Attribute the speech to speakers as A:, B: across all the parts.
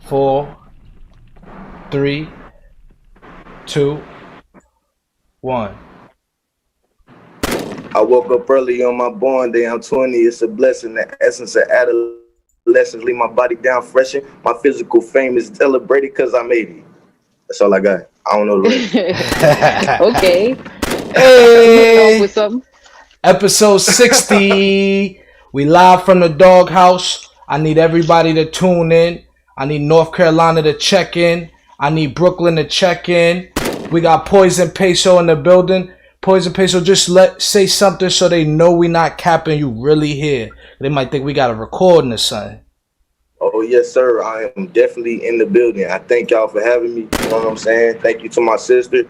A: 4, 3, 2, 1.
B: I woke up early on my born day. I'm 20. It's a blessing. The essence of adolescence. Leave my body down freshen. My physical fame is celebrated because I made it. That's all I got. I don't know the rest.
C: Okay.
A: Hey,
C: With something.
A: episode 60. We live from the doghouse. I need everybody to tune in. I need North Carolina to check in. I need Brooklyn to check in. We got Poison Peso in the building. Poison Peso, just say something so they know we not capping you really here. They might think we got a recording or something.
B: Oh, yes, sir. I am definitely in the building. I thank y'all for having me. You know what I'm saying? Thank you to my sister.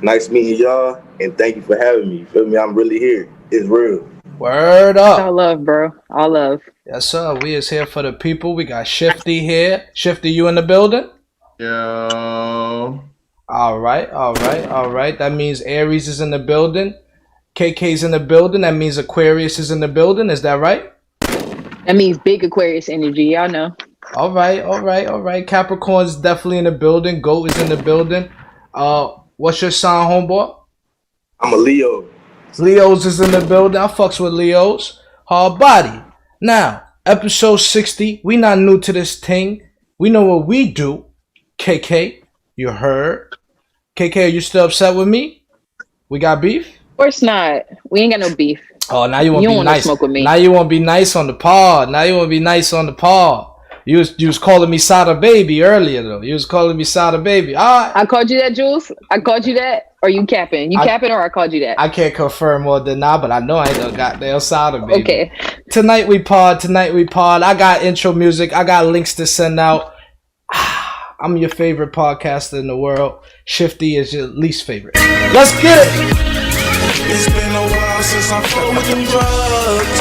B: Nice meeting y'all. And thank you for having me. You feel me? I'm really here. It's real.
A: Word up.
C: All love, bro. All love.
A: Yes, sir. We is here for the people. We got Shifty here. Shifty, you in the building?
D: Yo.
A: All right. That means Aries is in the building. KK's in the building. That means Aquarius is in the building. Is that right?
C: That means big Aquarius energy. Y'all know.
A: All right. Capricorn's definitely in the building. Goat is in the building. What's your sign, homeboy?
B: I'm a Leo.
A: Leos is in the building. I fucks with Leos. Hard body. Now, episode 60. We not new to this thing. We know what we do. KK, you heard? KK, are you still upset with me? We got beef?
C: Of course not. We ain't got no beef.
A: Oh, now you want to be nice.
C: Smoke with me.
A: Now you want to be nice on the pod. You was calling me Sada Baby earlier though. You was calling me Sada Baby. All right.
C: I called you that, Julz? I called you that? Or you capping? Capping or I called you that?
A: I can't confirm or deny, but I know I ain't no goddamn Sada Baby.
C: Okay.
A: Tonight we pod. I got intro music. I got links to send out. I'm your favorite podcaster in the world. Shifty is your least favorite. Let's get it.
E: It's been a while since I fought with them drugs.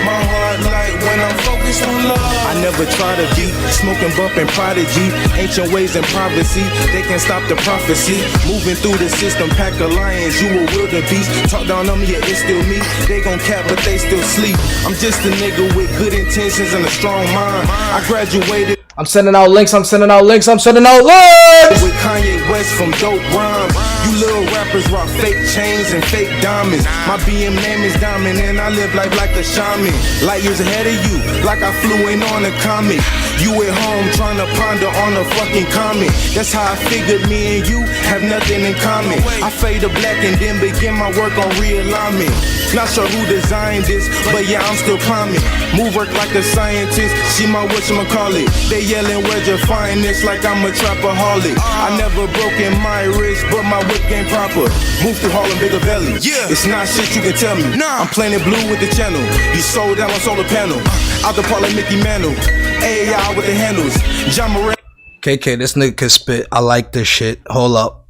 E: My heart light when I'm focused on love. I never try to beat, smoking, bumping prodigy. Ancient ways in privacy, they can't stop the prophecy. Moving through the system, pack of lions, you a wildebeest. Talk down on me, yeah, it's still me. They gon' cap, but they still sleep. I'm just a nigga with good intentions and a strong mind. I graduated.
A: I'm sending out links. With
E: Kanye West from dope rhymes. You little rappers rock fake chains and fake diamonds. My BM name is Diamond and I live life like a shaman. Light years ahead of you, like I flew in on a comet. You at home trying to ponder on a fucking comment. That's how I figured me and you have nothing in common. I fade to black and then begin my work on realignment. Not sure who designed this, but yeah, I'm still climbing. Move work like a scientist, see my whatchamacallit. They yelling, where'd you find this? Like I'm a trapaholic. I never broken my wrist, but my whip game proper. Move through Harlem, bigger belly. Yeah, it's not shit you can tell me. Nah, I'm playing it blue with the channel. You sold down on solar panel. Out the park like Mickey Mantle. AI with the handles. John Moran.
A: KK, this nigga can spit. I like this shit. Hold up.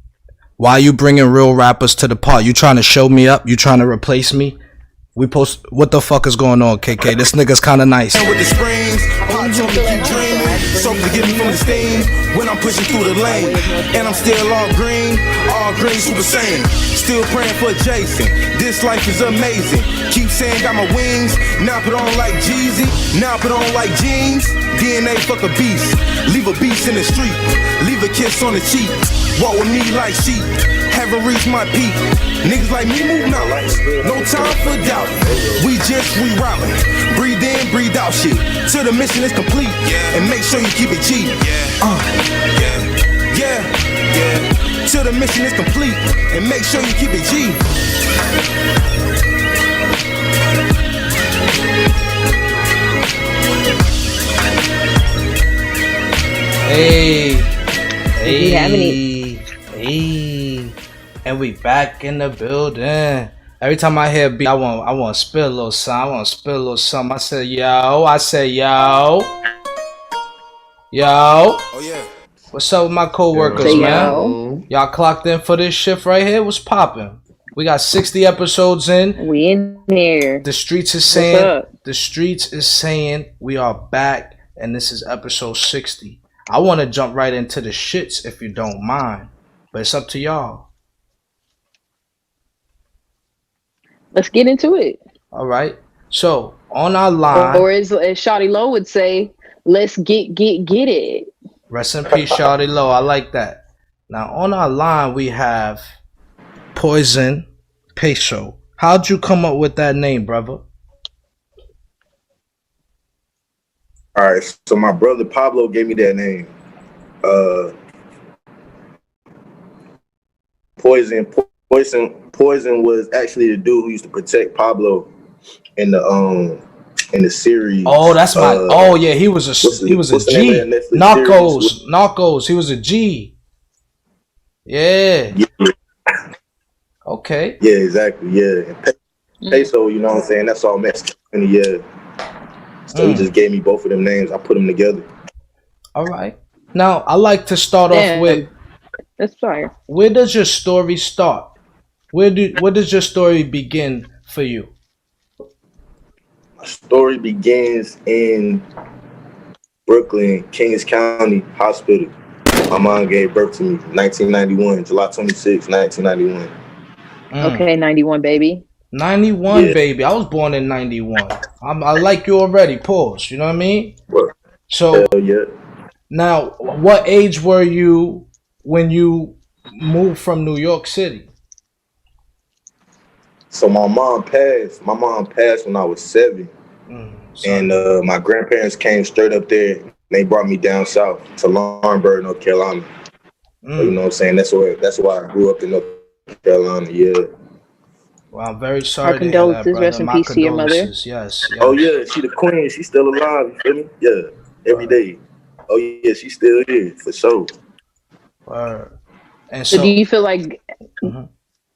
A: Why you bringing real rappers to the pot? You trying to show me up? You trying to replace me? What the fuck is going on, KK? This nigga's kind of nice.
E: With the springs, hot told me keep dreaming. So forgive me from the steam when I'm pushing through the lane. And I'm still all green, super saiyan. Still praying for Jason. This life is amazing. Keep saying got my wings. Now put on like Jeezy. Now put on like jeans. DNA fuck a beast. Leave a beast in the street. Leave a kiss on the cheek. Walk with me like sheep. Haven't reached my peak. Niggas like me move now. No time for doubt. We just rerouting. Breathe in, breathe out shit. Till the mission is complete. And make sure you keep it G. Yeah. Till the mission is complete. And make sure you keep it G.
A: Hey.
C: You have any?
A: Hey, and we back in the building. Every time I hear beat, I want to spill a little something. I say yo.
E: Oh yeah.
A: What's up with my co-workers, man? Y'all clocked in for this shift right here? What's poppin'? We got 60 episodes in.
C: We in here.
A: The streets is saying we are back, and this is episode 60. I want to jump right into the shits if you don't mind, but it's up to y'all.
C: Let's get into it.
A: All right. So On our line,
C: Or as Shawty Low would say, let's get it.
A: rest in peace, Shawty Low. I like that. Now on our line we have Poison PESO. How'd you come up with that name, brother?
B: All right, so my brother Pablo gave me that name. Poison was actually the dude who used to protect Pablo in the series.
A: Oh, that's my. Oh yeah, he was a G. Narcos. He was a G. Yeah. Okay.
B: Yeah, exactly. Yeah. And PESO, you know what I'm saying? That's all Mexican. Yeah. So he just gave me both of them names. I put them together.
A: All right. Now I like to start off with.
C: That's fire.
A: Where does your story start? Where does your story begin for you?
B: My story begins in Brooklyn, Kings County Hospital. My mom gave birth to me 1991, July 26, 1991.
C: Okay, 91, baby.
A: 91, yeah. Baby. I was born in 91. I like you already. Pause. You know what I mean?
B: Well,
A: so,
B: yeah.
A: Now, what age were you when you moved from New York City?
B: So my mom passed. My mom passed when I was 7. And my grandparents came straight up there. And they brought me down south to Lawrenceburg, North Carolina. So, you know what I'm saying? That's why I grew up in North Carolina. Yeah.
A: Well, I'm very sorry.
C: Our condolences. Rest in peace to your mother.
A: Yes.
B: Oh yeah, she the queen. She's still alive. You feel me? Yeah. Every day. Oh yeah, she's still here for sure.
C: And so do you feel like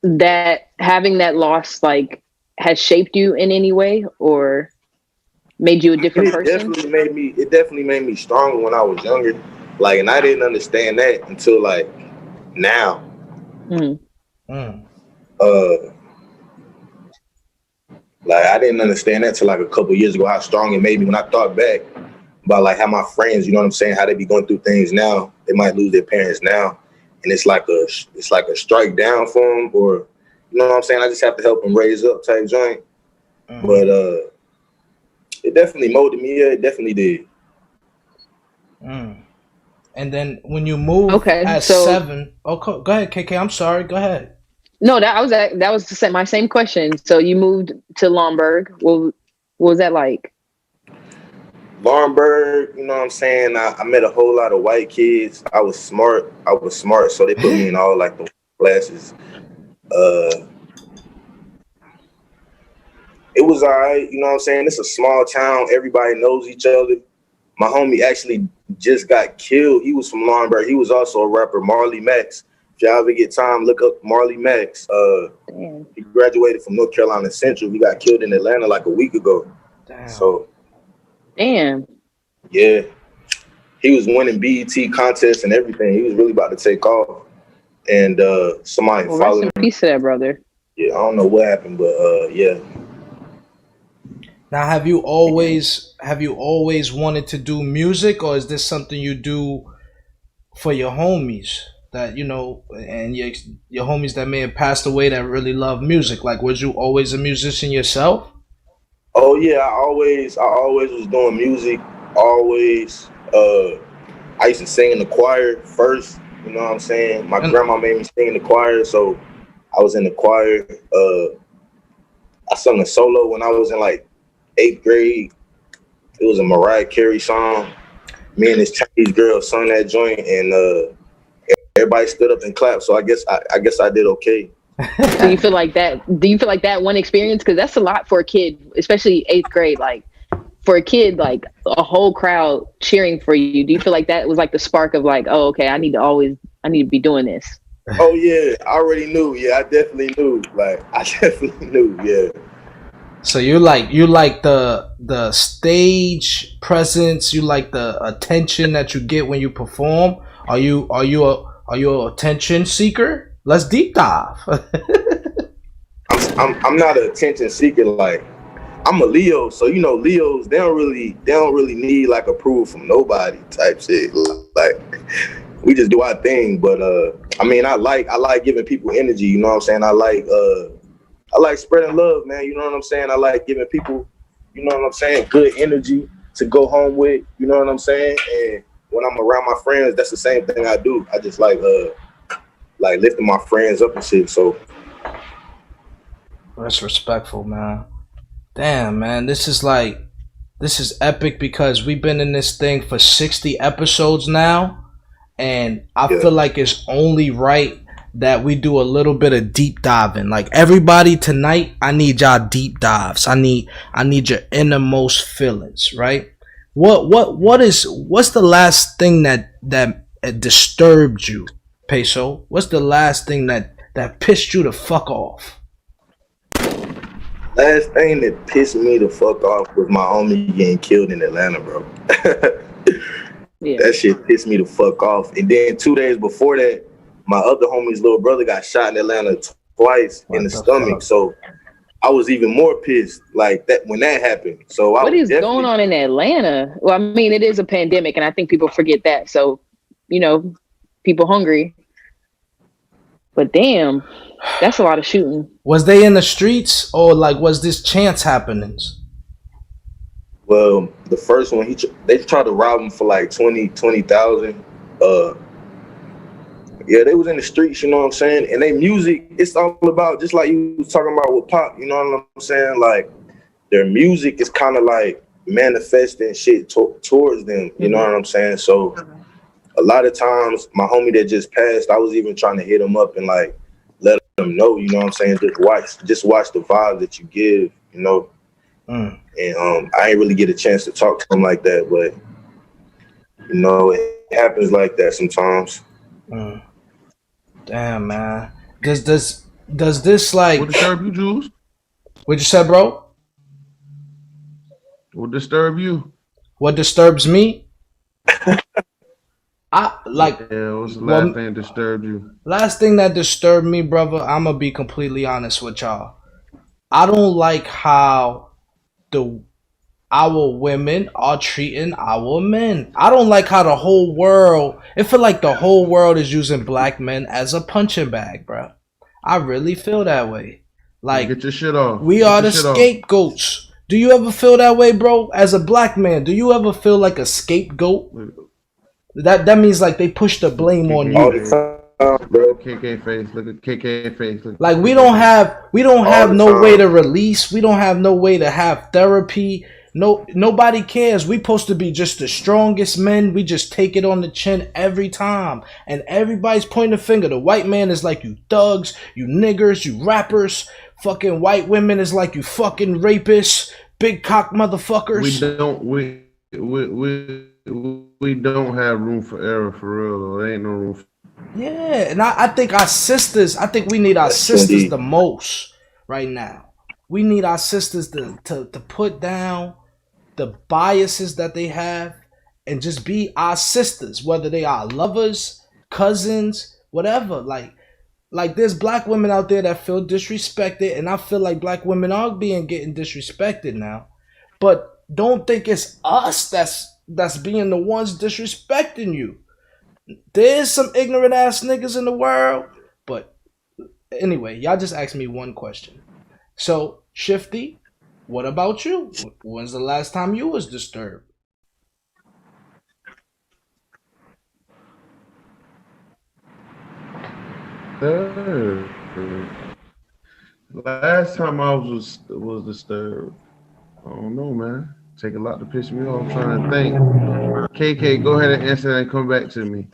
C: that having that loss like has shaped you in any way or made you a different person?
B: It definitely made me stronger when I was younger. Like, and I didn't understand that until like now. Like I didn't understand that till like a couple years ago, how strong it made me when I thought back about like how my friends, you know what I'm saying, how they be going through things now. They might lose their parents now. And it's like a strike down for them, or you know what I'm saying? I just have to help them raise up type joint. But it definitely molded me. Yeah, it definitely did.
A: And then when you moved at 7, go ahead, KK. I'm sorry. Go ahead.
C: No, that was my same question. So you moved to Lawrenceburg. What was that like?
B: Lawrenceburg, you know what I'm saying? I met a whole lot of white kids. I was smart, so they put me in all like the classes. It was all right, you know what I'm saying? It's a small town. Everybody knows each other. My homie actually just got killed. He was from Lawrenceburg. He was also a rapper, Marley Max. If y'all ever get time, look up Marley Max. He graduated from North Carolina Central. He got killed in Atlanta like a week ago.
A: Damn.
B: So,
C: damn.
B: Yeah. He was winning BET contests and everything. He was really about to take off. And somebody followed him.
C: Rest in peace to that brother.
B: Yeah, I don't know what happened, but yeah.
A: Now, have you always wanted to do music, or is this something you do for your homies that, you know, and your homies that may have passed away that really love music? Like, was you always a musician yourself?
B: Oh yeah, I always was doing music. Always. I used to sing in the choir first. You know what I'm saying? My grandma made me sing in the choir, so I was in the choir. I sung a solo when I was in like 8th grade. It was a Mariah Carey song. Me and this Chinese girl sung that joint, and everybody stood up and clapped. So I guess I did okay.
C: Do you feel like that one experience? Because that's a lot for a kid, especially 8th grade. Like for a kid, like a whole crowd cheering for you. Do you feel like that was like the spark of like, oh, okay, I need to be doing this?
B: Oh yeah, I already knew. Yeah, I definitely knew. Like I definitely knew. Yeah.
A: So you like the stage presence, you like the attention that you get when you perform. Are you an attention seeker? Let's deep dive.
B: I'm not an attention seeker. Like I'm a Leo, so you know Leos they don't really need like approval from nobody type shit. Like we just do our thing. But I mean I like giving people energy. You know what I'm saying? I like spreading love, man. You know what I'm saying? I like giving people you know what I'm saying, good energy to go home with, you know what I'm saying? And when I'm around my friends, that's the same thing I do. I just like lifting my friends up and shit. So
A: that's respectful, man. Damn, man, this is epic because we've been in this thing for 60 episodes now, and I feel like it's only right that we do a little bit of deep diving. Like everybody tonight, I need y'all deep dives. I need your innermost feelings, right? What's the last thing that disturbed you, Peso? What's the last thing that pissed you the fuck off?
B: Last thing that pissed me the fuck off was my homie getting killed in Atlanta, bro.
C: Yeah.
B: That shit pissed me the fuck off. And then 2 days before that, my other homie's little brother got shot in Atlanta twice in the stomach. Fuck? So I was even more pissed like that when that happened. So
C: what is going on in Atlanta? Well, I mean, it is a pandemic, and I think people forget that. So, you know, people hungry. But damn, that's a lot of shooting. Was
A: they in the streets or like was this chance happenings?
B: Well, the first one, they tried to rob him for like 20,000. Yeah, they was in the streets, you know what I'm saying? And they music, it's all about, just like you was talking about with Pop, you know what I'm saying? Like, their music is kind of like manifesting shit towards them, you know what I'm saying? So, a lot of times, my homie that just passed, I was even trying to hit him up and like, let him know, you know what I'm saying? Just watch the vibe that you give, you know? And I ain't really get a chance to talk to him like that, but, you know, it happens like that sometimes.
A: Damn, man. Does this like
D: what disturb you, Julz?
A: What you said, bro?
D: What disturb you?
A: What disturbs me? I like.
D: Yeah, what's the last thing that disturbed you?
A: Last thing that disturbed me, brother. I'm gonna be completely honest with y'all. I don't like how our women are treating our men. I don't like how the whole world, it feel like the whole world is using black men as a punching bag, bro. I really feel that way. Like,
D: get your shit off.
A: We are the scapegoats. Off. Do you ever feel that way, bro? As a black man, do you ever feel like a scapegoat? That means like they push the blame on you.
B: All the time, bro.
D: KK face. Look at KK face.
A: Like we don't have no way to release. We don't have no way to have therapy. No, nobody cares. We supposed to be just the strongest men. We just take it on the chin every time. And everybody's pointing a finger. The white man is like, you thugs, you niggers, you rappers. Fucking white women is like, you fucking rapists, big cock motherfuckers.
D: We don't have room for error, for real, though. There ain't no room for...
A: Yeah, and I think our sisters, we need our sisters the most right now. We need our sisters to put down the biases that they have and just be our sisters, whether they are lovers, cousins, whatever. Like there's black women out there that feel disrespected, and I feel like black women are getting disrespected now. But don't think it's us that's being the ones disrespecting you. There's some ignorant ass niggas in the world. But anyway, y'all just asked me one question. So, Shifty, what about you? When's the last time you was disturbed?
D: Last time I was disturbed. I don't know, man. Take a lot to piss me off. I'm trying to think. KK, go ahead and answer that and come back to me.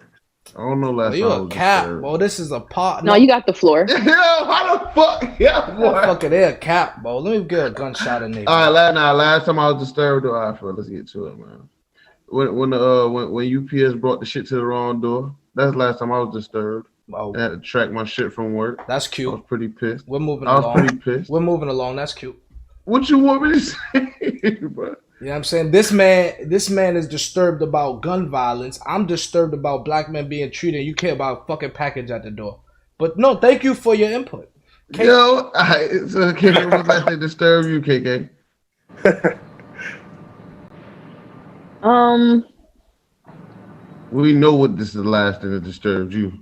D: I don't know last time.
A: You a cap, bro. This is a pot.
C: No, you got the floor.
D: Yeah, how the fuck? Yeah, boy.
A: Fucking a cap, bro. Let me get a gunshot in there.
D: All right, last time I was disturbed. All right, let's get to it, man. When UPS brought the shit to the wrong door, that's the last time I was disturbed.
A: Oh.
D: I had to track my shit from work.
A: That's cute.
D: I was pretty pissed.
A: We're moving along.
D: I was pretty pissed.
A: We're moving along. That's cute.
D: What you want me to say, bro?
A: You know what I'm saying? This man is disturbed about gun violence. I'm disturbed about black men being treated. You care about a fucking package at the door. But no, thank you for your input.
D: KK. Yo, so KK, what's last thing disturb you, KK? We know what this is the last thing that disturbed you.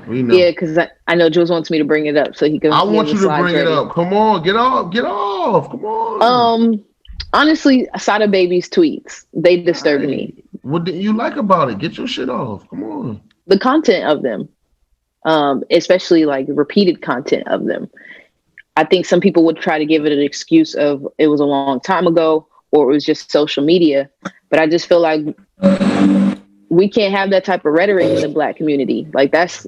D: We know.
C: Yeah, because I know Julz wants me to bring it up so he can.
D: I want you to bring it up. Come on, get off. Come on.
C: Honestly, Sada Baby's tweets, they disturb me.
D: What did you like about it? Get your shit off. Come on.
C: The content of them, especially like repeated content of them. I think some people would try to give it an excuse of it was a long time ago or it was just social media. But I just feel like we can't have that type of rhetoric in the Black community. Like this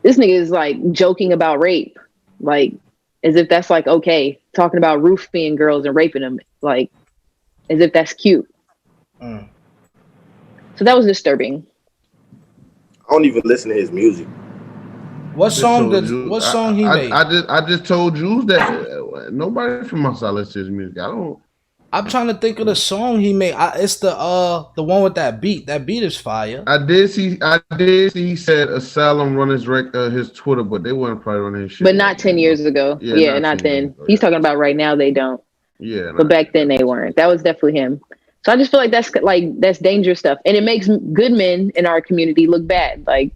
C: nigga is like joking about rape. Like, as if that's like okay, talking about roofing girls and raping them, like as if that's cute. So that was disturbing.
B: I don't even listen to his music.
A: What song he made?
B: I
D: just told Julz that nobody from my side listens to his music.
A: I'm trying to think of the song he made. It's the one with that beat. That beat is fire.
D: I did see he said Asylum run his Twitter, but they weren't probably running his shit.
C: But not 10 years ago. Yeah, not then. He's talking about right now they don't.
D: Yeah.
C: But back then they weren't. That was definitely him. So I just feel like that's dangerous stuff. And it makes good men in our community look bad. Like,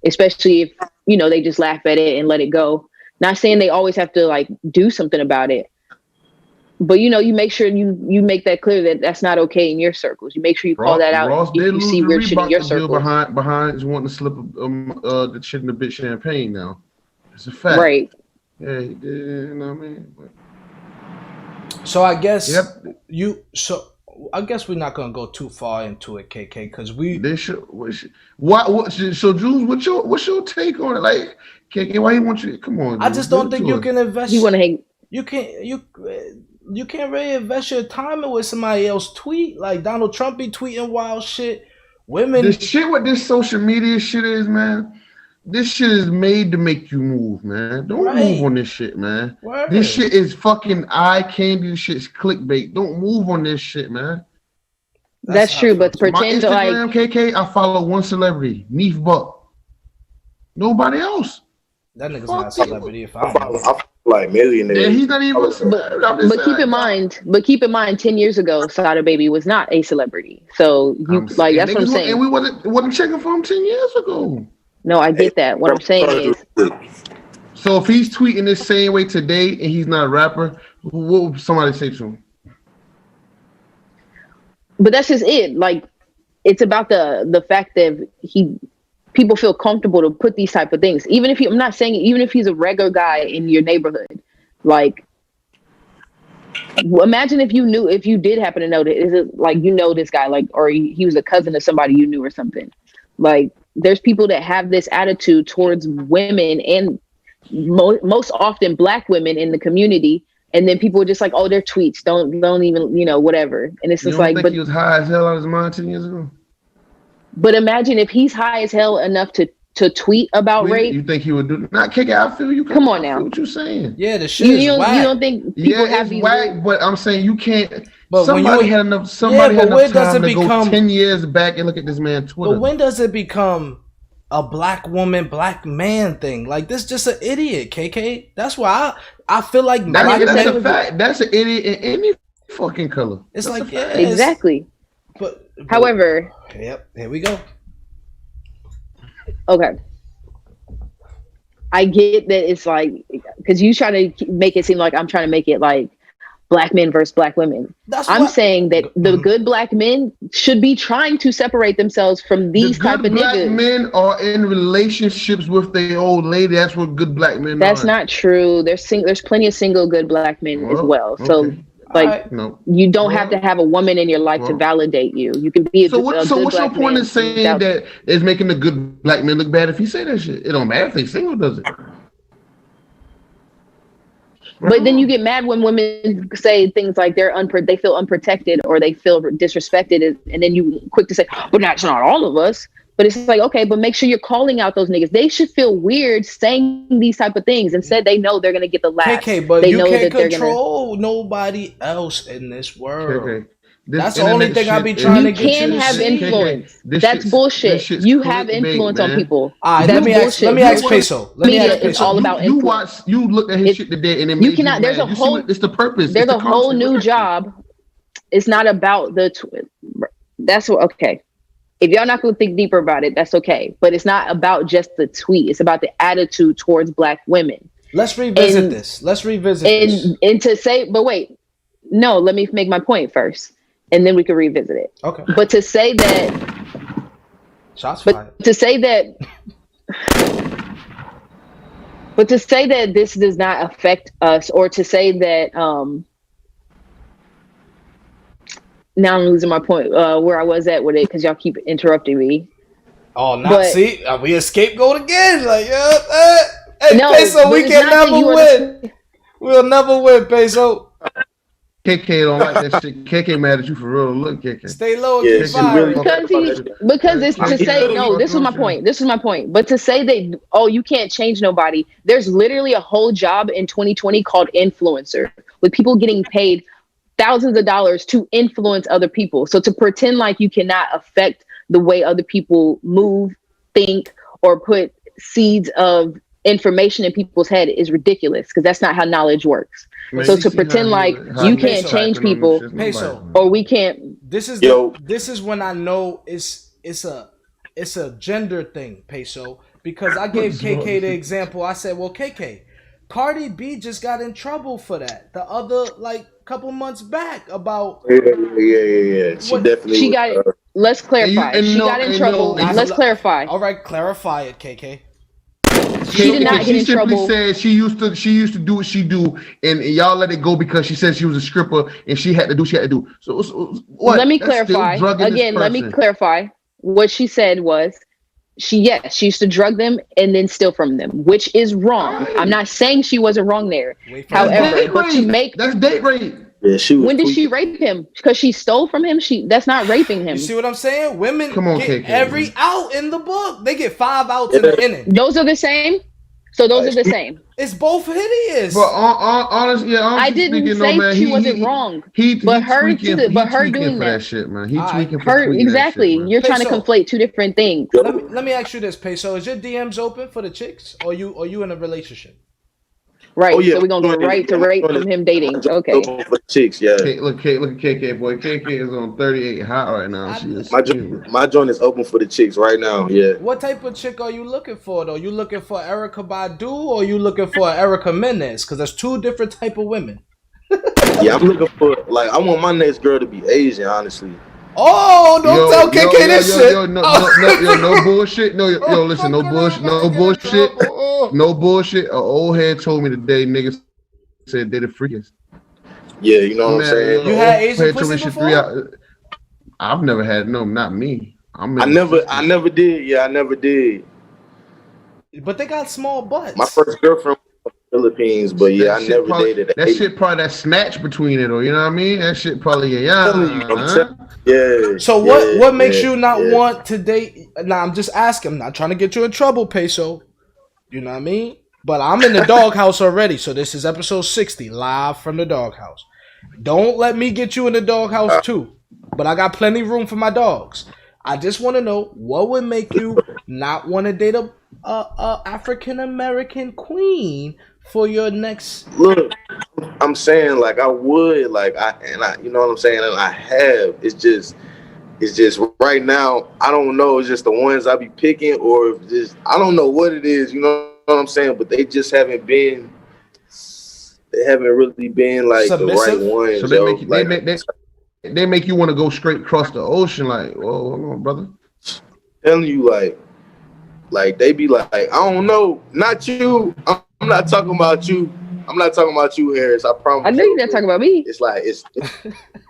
C: especially if, they just laugh at it and let it go. Not saying they always have to like do something about it. But you make sure you make that clear that that's not okay in your circles. You make sure you call that out.
D: Ross
C: if you see weird shit in your circles.
D: Behind is wanting to slip the shit in the bit champagne now. It's a fact.
C: Right.
D: Yeah, he did. You know what I mean?
A: So I guess I guess we're not gonna go too far into it, KK, because we.
D: They should. So, Julz, what's your take on it? Like, KK, why you want you? Come on.
A: I just don't think you can invest.
C: You want to hang?
A: You can't really invest your time in with somebody else tweet. Like Donald Trump be tweeting wild shit. Women.
D: The shit with this social media shit is, man. This shit is made to make you move, man. Don't move on this shit, man. Word. This shit is fucking eye candy. This shit's clickbait. Don't move on this shit, man.
C: That's true, but pretend
D: to like KK, I follow one celebrity, Neef Buck. Nobody else.
A: That nigga's not a celebrity. If I
B: follow like millionaires.
D: Yeah, he's not even.
C: But keep in mind, 10 years ago, Sada Baby was not a celebrity. So that's what I'm saying.
D: And we wasn't checking for him 10 years ago.
C: No, I get that. What I'm saying is,
D: so if he's tweeting the same way today and he's not a rapper, what would somebody say to him?
C: But that's just it. Like, it's about the fact that people feel comfortable to put these type of things. Even if I'm not saying even if he's a regular guy in your neighborhood, like, imagine if you did happen to know that, is it like this guy, like, or he was a cousin of somebody you knew or something, like. There's people that have this attitude towards women and most often Black women in the community. And then people are just like, oh, their tweets don't even, whatever. And it's just like, but
D: he was high as hell out of his mind 10 years ago.
C: But imagine if he's high as hell enough to tweet about rape.
D: You think he would do? Not kick out. I feel you.
C: Come on now.
D: What you saying?
A: Yeah, the shit is whack.
C: You don't think people have these
D: whack? But I'm saying you can't.
A: But
D: somebody had enough time to go 10 years back and look at this man's Twitter.
A: But when does it become a Black woman, Black man thing? Like, this just an idiot, KK. That's why I feel like
D: that's a fact. That's an idiot in any fucking color.
A: It's
D: that's
A: like
C: exactly.
A: But
C: however,
A: yep, here we go.
C: Okay. I get that it's like, because you try to make it seem like I'm trying to make it like Black men versus Black women. I'm saying that the good Black men should be trying to separate themselves from these type of
D: Black
C: niggas.
D: Men are in relationships with their old lady. That's what good Black men
C: That's not true. There's plenty of single good Black men as well. Okay. So like, you don't have to have a woman in your life to validate you. You can be
D: so what's your point in saying that is making the good Black men look bad if you say that shit? It don't matter if they single, does it?
C: But then you get mad when women say things like they feel unprotected or they feel disrespected, and then you quick to say, "But that's not all of us." But it's like, okay, but make sure you're calling out those niggas. They should feel weird saying these type of things. Instead, they know they're gonna get the laugh.
A: Okay, but they know can't control nobody else in this world. Okay. That's the only thing I be trying to get you to see.
C: You can have influence. That's bullshit. You have influence on people.
A: Let me ask Peso.
C: It's all about influence.
D: You looked at his shit today, and
C: you cannot. There's a whole.
D: It's the purpose.
C: There's a whole new job. It's not about the. That's okay. If y'all not gonna think deeper about it, that's okay. But it's not about just the tweet. It's about the attitude towards Black women.
A: Let's revisit this.
C: And to say, but wait. No, let me make my point first, and then we can revisit it.
A: Okay.
C: But to say that,
A: shots fired.
C: But to say that this does not affect us, or to say that, now I'm losing my point, where I was at with it, because y'all keep interrupting me.
A: Oh, now see, we a scapegoat again. Like, hey,
C: no,
A: Peso, we can never win. We'll never win, Peso.
D: KK don't like that shit. KK mad at you for real. Look, KK.
A: Stay low.
B: Yeah,
C: because it's to say, no, this was my point. This was my point. But to say that, oh, you can't change nobody. There's literally a whole job in 2020 called influencer, with people getting paid thousands of dollars to influence other people. So to pretend like you cannot affect the way other people move, think, or put seeds of information in people's head is ridiculous, because that's not how knowledge works. So to pretend like you can't change people, or we can't.
A: This is when I know it's a gender thing, Peso, because I gave KK the example. I said, well, KK, Cardi B just got in trouble for that the other couple months back about.
B: Yeah. She
C: got. Let's clarify. She got in trouble. Let's clarify.
A: All right, clarify it, KK.
C: She did not get in trouble.
D: She simply said she used to do what she do, and y'all let it go because she said she was a stripper and she had to do. So what?
C: Let me clarify again. Let me clarify. What she said was, she used to drug them and then steal from them, which is wrong. Right. I'm not saying she wasn't wrong there. However, but to make
D: that's date rape.
B: Yeah,
C: when did she rape him? Because she stole from him. That's not raping him.
A: You see what I'm saying? Women get
D: KK,
A: every out in the book. They get 5 outs in the inning.
C: Those are the same. So those are the same.
A: It's both hideous.
D: But honestly,
C: I didn't say she wasn't wrong. But her doing
D: that shit, man. He tweaking for
C: her exactly. You're trying to conflate two different things.
A: Let me ask you this, Peso. Is your DMs open for the chicks, or you in a relationship?
C: Right, so we're gonna go right to rape from him dating. Okay.
B: For chicks, yeah.
D: Look at KK, boy. KK is on 38 hot right now.
B: My joint is open for the chicks right now. Yeah.
A: What type of chick are you looking for though? You looking for Erykah Badu, or you looking for Erica Mendez? Because there's 2 different type of women.
B: Yeah, I'm looking for I want my next girl to be Asian, honestly.
A: Oh, don't tell KK this shit.
D: No bullshit. Listen, no bullshit. No bullshit. An old head told me today, niggas said they're the freakiest.
B: Yeah, you know what I'm saying?
A: You had Asian pussy before?
D: I've never had, no, not me.
B: I never did. Yeah, I never did.
A: But they got small butts.
B: My first girlfriend was from the Philippines, but yeah, I never dated
D: that shit probably that snatch between it, or you know what I mean? That shit probably
B: yeah.
A: So what makes you not want to date? Nah, I'm just asking. I'm not trying to get you in trouble, Peso. You know what I mean? But I'm in the doghouse already, so this is episode 60, live from the doghouse. Don't let me get you in the doghouse too. But I got plenty of room for my dogs. I just want to know, what would make you not want to date a African American queen for your next?
B: Look, I'm saying I would, you know what I'm saying, and I have. It's just right now, I don't know. It's just the ones I be picking, or just I don't know what it is. You know what I'm saying? But they just haven't been. They haven't really been
A: submissive?
B: The right ones.
D: So they make you want to go straight across the ocean. Like, whoa, hold on, brother.
B: Telling you, they be like, I don't know, not you. I'm not talking about you. I'm not talking about you, Harris. I promise.
C: I know you're not talking about me.
B: It's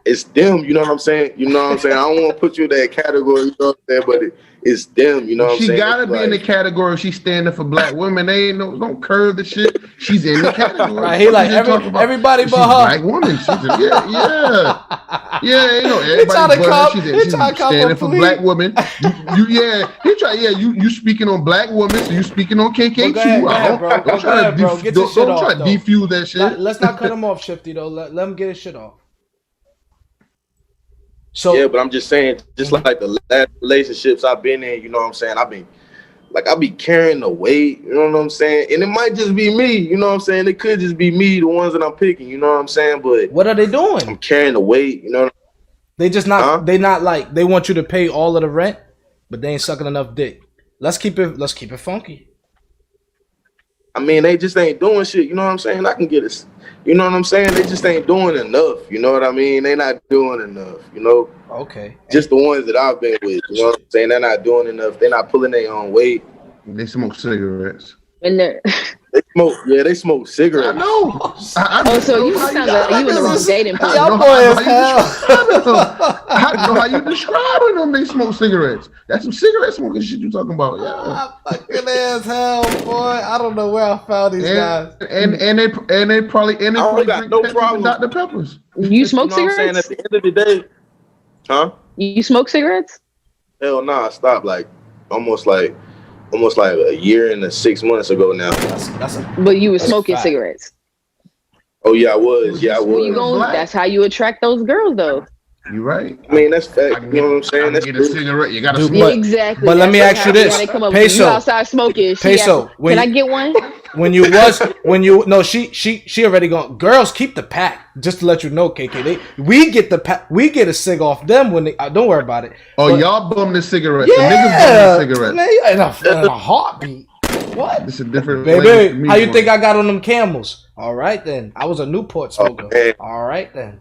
B: it's them. You know what I'm saying? I don't want to put you in that category. You know what I'm saying? But it's them. You know what I'm saying?
D: She gotta be in the category. She's standing for black women. They ain't don't curve the shit. She's in the category.
A: Right, he everybody but her.
D: Black woman. She's everybody but her. She's standing for black women. You speaking on black women, so you speaking on KK too. Don't try to defuse that shit.
A: Let's not cut him off, Shifty though. Let him get his shit off. So
B: yeah, but I'm just saying, just like the last relationships I've been in, you know what I'm saying? I be carrying the weight, you know what I'm saying? And it might just be me, you know what I'm saying? It could just be me, the ones that I'm picking, you know what I'm saying? But
A: what are they doing?
B: I'm carrying the weight, you know.
A: They just not they not they want you to pay all of the rent, but they ain't sucking enough dick. Let's keep it funky.
B: I mean, they just ain't doing shit. You know what I'm saying? I can get it. You know what I'm saying? They just ain't doing enough. You know what I mean? They not doing enough. You know?
A: Okay.
B: Just the ones that I've been with. You know what I'm saying? They're not doing enough. They're not pulling their own weight.
D: They smoke cigarettes.
C: And they're
B: they smoke cigarettes.
D: I know.
C: Oh, so you sound like you in the wrong dating pool.
A: Y'all boy as hell.
D: I know how you describing them. They smoke cigarettes. That's some cigarette smoking shit you talking about. Yeah.
A: Fucking as hell, boy. I don't know where I found these guys.
D: And they probably
B: got no problem.
D: Dr. Peppers.
C: You smoke
B: You know what I'm
C: cigarettes?
B: saying? At the end of the day, huh?
C: You smoke cigarettes?
B: Hell nah, I stopped almost like a year and 6 months ago now.
C: But you were smoking cigarettes.
B: Oh yeah, I was. Yeah, I was.
C: That's how you attract those girls, though.
D: You right.
B: I mean, that's fact. You know what I'm saying? That's
D: get a cigarette. You gotta
A: smoke.
C: Yeah, exactly.
A: But let me ask you this,
C: Peso. You outside smoking.
A: Peso,
C: can I get one?
A: She already gone. Girls keep the pack. Just to let you know, KK. We get the pack. We get a cig off them when they. Don't worry about it.
D: Oh, but, y'all bum the cigarettes. Yeah, the niggas bum the cigarettes.
A: In a heartbeat. What?
D: It's a different.
A: Baby, how you think I got on them Camels? All right then. I was a Newport smoker.
B: Okay.
A: All right then.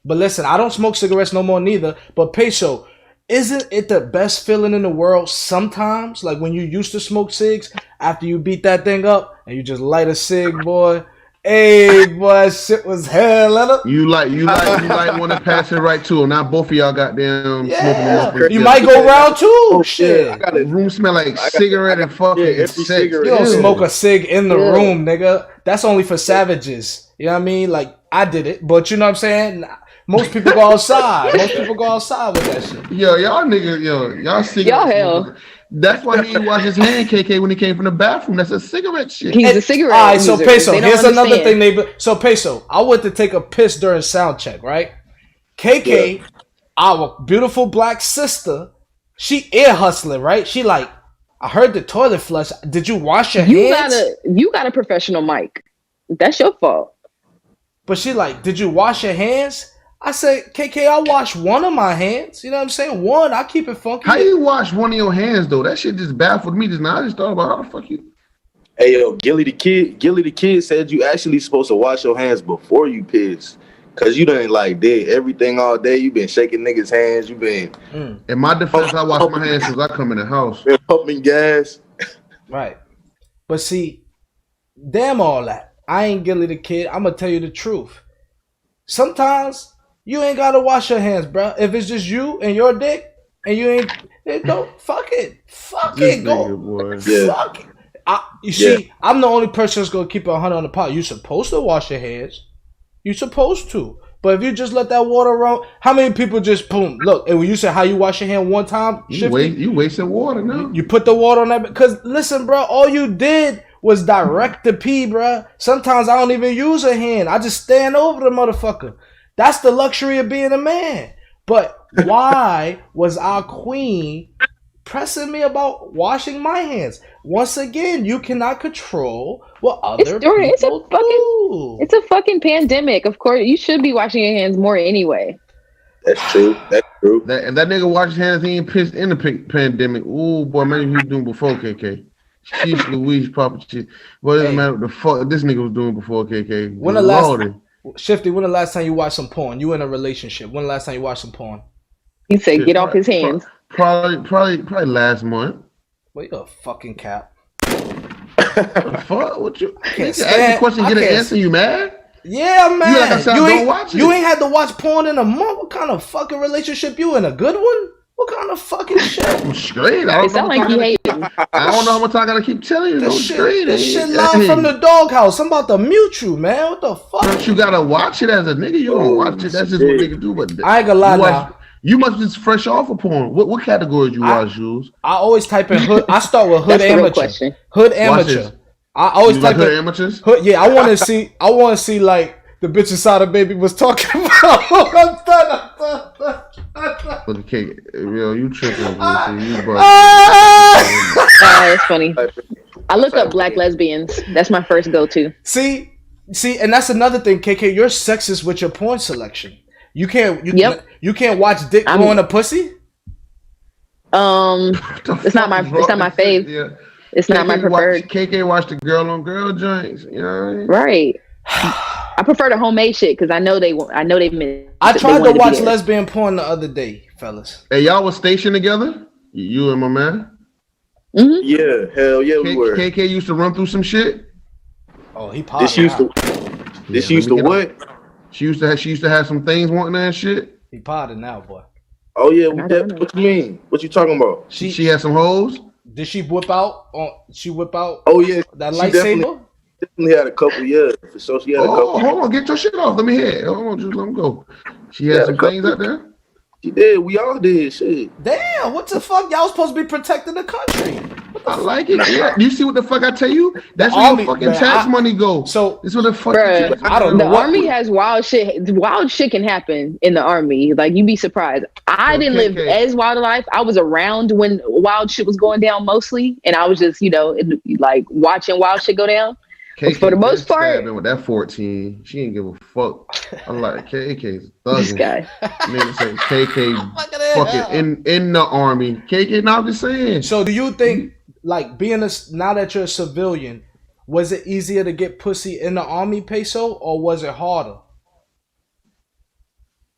A: But listen, I don't smoke cigarettes no more neither. But Peso, isn't it the best feeling in the world sometimes? Like when you used to smoke cigs, after you beat that thing up and you just light a cig, boy. Hey, boy, shit was hell.
D: You like want to pass it right to him. Now both of y'all goddamn smoking them.
A: You might go round two. Oh, shit.
D: The room smell like cigarette and fucking sex.
A: You don't smoke a cig in the room, nigga. That's only for savages. You know what I mean? Like, I did it, but you know what I'm saying? Most people go outside. Most people go outside with that shit.
D: Yo, y'all niggas, y'all cigarette.
C: Y'all hell.
D: That's why he washed his hand, KK, when he came from the bathroom. That's a cigarette shit.
C: He's a cigarette.
A: All right, so
C: user.
A: Peso, here's another thing. So Peso, I went to take a piss during sound check, right? KK, our beautiful black sister, she ear hustling, right? She like, I heard the toilet flush. Did you wash your hands?
C: You got a professional mic. That's your fault.
A: But she like, did you wash your hands? I said, KK, I wash one of my hands. You know what I'm saying? One, I keep it funky.
D: How you wash one of your hands though? That shit just baffled me just now. I just thought about how the fuck you.
B: Hey yo, Gilly the kid said you actually supposed to wash your hands before you piss. Cause you done did everything all day. You been shaking niggas' hands. You been.
D: In my defense, I wash my hands since I come in the house.
B: Been pumping gas.
A: Right. But see, damn all that. I ain't Gilly the kid. I'm gonna tell you the truth. Sometimes you ain't gotta wash your hands, bro. If it's just you and your dick, and you ain't, don't fuck it. Fuck it, go. Fuck it. You see, I'm the only person that's gonna keep it 100 on the pot. You supposed to wash your hands. You supposed to. But if you just let that water run, how many people just boom? Look, and when you say how you wash your hand one time,
D: you wasting water now.
A: You put the water on that because listen, bro, all you did was direct the pee, bro. Sometimes I don't even use a hand. I just stand over the motherfucker. That's the luxury of being a man. But why was our queen pressing me about washing my hands? Once again, you cannot control what other people do.
C: It's a fucking pandemic. Of course, you should be washing your hands more anyway.
B: That's true. That's true.
D: And that nigga washed his hands. He ain't pissed in the pandemic. Ooh, boy, maybe he was doing before KK. Sheesh Louise, Papa shit. What doesn't matter what the fuck this nigga was doing before KK.
A: Shifty, when the last time you watched some porn? You in a relationship. When the last time you watched some porn?
C: He said, "Get off his hands."
D: Probably last month.
A: Well, you're a fucking cap.
D: Fuck, what you? Ask the question, get an answer. You mad?
A: Yeah, I'm mad.
D: You
A: ain't had to watch porn in a month. What kind of fucking relationship you in? A good one? What kind of fucking shit?
D: I'm straight. I don't know how much I gotta keep telling you.
A: This shit live from the doghouse. I'm about to mute you, man. What the fuck?
D: But you gotta watch it as a nigga. You don't watch it. That's just what niggas do. But
A: I ain't gonna lie now.
D: You must just fresh off of porn. What categories you watch, Julz?
A: I always type in hood. I start with hood amateur. Hood amateur. I always type in
D: amateurs.
A: Hood, yeah, I want to see like the bitch inside of baby was talking about. I'm done.
D: Okay, yo, you tripping?
C: That's funny. I look up black lesbians. That's my first go-to.
A: See, and that's another thing, KK. You're sexist with your porn selection. You can't watch dick blowing a pussy.
C: It's not my fave.
D: Yeah.
C: It's not my preferred.
D: KK watch the girl on girl joints. You know what I mean?
C: Right. I prefer the homemade shit because I know they miss.
A: I tried to watch lesbian porn the other day, fellas.
D: Hey, y'all was stationed together? You and my man?
C: Mm-hmm.
B: Yeah, hell yeah, we were.
D: KK used to run through some shit.
A: Oh, he popped.
B: She used to what?
D: She used to have some things wanting that shit.
A: He potted now, boy.
B: Oh yeah, what you mean? What you talking about?
D: She had some hoes.
A: Did she whip out? She whip out?
B: Oh yeah,
A: that lightsaber.
B: Definitely had a couple years for sure. She had a couple.
D: Hold on, get your shit off. Let me hear it. Hold on, just let him go. She had some things out there.
B: She did. We all did. Shit.
A: Damn, what the fuck? Y'all supposed to be protecting the country.
D: I like it. Yeah. You see what the fuck I tell you? That's where your fucking tax money go.
A: So
D: this is what the fuck.
A: I don't know.
C: The army has wild shit. Wild shit can happen in the army. Like you'd be surprised. I didn't live as wild a life. I was around when wild shit was going down mostly, and I was just like watching wild shit go down.
D: KK,
C: for the most part,
D: with that 14, she ain't give a fuck. I'm like KK's thugging.
C: This guy.
D: Nigga say KK fucking in the army. KK, now I'm just saying.
A: So do you think like now that you're a civilian, was it easier to get pussy in the army, PESO, or was it harder?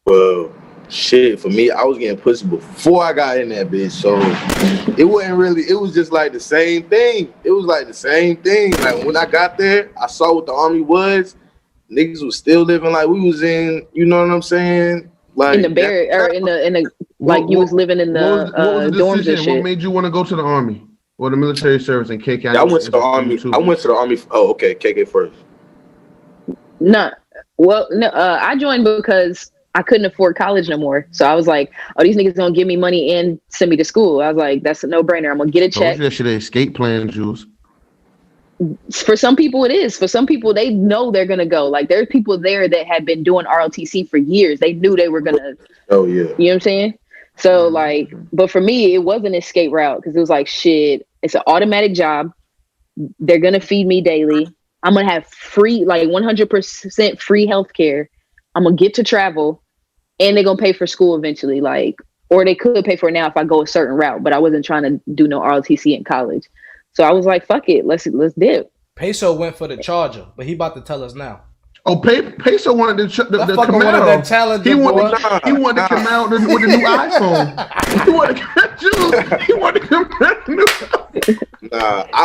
B: Well, shit, for me, I was getting pussy before I got in that bitch, so it wasn't really. It was just like the same thing. It was like the same thing. Like when I got there, I saw what the army was. Niggas was still living like we was in. You know what I'm saying? Like
C: in the barrack or in the like you was living in the dorms and shit.
D: What made you want to go to the army or the military service? And KK,
B: I went to the army. I went to the army. Oh, okay, KK first.
C: No, I joined because I couldn't afford college no more. So I was like, oh, these niggas gonna give me money and send me to school. I was like, that's a no-brainer. I'm gonna get a check.
D: That shit escape plan, Julz.
C: For some people it is. For some people, they know they're gonna go. Like there's people there that had been doing ROTC for years. They knew they were gonna.
B: Oh yeah.
C: You know what I'm saying? So like, but for me, it was an escape route because it was like, shit, it's an automatic job. They're gonna feed me daily. I'm gonna have free, like 100% free healthcare. I'm gonna get to travel, and they're gonna pay for school eventually. Like, or they could pay for it now if I go a certain route. But I wasn't trying to do no ROTC in college. So I was like, fuck it, let's dip.
A: PESO went for the Charger, but he about to tell us now.
D: Oh, PESO wanted the Camaro. He wanted to come out with the new iPhone. He wanted to come out with the new.
B: Nah, I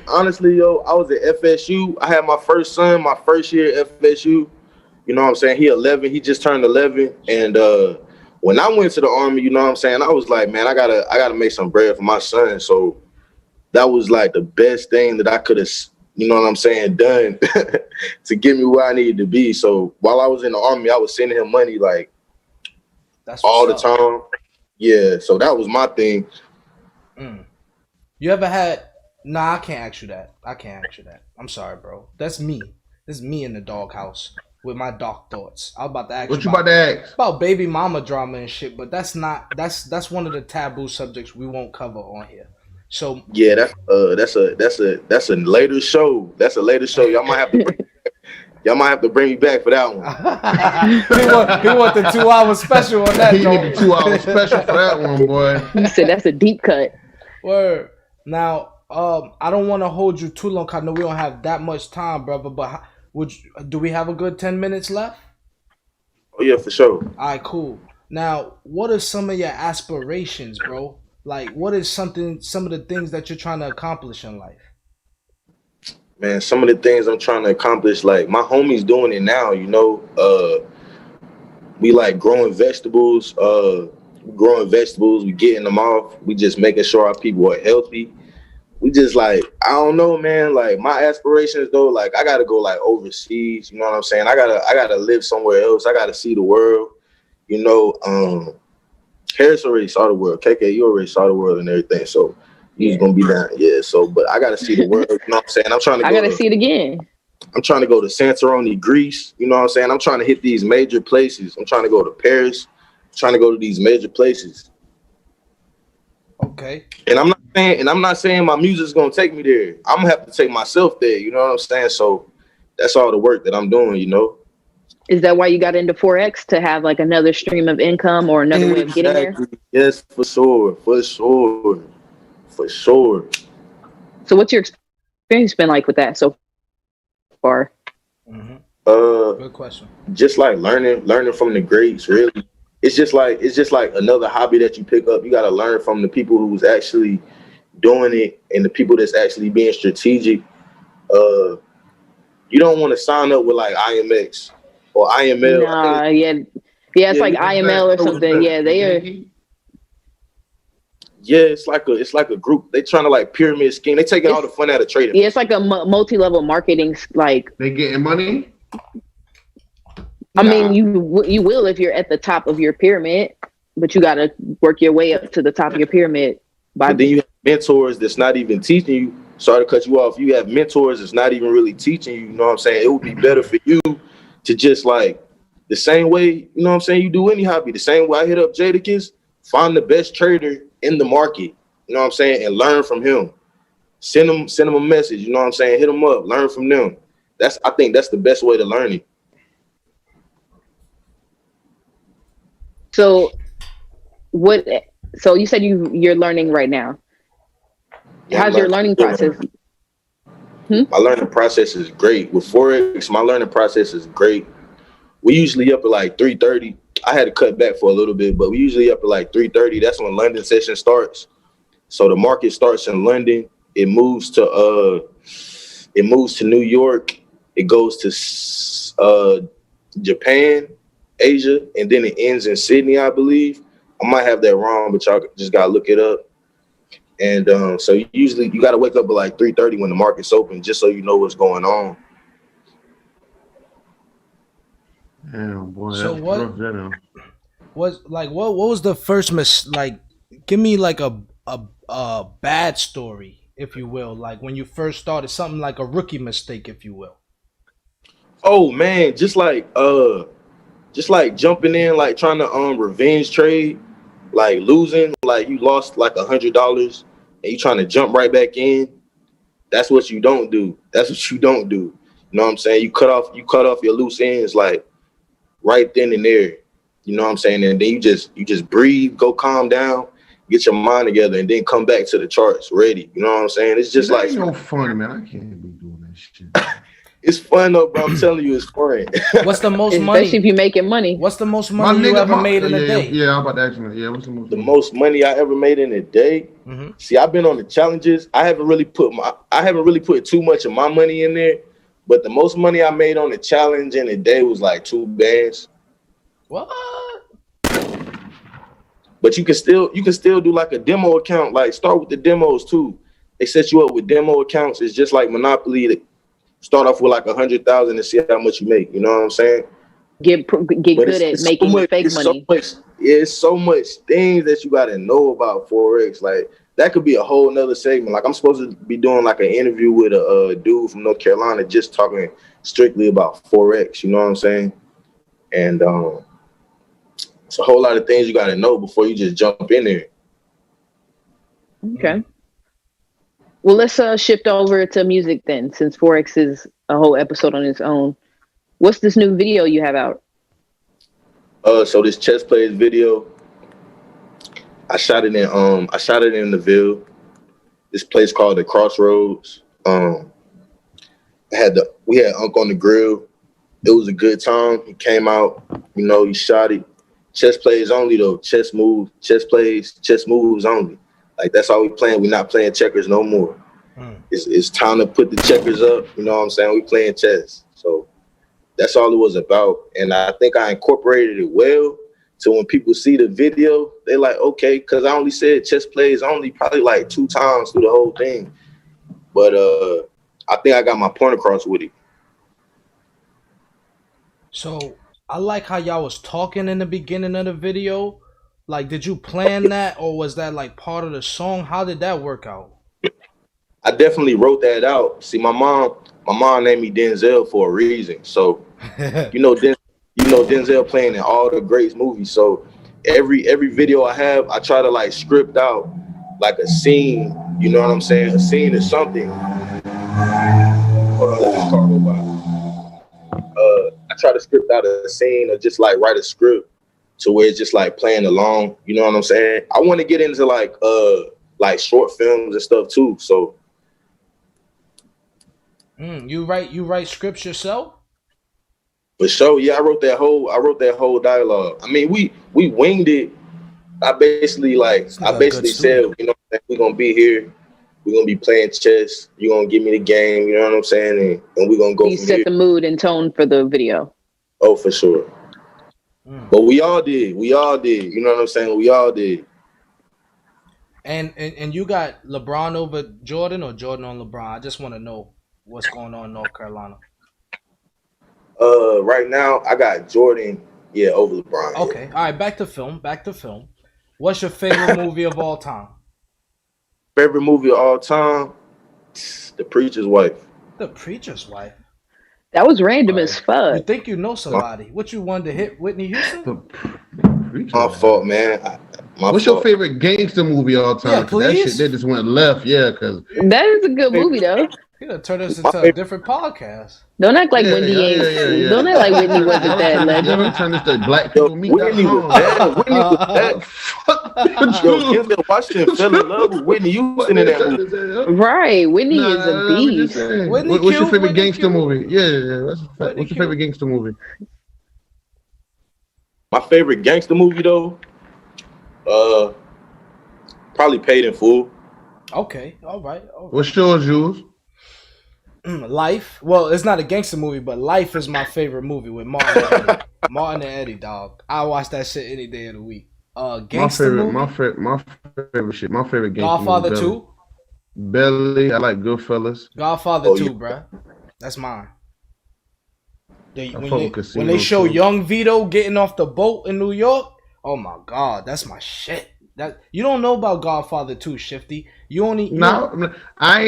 B: honestly, yo, I was at FSU. I had my first son, my first year at FSU. You know what I'm saying? He 11. He just turned 11, and when I went to the army, you know what I'm saying? I was like, man, I gotta make some bread for my son. So that was like the best thing that I could have, you know what I'm saying, done to get me where I needed to be. So while I was in the army, I was sending him money like all the time. Yeah, so that was my thing.
A: You ever had? Nah, I can't ask you that. I'm sorry, bro. That's me. This is me in the doghouse with my dark thoughts. I was about to ask
D: what you about to ask
A: about baby mama drama and shit, but that's one of the taboo subjects we won't cover on here. So
B: yeah, that's a later show. That's a later show. Y'all might have to bring me back for that one.
A: he want the 2 hour special on that.
D: He need the 2 hour special for that one, boy.
C: He said that's a deep cut.
A: Word. Now, I don't want to hold you too long. I know we don't have that much time, brother. But do we have a good 10 minutes left?
B: Oh yeah, for sure.
A: All right, cool. Now, what are some of your aspirations, bro? Like, what is some of the things that you're trying to accomplish in life?
B: Man, some of the things I'm trying to accomplish, like my homies doing it now, you know. We like growing vegetables. We getting them off. We just making sure our people are healthy. We just like, I don't know, man. Like my aspirations though, like I gotta go like overseas. You know what I'm saying? I gotta live somewhere else. I gotta see the world. You know, Harris already saw the world. KK, you already saw the world and everything. So he's gonna be down. Yeah. So, but I gotta see the world. You know what I'm saying? I gotta
C: see it again.
B: I'm trying to go to Santorini, Greece. You know what I'm saying? I'm trying to hit these major places. I'm trying to go to Paris. I'm trying to go to these major places.
A: Okay.
B: And I'm not saying my music's gonna take me there. I'm gonna have to take myself there. You know what I'm saying? So that's all the work that I'm doing. You know.
C: Is that why you got into Forex, to have like another stream of income or another way of getting there?
B: Yes, for sure.
C: So what's your experience been like with that so far?
A: Mm-hmm. Good question.
B: Just like learning from the greats, really. It's just like another hobby that you pick up. You got to learn from the people who's actually doing it and the people that's actually being strategic. You don't want to sign up with like IMX or IML.
C: Nah, it's like IML or something. Yeah, they are.
B: Yeah, it's like a group. They trying to like pyramid scheme. They taking all the fun out of trading.
C: Yeah, it's like a multi-level marketing. Like
D: they getting money.
C: I mean, you will if you're at the top of your pyramid, but you got to work your way up to the top of your pyramid.
B: But then you have mentors that's not even teaching you. Sorry to cut you off. You have mentors that's not even really teaching you. You know what I'm saying? It would be better for you to just like the same way, you know what I'm saying, you do any hobby. The same way I hit up Jadakiss, find the best trader in the market, you know what I'm saying, and learn from him. Send him a message, you know what I'm saying? Hit him up, learn from them. I think that's the best way to learn it.
C: So you said you're learning right now.
B: Yeah,
C: how's your learning process?
B: My learning process is great. With Forex, my learning process is great. We usually up at like 3:30. I had to cut back for a little bit, but we usually up at like 3:30. That's when London session starts. So the market starts in London. It moves to New York. It goes to Japan, Asia, and then it ends in Sydney, I believe. I might have that wrong, but y'all just gotta look it up. And so usually you gotta wake up at like 3:30 when the market's open, just so you know what's going on.
D: Damn, boy.
A: So what was the first like? Give me like a bad story, if you will, like when you first started, something like a rookie mistake, if you will.
B: Oh man, just like jumping in, like trying to revenge trade, like losing, like you lost like $100 and you trying to jump right back in. That's what you don't do. You know what I'm saying? You cut off your loose ends like right then and there. You know what I'm saying? And then you just breathe, go calm down, get your mind together, and then come back to the charts ready. You know what I'm saying? It's just like
D: no fun, man. I can't be doing that shit.
B: It's fun though, bro. I'm telling you, it's fun.
A: What's the most money?
C: Especially if you're making money.
A: What's the most money you ever made in a day?
D: Yeah, I'm about to ask you. Yeah, what's the most?
B: The most money I ever made in a day. Mm-hmm. See, I've been on the challenges. I haven't really put too much of my money in there, but the most money I made on the challenge in a day was like 2 bands.
A: What?
B: But you can still do like a demo account. Like start with the demos too. They set you up with demo accounts. It's just like Monopoly. Start off with like 100,000 and see how much you make. You know what I'm saying?
C: Get good at making fake money.
B: It's so much things that you got to know about Forex. Like that could be a whole nother segment. Like I'm supposed to be doing like an interview with a dude from North Carolina, just talking strictly about Forex. You know what I'm saying? And it's a whole lot of things you got to know before you just jump in there.
C: Okay. Well, let's shift over to music then, since Forex is a whole episode on its own. What's this new video you have out?
B: So this chess players video, I shot it in the Ville. This place called the Crossroads. We had Unc on the grill. It was a good time. He came out, he shot it. Chess plays only though. Chess moves only. Like that's all we playing. We're not playing checkers no more. It's time to put the checkers up. You know what I'm saying? We playing chess. So that's all it was about. And I think I incorporated it well. So when people see the video, they're like, okay, because I only said chess plays only probably like 2 times through the whole thing. But I think I got my point across with it.
A: So I like how y'all was talking in the beginning of the video. Like, did you plan that, or was that like part of the song? How did that work out?
B: I definitely wrote that out. See, my mom named me Denzel for a reason. So, Denzel playing in all the great movies. So every video I have, I try to like script out like a scene. You know what I'm saying? A scene is something. Hold on, let this car go by. I try to script out a scene or just like write a script to where it's just like playing along. You know what I'm saying? I want to get into like short films and stuff too. So
A: You write scripts yourself?
B: For sure, yeah. I wrote that whole dialogue. I mean, we winged it. I basically said, you know, we're gonna be here. We're gonna be playing chess. You're gonna give me the game. You know what I'm saying? And we're gonna go.
C: You set the mood and tone for the video.
B: Oh, for sure. But we all did. You know what I'm saying? We all did.
A: And you got LeBron over Jordan or Jordan on LeBron? I just want to know what's going on in North Carolina.
B: Right now I got Jordan, over LeBron.
A: Okay, all right. Back to film. What's your favorite movie of all time?
B: Favorite movie of all time? The Preacher's Wife.
A: The Preacher's Wife.
C: That was random as fuck.
A: You think you know somebody? What you wanted to hit Whitney Houston?
B: My fault, man.
D: What's your favorite gangster movie of all time?
A: Yeah, please.
D: That shit that just went left. Yeah, because
C: that is a good movie though.
A: You gonna turn us into a different podcast.
C: Don't act like Whitney ain't. Don't act like Whitney wasn't that legend.
D: Don't turn this to black people meet.
B: Whitney was that. Yo, Denzel Washington fell in love with Whitney Houston in that movie.
C: Right, Whitney is a beast.
D: What's your favorite gangster movie? Yeah. What's your favorite gangster movie?
B: My favorite gangster movie though, probably Paid in Full.
A: Okay, all right.
D: What's yours, Julz?
A: Life. Well, it's not a gangster movie, but Life is my favorite movie with Martin and Eddie. Martin and Eddie, dog. I watch that shit any day of the week. Gangster movie? My favorite
D: gangster
A: Godfather
D: movie.
A: 2.
D: Belly. I like Goodfellas.
A: Godfather 2, bruh. That's mine. When they show young Vito getting off the boat in New York, oh my God, that's my shit. That you don't know about Godfather 2, Shifty.
D: I ain't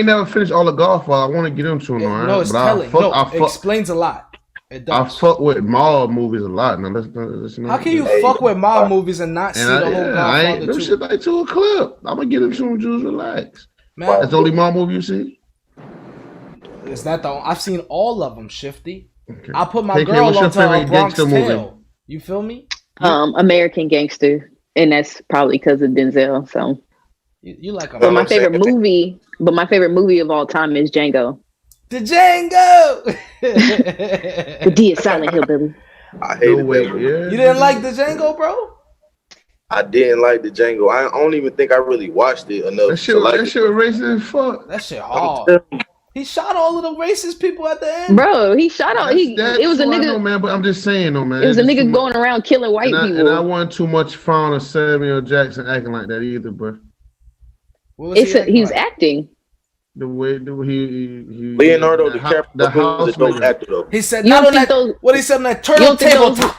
D: never finished all the Godfather. I want to get into them.
A: No, it's telling. It explains a lot. It does.
D: I fuck with mob movies a lot. Now, listen,
A: how can you fuck with mob movies and not see the whole Godfather 2?
D: Them shit like to a clip. I'm gonna get into them. Just relax. Man, that's the only mob movie you see.
A: Is that the? I've seen all of them, Shifty. Okay. I put my girl onto a Bronx Tale. You feel me?
C: American Gangster. And that's probably because of Denzel. So
A: you like him.
C: But my favorite movie of all time is Django.
A: The Django.
C: The D is Silent Hill, baby.
B: I hated it.
A: You didn't like the Django, bro?
B: I didn't like the Django. I don't even think I really watched it enough.
D: That shit was racist as fuck.
A: That shit hard. He shot all of the racist people at the end.
C: Bro, he shot all. It was a nigga.
D: Know, man, but I'm just saying, though, man.
C: It was a nigga going around killing white people.
D: And I wasn't too much fond of Samuel Jackson acting like that either, bro.
C: He was acting.
D: The way he
B: Leonardo DiCaprio was a dope actor, though.
A: He said not on that. What he said on that turtle tabletop.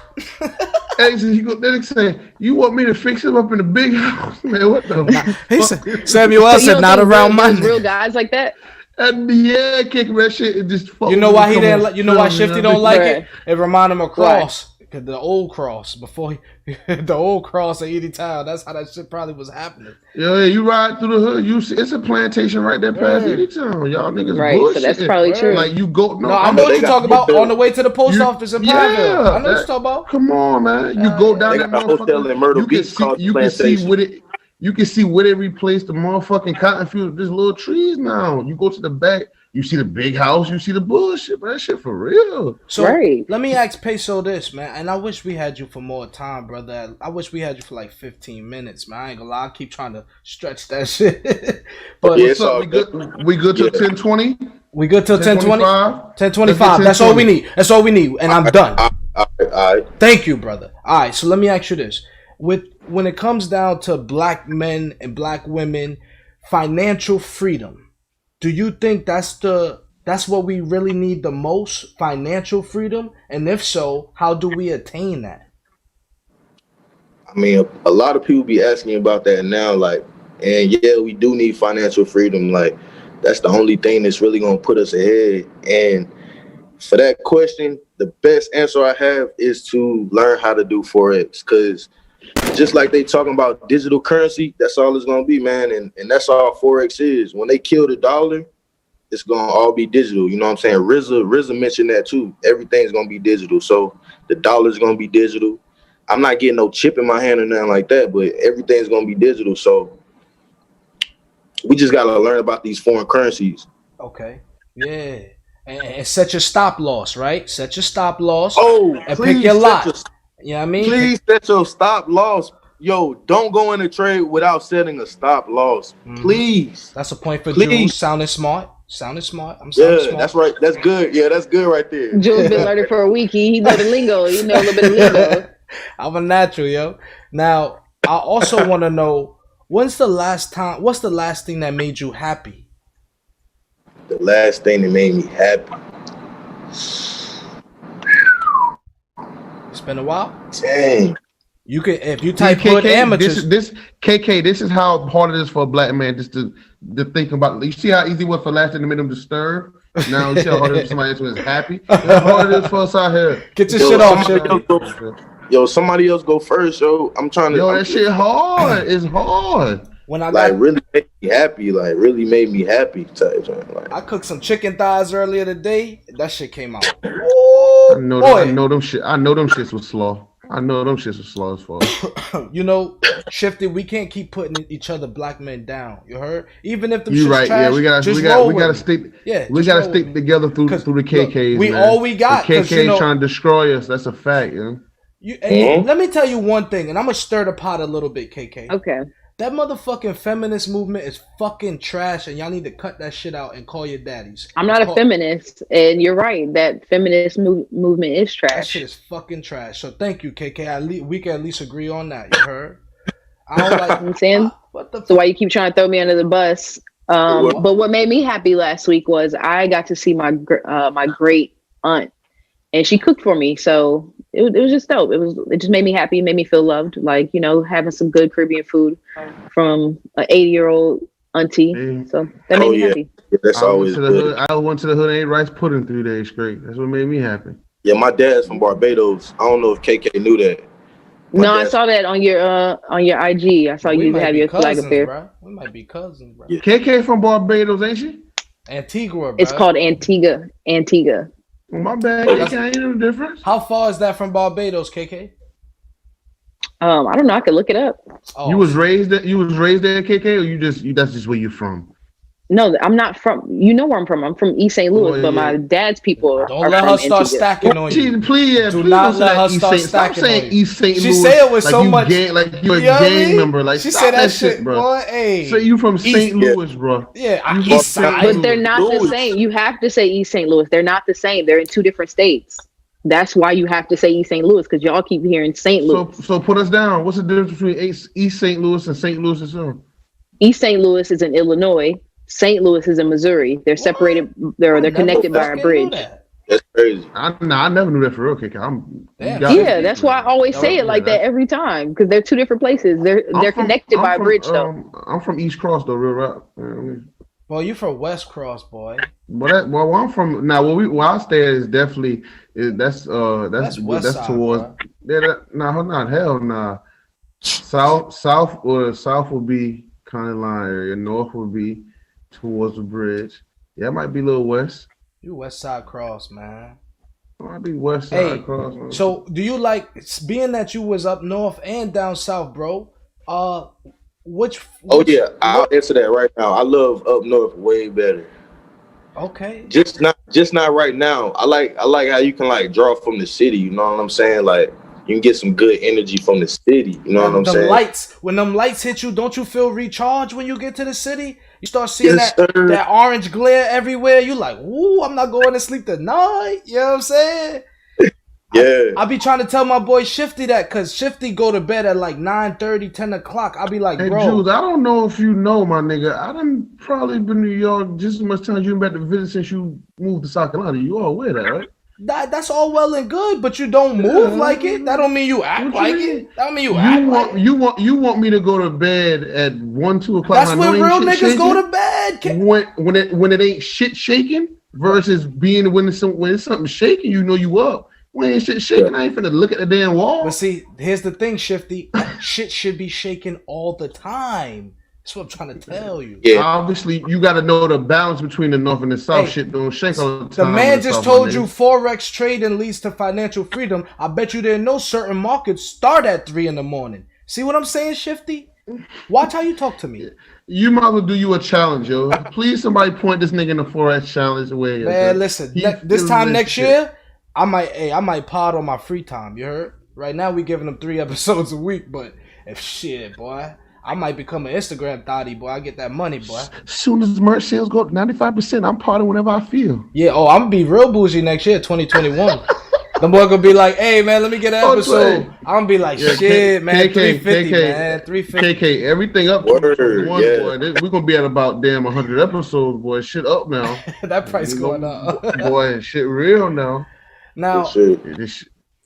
D: They say, you want me to fix him up in a big house, man? What the?
A: He said Samuel said not around my
C: real guys like that.
D: And kicking that shit and just.
A: You know why he didn't? You know why Shifty don't like it? It reminded him of Cross, the old Cross before the old Cross at Edie Town. That's how that shit probably was happening.
D: Yeah, you ride through the hood. You see, it's a plantation right there past Edie Town. Y'all niggas bullshit.
C: So that's probably true.
D: Like you go.
A: No, I know what you're talking about. On the way to the post office in Pineville. I know what you're talking about.
D: Come on, man. You go down that
B: motherfucker. In Myrtle Beach called
D: you can see what it. You can see where they replaced the motherfucking cotton field. There's little trees now. You go to the back, you see the big house, you see the bullshit. But that shit for real.
A: So let me ask Peso this, man. And I wish we had you for more time, brother. I wish we had you for like 15 minutes, man. I ain't gonna lie. I keep trying to stretch that shit. But
D: what's up? We good till 10:20?
A: We good till 10:20? 10:25. That's all we need. That's all we need. And I'm done.
B: All right.
A: Thank you, brother. All right. So let me ask you this. When it comes down to black men and black women, financial freedom, do you think that's what we really need the most, financial freedom? And if so, how do we attain that?
B: I mean, a lot of people be asking about that now, like, and yeah, we do need financial freedom. Like, that's the only thing that's really gonna put us ahead. And for that question, the best answer I have is to learn how to do Forex, because just like they talking about digital currency, that's all it's gonna be, man. And that's all Forex is. When they kill the dollar, it's gonna all be digital. You know what I'm saying? RZA mentioned that too. Everything's gonna be digital. So the dollar's gonna be digital. I'm not getting no chip in my hand or nothing like that, but everything's gonna be digital. So we just gotta learn about these foreign currencies.
A: Okay. Yeah. and set your stop loss, right? Set your stop loss.
B: Oh,
A: and
B: please
A: pick your lot.
B: Your,
A: you know what I mean?
B: Please set your stop loss. Yo, don't go in a trade without setting a stop loss. Please.
A: That's a point for Julz. Sounding smart. I'm sounding smart.
B: That's right. That's good. Yeah, that's good right there.
C: Julz been learning for a week. He know the lingo. He know a little bit of lingo.
A: I'm a natural, yo. Now, I also want to know, what's the last thing that made you happy?
B: The last thing that made me happy.
A: It's been a while.
B: Dang.
A: You can, if you type hood amateurs.
D: This is how hard it is for a black man just to think about. You see how easy it was for last thing to make him disturb. Now you see how hard it is for somebody else who is happy. How hard it is for us out here.
A: Get your shit off, Shifty.
B: Yo, somebody else go first, yo. I'm trying to.
D: Yo, that shit hard. It's hard.
A: When I
B: really made me happy, really made me happy.
A: I cooked some chicken thighs earlier today. That shit came out.
D: Ooh, I know them shits was slow. I know them shits was slow as fuck.
A: You know, Shifty, we can't keep putting each other black men down. You heard? Even if the
D: you right,
A: trash,
D: yeah, we gotta stick. Yeah, we gotta stick together through the KKs.
A: We all we got.
D: The KKs trying to destroy us. That's a fact,
A: Let me tell you one thing, and I'm gonna stir the pot a little bit, KK.
C: Okay.
A: That motherfucking feminist movement is fucking trash, and y'all need to cut that shit out and call your daddies.
C: I'm not a feminist, and you're right. That feminist movement is trash.
A: That shit is fucking trash. So thank you, KK. We can at least agree on that. You heard? I don't like.
C: I'm saying. So why you keep trying to throw me under the bus? But what made me happy last week was I got to see my great aunt, and she cooked for me. So it was just dope. It just made me happy, made me feel loved. Like, having some good Caribbean food from an 80-year-old auntie. So that made me happy.
B: Yeah, that's always good.
D: I went to the hood and ate rice pudding 3 days straight. That's what made me happy.
B: Yeah, my dad's from Barbados. I don't know if KK knew that.
C: I saw that on your IG. I saw you have your flag up there.
A: Bro. We might be cousins, bro.
D: Yeah. KK from Barbados, ain't she?
A: Antigua, bro.
C: It's called Antigua.
D: Well, my bad. KK ain't no difference.
A: How far is that from Barbados, KK?
C: I don't know. I could look it up.
D: Oh. You was raised there, KK, or that's just where you're from?
C: No, I'm not from. You know where I'm from. I'm from East St. Louis, but my dad's people
A: don't let her start stacking on you.
D: Please,
A: do not let her start stacking on you.
D: East St. Louis.
A: She said it with so much.
D: Like you're a gang member. Like
A: she said that shit, bro. Boy, hey.
D: So you from St. Louis, bro?
A: Yeah, East Side.
C: But they're not the same. You have to say East St. Louis. They're not the same. They're in two different states. That's why you have to say East St. Louis, because y'all keep hearing St. Louis.
D: So put us down. What's the difference between East St. Louis and St. Louis itself?
C: East St. Louis is in Illinois. St. Louis is in Missouri. They're separated. They're connected by a bridge.
B: That's crazy.
D: I never knew that for real, KK.
C: Yeah, that's why I always say it like that every time, because they're two different places. They're connected by a bridge, though.
D: I'm from East Cross, though, real rap.
A: Well, you from West Cross, boy.
D: Where I'm from now, where I stay is definitely that's towards. Bro. Yeah, hell nah. South would be County Line area. North would be towards the bridge. Yeah, it might be a little west.
A: You West Side Cross, man.
D: Might be West Side Cross. Man.
A: So do you like, being that you was up north and down south, bro? Which
B: yeah, I'll answer that right now. I love up north way better.
A: Okay. Just
B: not right now. I like how you can like draw from the city, you know what I'm saying? Like you can get some good energy from the city, you know what I'm saying?
A: When them lights hit you, don't you feel recharged when you get to the city? You start seeing that orange glare everywhere. You like, ooh, I'm not going to sleep tonight. You know what I'm saying?
B: Yeah.
A: I be trying to tell my boy Shifty that, because Shifty go to bed at like 9:30, 10 o'clock. I be like,
D: hey,
A: bro.
D: Julz, I don't know if you know, my nigga. I done probably been to New York just as much time you've been back to visit since you moved to South Carolina. You all aware of that, right?
A: That's all well and good, but you don't move like it. That don't mean you act like it. That don't mean you act like it.
D: You want me to go to bed at 1, 2 o'clock?
A: That's when real niggas go to bed.
D: When it ain't shit shaking versus being when it's something shaking, you know you up. When ain't shit shaking, I ain't finna look at the damn wall.
A: But see, here's the thing, Shifty. Shit should be shaking all the time. That's what I'm trying to tell you.
D: Yeah. Obviously, you got to know the balance between the north and the south. Hey, shit don't shake all the time.
A: The man just told you Forex trading leads to financial freedom. I bet you didn't know certain markets start at 3 in the morning. See what I'm saying, Shifty? Watch how you talk to me.
D: You might as well do you a challenge, yo. Please, somebody point this nigga in the forehead challenge away.
A: Man, listen. This time next year, I might pod on my free time. You heard? Right now, we giving them 3 episodes a week, but if shit, boy, I might become an Instagram thotty, boy. I get that money, boy.
D: As soon as merch sales go up 95%, I'm partying whenever I feel.
A: Yeah. Oh, I'm gonna be real bougie next year, 2021. The boy gonna be like, "Hey man, let me get an episode." I'm gonna be like, "Shit, man, 350, man, 350."
D: KK, everything up.
B: Word,
D: boy. We're gonna be at about damn 100 episodes, boy. Shit up now.
A: That price going up,
D: boy. Shit real now.
A: Now,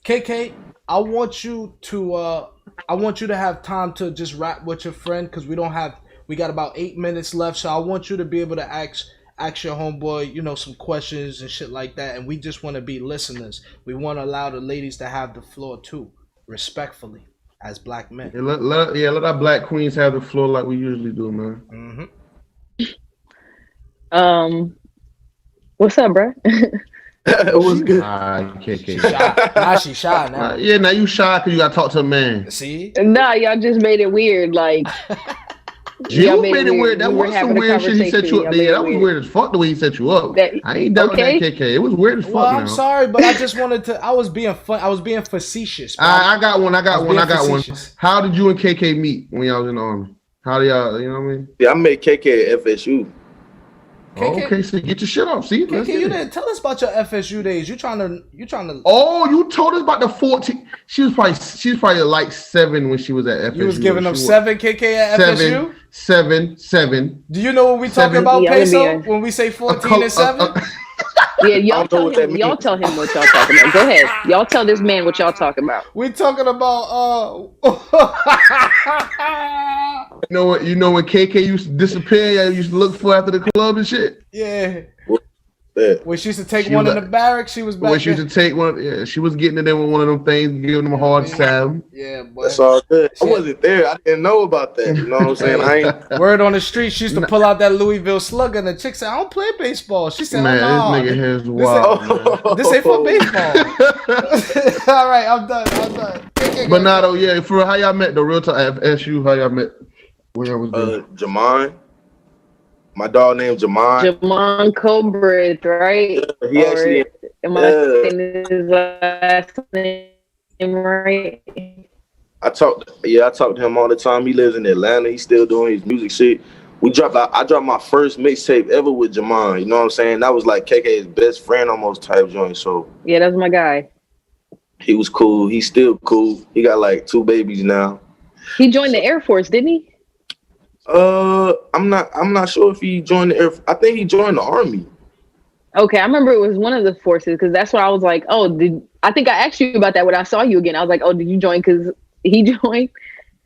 A: KK, I want you to have time to just rap with your friend because we got about 8 minutes left. So I want you to be able to ask your homeboy, some questions and shit like that. And we just want to be listeners. We want to allow the ladies to have the floor too, respectfully, as black men.
D: Yeah, let our black queens have the floor like we usually do, man.
C: What's up, bro?
B: It was good.
D: KK.
A: Now she shy now.
D: Now you shy because you got to talk to a man.
A: See?
C: Nah, y'all just made it weird. Like,
D: you made it weird. That was some weird shit he set you up there. That was weird as fuck the way he set you up. I ain't done with that, KK. It was weird as fuck. Well,
A: I'm sorry, but I just wanted to. I was being fun. I was being facetious.
D: I got one. How did you and KK meet when y'all was in the army? How do y'all? You know what I mean?
B: Yeah, I met KK at FSU.
D: KK, okay, so get your shit off. See,
A: KK, you didn't tell us about your FSU days. You trying to?
D: Oh, you told us about the 14. She was probably like 7 when she was at FSU.
A: You was giving them 7 KK at FSU.
D: 7.
A: Do you know what we talking about, PESO? When we say 14 and 7?
C: Yeah, y'all tell him what y'all talking about. Go ahead. Y'all tell this man what y'all talking about.
A: We talking about
D: You know when KK used to disappear, you used to look for after the club and shit.
A: Yeah. When she used to take one in the barracks, she was back.
D: When she used to take one, she was getting in there with one of them things, giving them a hard sound.
A: Yeah, boy.
B: That's all good. I wasn't there. I didn't know about that. You know what I'm saying? I ain't.
A: Word on the street, she used to pull out that Louisville Slugger, and the chick said, "I don't play baseball." She said,
D: "Man,
A: oh,
D: this nigga here is wild.
A: This ain't for baseball." All right, I'm done.
D: But now though, yeah, for real, how y'all met? The real time at FSU, how y'all met? Where y'all was there?
B: Jamon. My dog named Jamon.
C: Jamon Cobra, right?
B: Yeah, he actually.
C: Am I saying his last name right?
B: I talk to him all the time. He lives in Atlanta. He's still doing his music shit. I dropped my first mixtape ever with Jamon. You know what I'm saying? That was like KK's best friend almost type joint. So
C: yeah, that's my guy.
B: He was cool. He's still cool. He got like 2 babies now.
C: He joined the Air Force, didn't he?
B: I'm not sure if he joined the Air Force. I think he joined the Army.
C: Okay, I remember it was one of the forces because that's what I was like. Oh, I think I asked you about that when I saw you again. I was like, oh, did you join because he joined?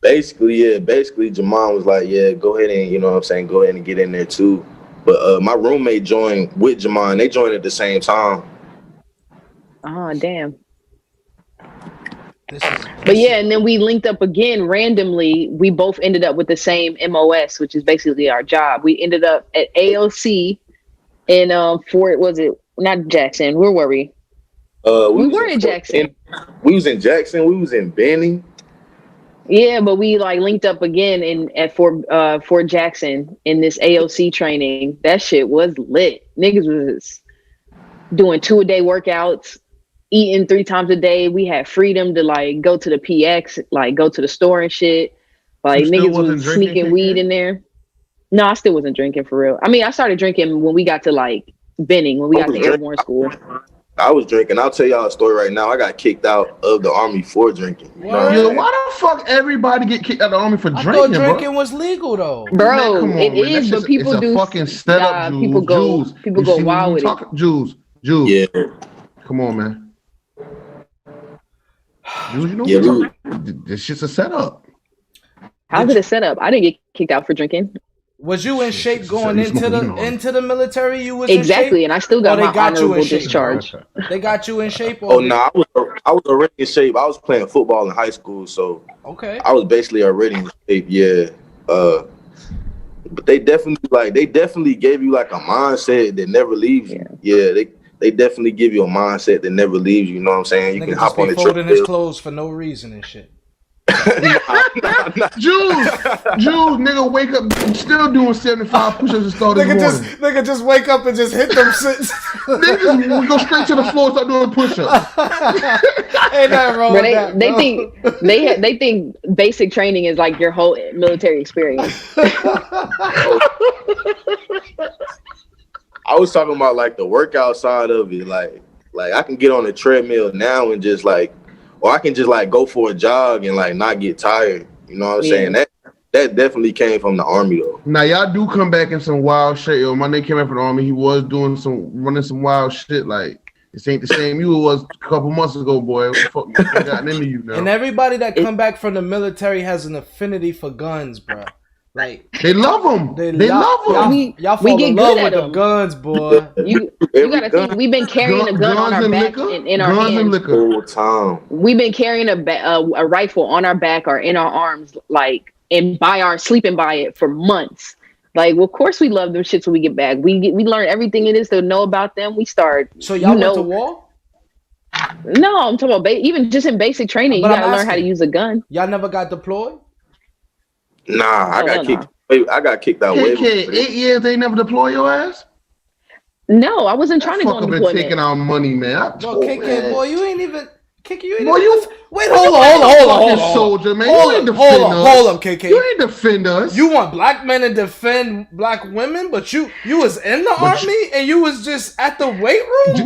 B: Basically, yeah. Basically, Jamon was like, yeah, go ahead and, you know what I'm saying, go ahead and get in there too. But my roommate joined with Jamon. They joined at the same time.
C: Oh, damn. But yeah, and then we linked up again randomly. We both ended up with the same MOS, which is basically our job. We ended up at AOC in Fort, was it not Jackson? Where were we? We were in Jackson.
B: We was in Jackson. We was in Benning.
C: Yeah, but we like linked up again at Fort Jackson in this AOC training. That shit was lit. Niggas was doing 2-a-day workouts, eating 3 times a day. We had freedom to like go to the PX, like go to the store and shit. Like niggas was sneaking weed in there. No, I still wasn't drinking for real. I mean, I started drinking when we got to like Benning, when we got to Airborne School.
B: I was drinking. I'll tell y'all a story right now. I got kicked out of the Army for drinking.
D: Yo, why the fuck everybody get kicked out of the Army for drinking? I thought
A: drinking was legal though.
C: Bro, man, come on, it is, but people
D: it's
C: do.
D: A fucking setup, Julz.
C: People go wild with it.
D: Julz.
B: Yeah.
D: Come on, man. Julz, you know this shit's a setup.
C: How's it a setup? I didn't get kicked out for drinking.
A: Was you in shape going into the military? You was
C: exactly, and I still got my honorable discharge.
A: They got you in shape.
B: Oh no, I was already in shape. I was playing football in high school, so
A: okay,
B: I was basically already in shape. Yeah, but they definitely gave you like a mindset that never leaves you. Yeah, they definitely give you a mindset that never leaves you. You know what I'm saying? You can hop on the
A: folding his clothes for no reason and shit.
D: Julz, nigga, wake up, still doing 75 push-ups and start in the morning.
A: Nigga just wake up and just hit them shits.
D: Niggas, we go straight to the floor and start doing push-ups.
A: Ain't nothing wrong with that.
C: They think basic training is like your whole military experience.
B: I was talking about like the workout side of it, like I can get on a treadmill now and just like, or I can just like go for a jog and like not get tired. You know what I'm saying? That definitely came from the Army though.
D: Now y'all do come back in some wild shit. Yo, my nigga came back from the Army. He was running some wild shit. Like this ain't the same you was a couple months ago, boy. What the fuck you gotten into you now?
A: And everybody that come back from the military has an affinity for guns, bro. Like
D: they love them. They love them.
A: Y'all fall in love with the guns, boy.
C: You gotta think we've been carrying a gun on our back in our hands
B: all time.
C: We've been carrying a rifle on our back or in our arms, like, and sleeping by it for months. Like, well, of course we love them shits when we get back. We learn everything it is to know about them. We start.
A: So y'all went to war?
C: No, I'm talking about even just in basic training, you gotta learn how to use a gun.
A: Y'all never got deployed?
B: Nah, I got kicked out.
D: KK, 8 years they never deploy your ass?
C: No, I wasn't trying to go on deployment.
D: Taking our money, man.
A: KK, boy, you ain't even. KK, you ain't
D: boy,
A: even. Wait, hold on.
D: Soldier, man.
A: Hold on, KK.
D: You ain't defend us.
A: You want black men to defend black women, but you was in the army and you was just at the weight room.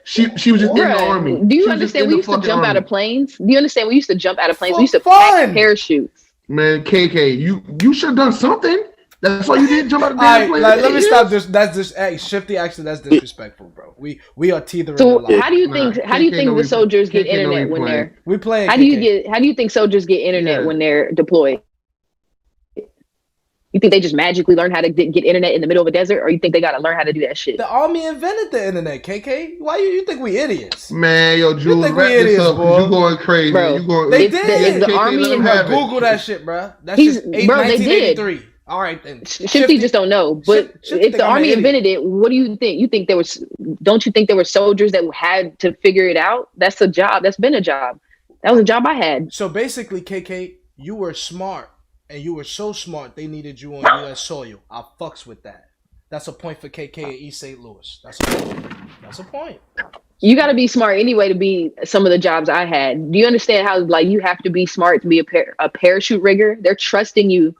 D: She was just in the army.
C: Do you understand? We used to jump out of planes. Do you understand? We used to jump out of planes. We used to
A: pack
C: parachutes.
D: Man, KK, you should have done something. That's why you didn't jump out of the damn plane.
A: Like, let me stop this. That's just Shifty. Actually, that's disrespectful, bro. We are teetering.
C: So how do you think the soldiers get internet when they're
A: playing?
C: How do you think soldiers get internet when they're deployed? You think they just magically learn how to get internet in the middle of a desert, or you think they got to learn how to do that shit?
A: The army invented the internet, KK. Why you think we idiots?
D: Man, yo, Julz, wrap this up, you going crazy.
C: Bro,
A: they did.
C: The army and
A: Google that shit, bro. That's just 1983. All right, then.
C: Shifty just don't know. But if the army invented it, what do you think? Don't you think there were soldiers that had to figure it out? That's a job. That's been a job. That was a job I had.
A: So basically, KK, you were smart. And you were so smart, they needed you on U.S. soil. I fucks with that. That's a point for KK at East St. Louis. That's a point.
C: You got to be smart anyway to be some of the jobs I had. Do you understand how like you have to be smart to be a parachute rigger? They're trusting you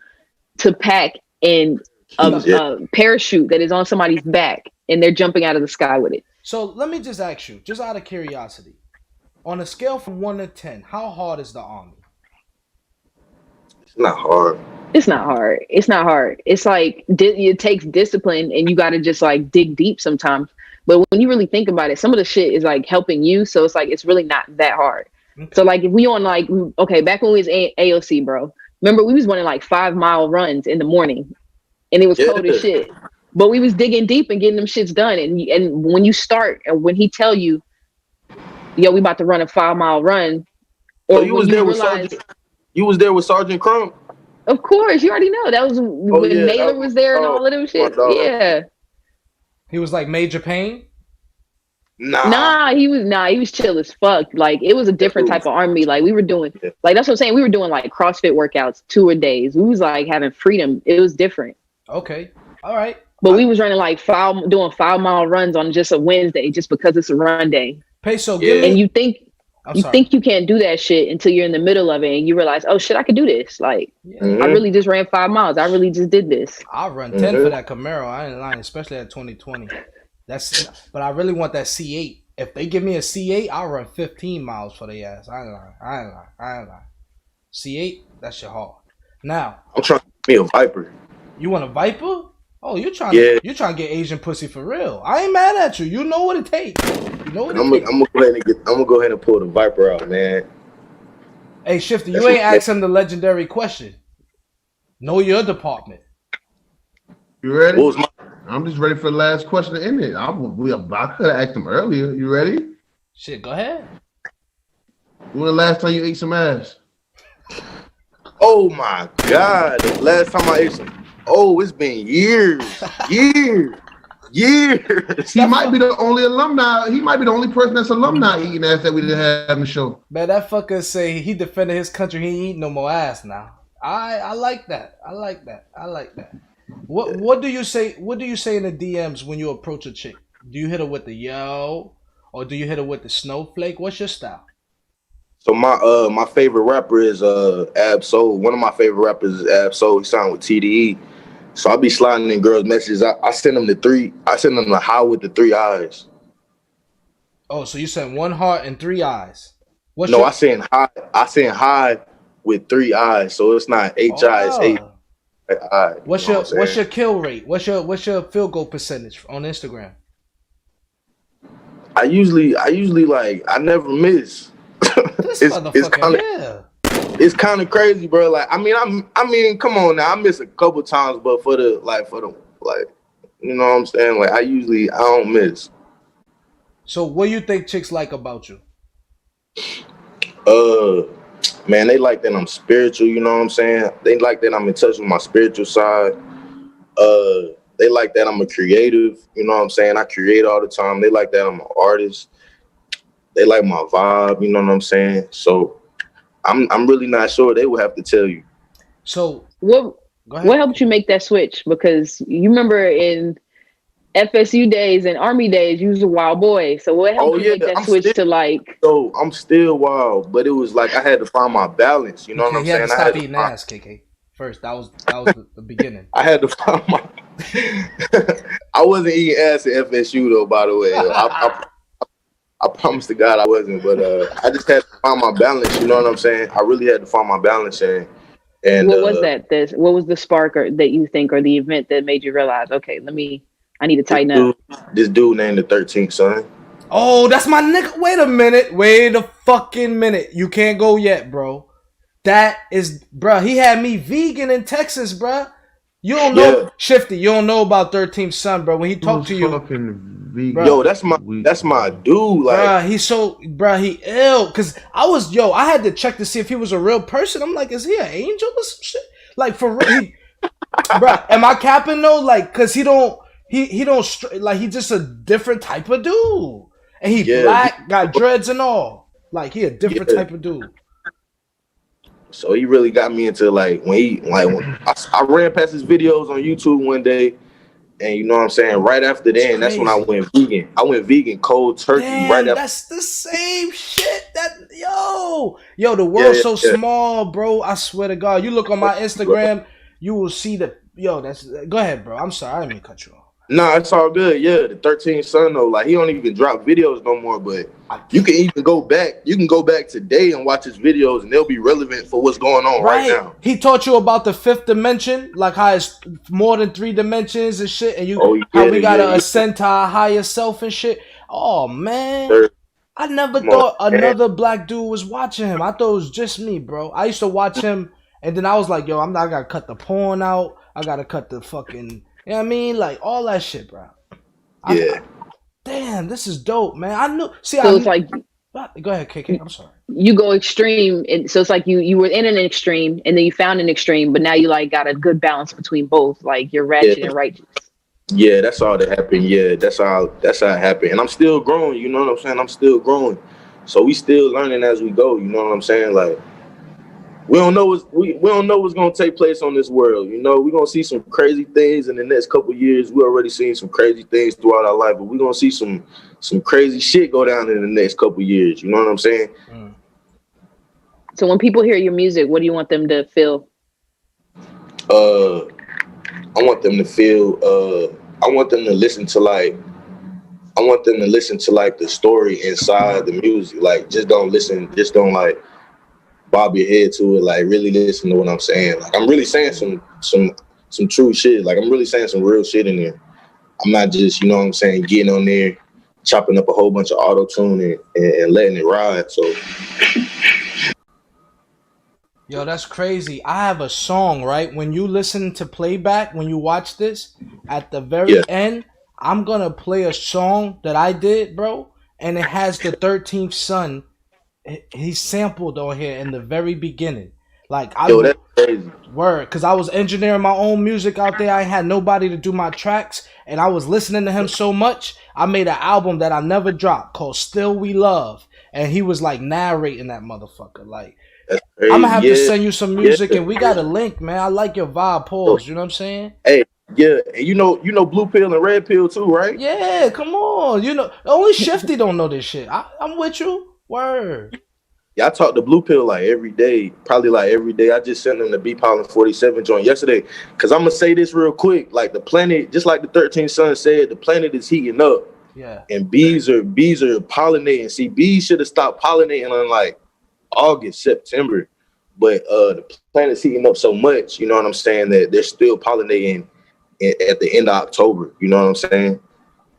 C: to pack in a parachute that is on somebody's back, and they're jumping out of the sky with it.
A: So let me just ask you, just out of curiosity, on a scale from 1 to 10, how hard is the army?
B: It's not hard.
C: It's not hard. It's like it takes discipline, and you got to just like dig deep sometimes. But when you really think about it, some of the shit is like helping you. So it's like, it's really not that hard. Okay. So like if we on like, back when we was AOC, bro, remember we was running like 5-mile runs in the morning, and it was cold as shit. But we was digging deep and getting them shits done. And when you start, and when he tell you, yo, we about to run a 5-mile run, or
B: you was there with Sergeant. You was there with Sergeant Crump?
C: Of course, you already know. That was when Naylor was there and all of them shit. Yeah. He
A: was like Major Payne?
C: Nah, he was chill as fuck. Like, it was a different type of army. Like, we were doing, like, that's what I'm saying. We were doing like CrossFit workouts 2-a-days. We was like having freedom. It was different.
A: Okay. All right.
C: But we was running like doing 5-mile runs on just a Wednesday just because it's a run day.
A: PESO,
C: and you think you can't do that shit until you're in the middle of it and you realize, oh shit, I could do this. Like, I really just ran 5 miles. I really just did this.
A: I'll run 10 for that Camaro. I ain't lying, especially at 2020. But I really want that C8. If they give me a C8, I'll run 15 miles for the ass. I ain't lying. C8, that shit hard. Now,
B: I'm trying to be a Viper.
A: You want a Viper? Oh, you're trying to get Asian pussy for real. I ain't mad at you. You know what it takes. I'm
B: gonna go ahead and pull the Viper out, man.
A: Hey, Shifty, you ain't asked him the legendary question. Know your department.
D: You ready? I'm just ready for the last question to end it. I could have asked him earlier. You ready?
A: Shit, go ahead.
D: When the last time you ate some ass?
B: Oh my God! The last time I ate some. Oh, it's been years. Years.
D: He might be the only alumni. He might be the only person that's alumni eating ass that we didn't have on the show.
A: Man, that fucker say he defended his country. He ain't eat no more ass now. I like that. I like that. What do you say? What do you say in the DMs when you approach a chick? Do you hit her with the yo, or do you hit her with the snowflake? What's your style?
B: So my favorite rapper is Ab-Soul. One of my favorite rappers is Ab-Soul. He signed with TDE. So I be sliding in girls' messages. I send them the how with the 3 eyes.
A: Oh, so you send 1 heart and 3 eyes.
B: I send hi with 3 eyes. So it's not H eyes, 8 eyes.
A: What's your kill rate? What's your field goal percentage on Instagram?
B: I usually like I never miss. It's kind of crazy, bro. Like I mean, come on now. I miss a couple times, but for the you know what I'm saying? Like I don't miss.
A: So what do you think chicks like about you?
B: Man, they like that I'm spiritual, you know what I'm saying? They like that I'm in touch with my spiritual side. They like that I'm a creative, you know what I'm saying? I create all the time. They like that I'm an artist. They like my vibe, you know what I'm saying? So I'm really not sure. They would have to tell you.
A: So
C: what helped you make that switch? Because you remember in FSU days and Army days, you was a wild boy. So what helped you make that switch to like?
B: So I'm still wild, but it was like I had to find my balance. You know what I'm saying?
A: I had to stop eating ass, KK. First, that was the beginning.
B: I had to find my. I wasn't eating ass at FSU though. By the way, I promise to God I wasn't, but I just had to find my balance. You know what I'm saying? I really had to find my balance, and
C: what was that? What was the spark that you think, or the event that made you realize, okay, I need to tighten up?
B: This dude named the 13th Son.
A: Oh, that's my nigga. Wait a fucking minute. You can't go yet, bro. That is, bro. He had me vegan in Texas, bro. You don't know, Shifty. You don't know about 13th Son, bro. When he talked to you,
B: bro, yo, that's my dude. Like,
A: bro, he ill. Cause I had to check to see if he was a real person. I'm like, is he an angel or some shit? Like for real, bro. Am I capping though? Like, cause he don't like he's just a different type of dude, and he black, got dreads and all. Like he a different type of dude.
B: So he really got me into when I ran past his videos on YouTube one day, and you know what I'm saying. Right after then, that's when I went vegan. I went vegan cold turkey. Right after. That's
A: the same shit. The world's so small, bro. I swear to God. You look on my Instagram, you will see go ahead, bro. I'm sorry, I didn't mean to cut you off.
B: Nah, it's all good. Yeah, the 13th Son though, like he don't even drop videos no more. But you can even go back. You can go back today and watch his videos, and they'll be relevant for what's going on right now.
A: He taught you about the 5th dimension, like how it's more than 3 dimensions and shit, and how we gotta ascend to our higher self and shit. Oh man, I never thought another black dude was watching him. I thought it was just me, bro. I used to watch him, and then I was like, yo, I gotta cut the porn out. I gotta cut the fucking. You know what I mean? Like, all that shit, bro. Damn, this is dope, man. I knew. See, so it's like... Go ahead, KK. I'm sorry.
C: You go extreme. So it's like you were in an extreme, and then you found an extreme, but now you, like, got a good balance between both. Like, you're ratchet and righteous.
B: Yeah, that's all that happened. Yeah, that's how it happened. And I'm still growing, you know what I'm saying? I'm still growing. So we still learning as we go, you know what I'm saying? Like, we don't know what's gonna take place on this world. You know, we're gonna see some crazy things in the next couple years. We already seen some crazy things throughout our life, but we're gonna see some crazy shit go down in the next couple years. You know what I'm saying?
C: So when people hear your music, what do you want them to feel?
B: I want them to feel. I want them to listen to the story inside the music. Like, just don't like bob your head to it. Like, really listen to what I'm saying. Like, I'm really saying some true shit. Like, I'm really saying some real shit in there. I'm not just, you know what I'm saying, getting on there, chopping up a whole bunch of auto-tune and letting it ride. So,
A: yo, that's crazy. I have a song, right? When you listen to playback, when you watch this, at the very end, I'm gonna play a song that I did, bro, and it has the 13th Son. He sampled on here in the very beginning. Like I
B: Yo, that's crazy.
A: Word, because I was engineering my own music out there. I had nobody to do my tracks, and I was listening to him so much. I made an album that I never dropped called "Still We Love," and he was like narrating that motherfucker. Like, I'm gonna have to send you some music, and we got a link, man. I like your vibe, pause. You know what I'm saying?
B: Hey, yeah, and you know Blue Pill and Red Pill too, right?
A: Yeah, come on. You know, only Shifty don't know this shit. I'm with you. Word.
B: Yeah, I talk to Blue Pill like every day, probably like every day. I just sent them the B Pollen 47 joint yesterday. Cause I'm gonna say this real quick. Like the planet, just like the 13th Sun said, the planet is heating up.
A: Yeah.
B: And bees are pollinating. See, bees should have stopped pollinating on like August, September. But the planet's heating up so much, you know what I'm saying, that they're still pollinating at the end of October. You know what I'm saying?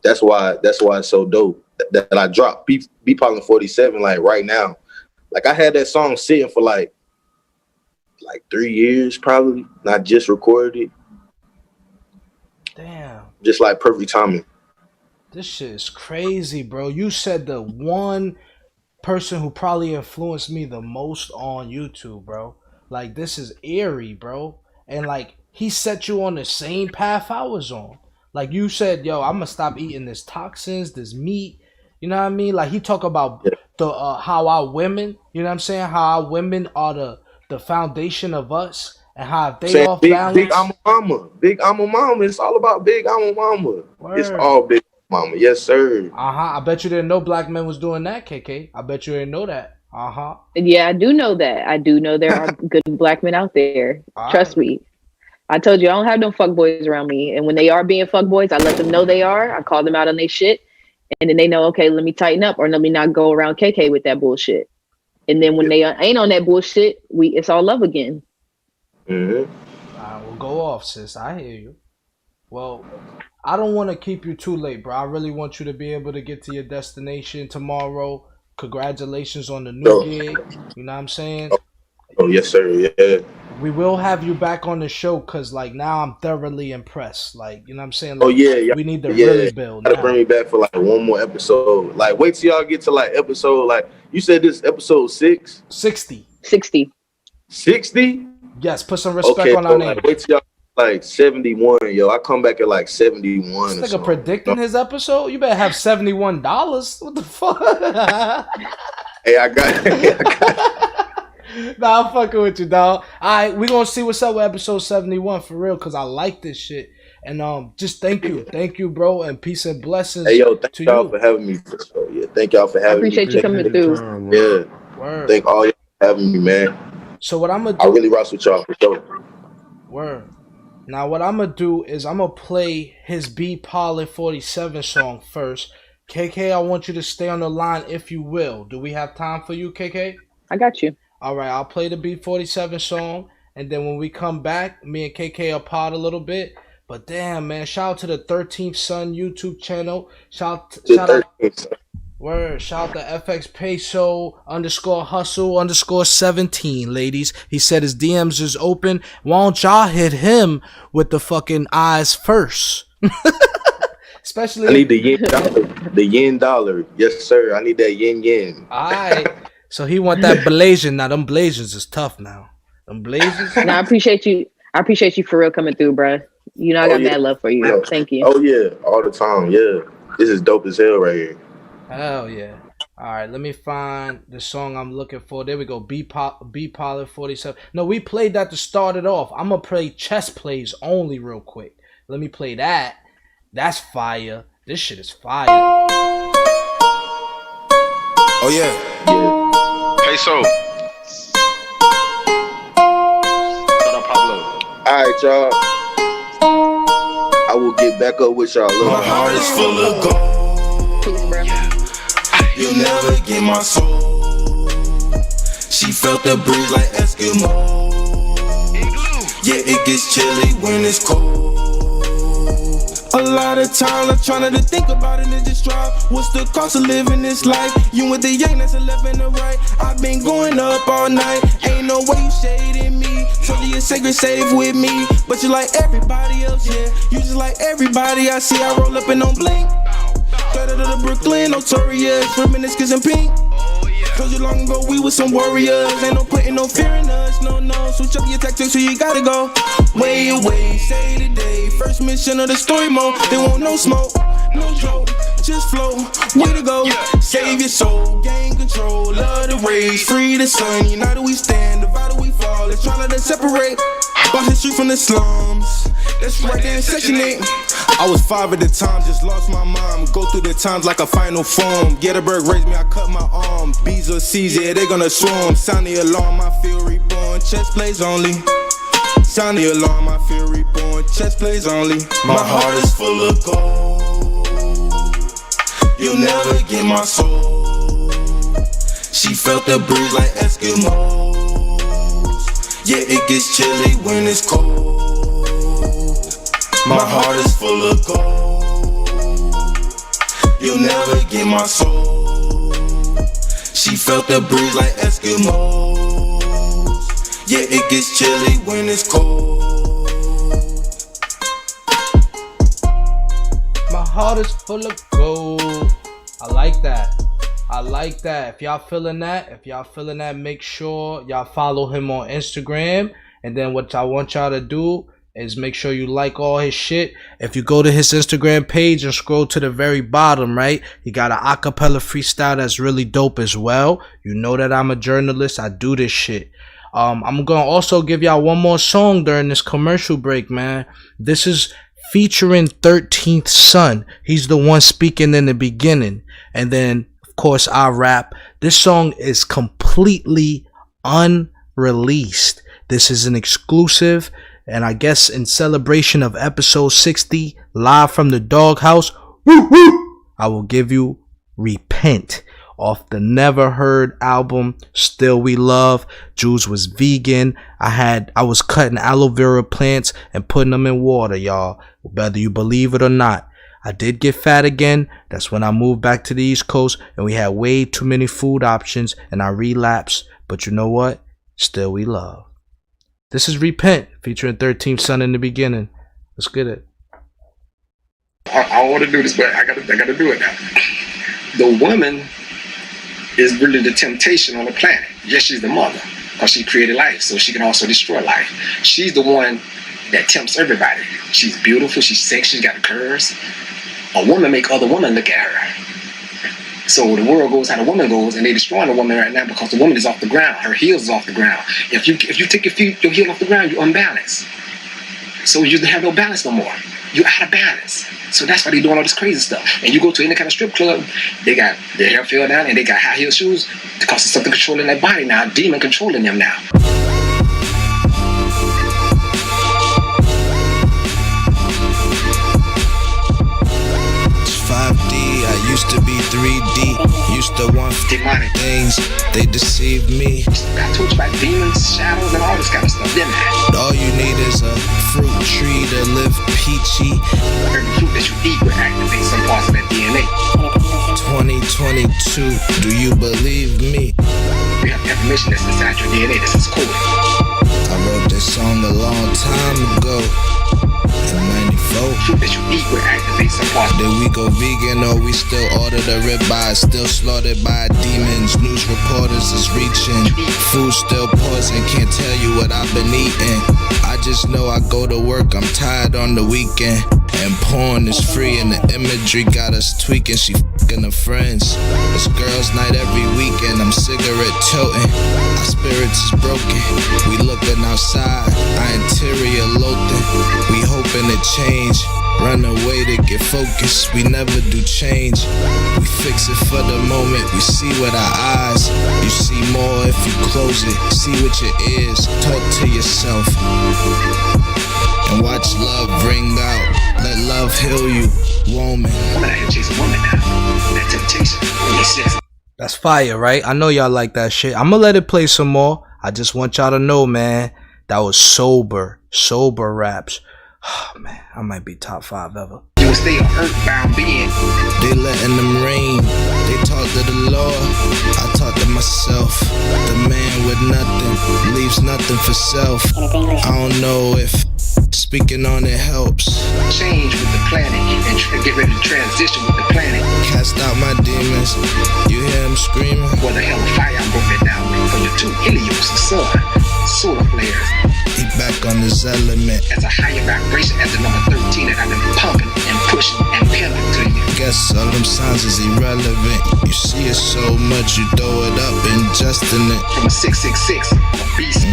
B: That's why it's so dope that I dropped B Pollen 47 like right now. Like I had that song sitting for like 3 years probably. Not just recorded it.
A: Damn.
B: Just like perfect timing.
A: This shit is crazy, bro. You said the one person who probably influenced me the most on YouTube, bro. Like this is eerie, bro. And like he set you on the same path I was on. Like you said, yo, I'm gonna stop eating this toxins, this meat. You know what I mean? Like he talk about the how our women, you know what I'm saying? How our women are the foundation of us, and how if they off balance.
B: Big Alma Mama. It's all about Big Alma Mama.
A: Word.
B: It's all Big Mama. Yes, sir.
A: I bet you didn't know black men was doing that, KK. I bet you didn't know that.
C: Yeah, I do know that. I do know there are good black men out there. Trust me. I told you I don't have no fuck boys around me, and when they are being fuck boys, I let them know they are. I call them out on their shit. And then they know, okay, let me tighten up, or let me not go around KK with that bullshit. And then when they ain't on that bullshit, it's all love again.
B: Mm-hmm.
A: I will go off, sis. I hear you. Well, I don't want to keep you too late, bro. I really want you to be able to get to your destination tomorrow. Congratulations on the new gig. You know what I'm saying?
B: Oh, yes, sir. Yeah.
A: We will have you back on the show because, like, now I'm thoroughly impressed. Like, you know what I'm saying?
B: Oh,
A: Like,
B: yeah.
A: We need to really build.
B: Gotta bring me back for, like, one more episode. Like, wait till y'all get to, like, episode, like, you said this episode 6?
A: 60.
C: 60.
B: 60?
A: Yes, put some respect on our name.
B: Like, wait till y'all like 71, yo. I come back at, like, 71.
A: This nigga predicting his episode? You better have $71. What the fuck?
B: Hey, I got it.
A: Nah, I'm fucking with you, dog. Alright, we gonna see what's up with episode 71 for real, cause I like this shit. And just thank you, bro, and peace and blessings.
B: Hey, yo, thank y'all for having me. Yeah, thank y'all for having me.
C: I appreciate you coming through.
B: Yeah,
A: word.
B: Thank all y'all for having me, man.
A: So what I'm gonna do?
B: I really rock with y'all for sure.
A: Word. Now what I'm gonna do is I'm gonna play his B Pollen 47 song first. KK, I want you to stay on the line if you will. Do we have time for you, KK?
C: I got you.
A: All right, I'll play the B47 song, and then when we come back, me and KK will pod a little bit. But damn, man, shout out to the 13th Sun YouTube channel. Shout out to FX PESO _hustle _17, ladies. He said his DMs is open. Why don't y'all hit him with the fucking eyes first? Especially,
B: I need the yen dollar. The yen dollar. Yes, sir. I need that yen.
A: All right. So he want that blazing. Now them blazers is tough now. Them blazers.
C: No, I appreciate you. I appreciate you for real coming through, bro. You know I got mad love for you. Thank you.
B: Oh yeah, all the time. Yeah, this is dope as hell right here.
A: Hell yeah. All right, let me find the song I'm looking for. There we go. B Pollen 47. No, we played that to start it off. I'm gonna play Chess Plays Only real quick. Let me play that. That's fire. This shit is fire.
E: Oh yeah. PESO.
B: Shut up, Pablo. Alright, y'all. I will get back up with y'all.
E: My heart is full of gold.
C: Peace, bro.
E: You'll never get my soul. She felt the breeze like Eskimo. Yeah, it gets chilly when it's cold. A lot of time I'm trying to think about it and just try. What's the cost of living this life? You with the yang, that's a left and the right. I've been going up all night. Ain't no way you shading me. Told you you're sacred, safe with me. But you like everybody else, yeah. You just like everybody I see. I roll up and don't blink. Straight out of the Brooklyn, notorious. For minutes, and pink. Told you long ago we was some warriors. Ain't no putting no fear in us, no. Switch up your tactics, so you gotta go. Way away, say today. First mission of the story mode. They want no smoke, no joke, just flow. Way to go, save your soul. Gain control, love the rays. Free the sun, united we stand, divided we fall. Let's try not to separate. Bought history from the slums. That's right there in section 8. I was 5 at the time, just lost my mom. Go through the times like a final form. Gettysburg raised me, I cut my arm. Bees or C's, yeah, they gonna swarm. Sound the alarm, I feel reborn. Chest plays only. Sound the alarm, I feel reborn. Chest plays only. My heart is full of gold. You'll never get my soul. She felt the breeze like Eskimos. Yeah, it gets chilly when it's cold. My heart is full of gold. You'll never get my soul. She felt the breeze like Eskimos. Yeah, it gets chilly when it's cold.
A: My heart is full of gold. I like that. I like that. If y'all feeling that, make sure y'all follow him on Instagram. And then what I want y'all to do is make sure you like all his shit. If you go to his Instagram page and scroll to the very bottom, right, he got an acapella freestyle that's really dope as well. You know that I'm a journalist. I do this shit. I'm gonna also give y'all one more song during this commercial break, man. This is featuring 13th Son. He's the one speaking in the beginning, and then of course I rap. This song is completely unreleased. This is an exclusive, and I guess in celebration of episode 60, live from the Doghouse, woo woo, I will give you Repent off the Never Heard album, Still We Love. Julz was vegan. I was cutting aloe vera plants and putting them in water, y'all. Whether you believe it or not, I did get fat again. That's when I moved back to the East Coast and we had way too many food options and I relapsed. But you know what? Still We Love. This is Repent featuring 13th Son in the beginning. Let's get it.
F: I want to do this, but I gotta do it now. The woman is really the temptation on the planet. Yes, she's the mother because she created life, so she can also destroy life. She's the one that tempts everybody. She's beautiful, she's sexy, she's got curves. A woman make other women look at her. So the world goes how the woman goes, and they're destroying the woman right now because the woman is off the ground. Her heels is off the ground. If you take your heel off the ground, you're unbalanced. So you don't have no balance no more. You're out of balance. So that's why they're doing all this crazy stuff. And you go to any kind of strip club, they got their hair filled down and they got high heel shoes because there's something controlling their body now, a demon controlling them now.
E: 5D, I used to be 3D. Used to want
F: demonic
E: things, they deceived me.
F: I told you about demons, shadows, and all this kind of stuff, didn't I?
E: All you need is a fruit tree to live peachy.
F: Every fruit that you eat will activate some parts of that DNA.
E: 2022, do you believe me?
F: We have information that's inside your DNA that's is coded.
E: I wrote this song a long time ago. In 94.
F: Fruit that you eat will activate some parts.
E: Did we go vegan or we still order the ribeye? Still slaughtered by demons. News reporters is reaching. Food still poison, can't tell you what I've been eating. I just know I go to work, I'm tired on the weekend. And porn is free and the imagery got us tweaking. She f***ing her friends. It's girls night every weekend, I'm cigarette toting. Our spirits is broken, we looking outside. Our interior loathing, we hoping to change. Run away to get focused, we never do change. We fix it for the moment, we see with our eyes. You see more if you close it, see with your ears. Talk to yourself and watch love ring out. Let love heal you, woman.
F: I'm out here chasing woman now. That temptation.
A: That's fire, right? I know y'all like that shit. I'm gonna let it play some more. I just want y'all to know, man, that was sober raps. Oh, man, I might be top 5 ever.
F: You will stay an earthbound being.
E: They letting them rain. They talk to the Lord. I talk to myself. The man with nothing leaves nothing for self. I don't know if speaking on it helps.
F: Change with the planet and get ready to transition with the planet.
E: Cats stop my demons. You hear him screaming?
F: Well, the hell of fire I broke that down with from the two Helios, the sun, solar flares.
E: He back on his element.
F: As a higher vibration as the number 13 that I've been pumping and pushing and peddling to you.
E: Guess all them signs is irrelevant. You see it so much, you throw it up, ingesting it.
F: From a 666, a beast.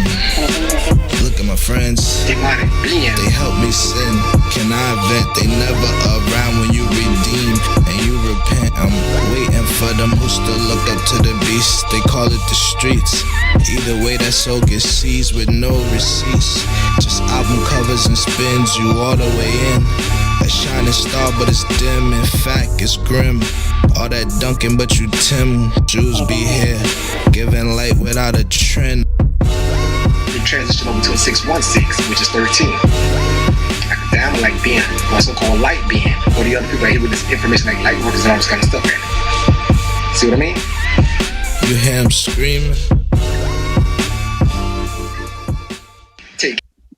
E: Look at my friends,
F: Demonic being.
E: they help me sin. Can I vent? They never around when you redeem and you repent. I'm waiting for them who still look up to the beast. They call it the streets. Either way, that soul gets seized with no receipts. Just album covers and spins you all the way in. A shining star, but it's dim. In fact, it's grim. All that dunking, but you Tim. Julz be here, giving light without a trend.
F: You transition over to a 616, which is 13. Like a diamond like being, also called light being. Or the other people are here with this information like light workers and all this kind of stuff. Man. See what I mean?
E: You hear him screaming?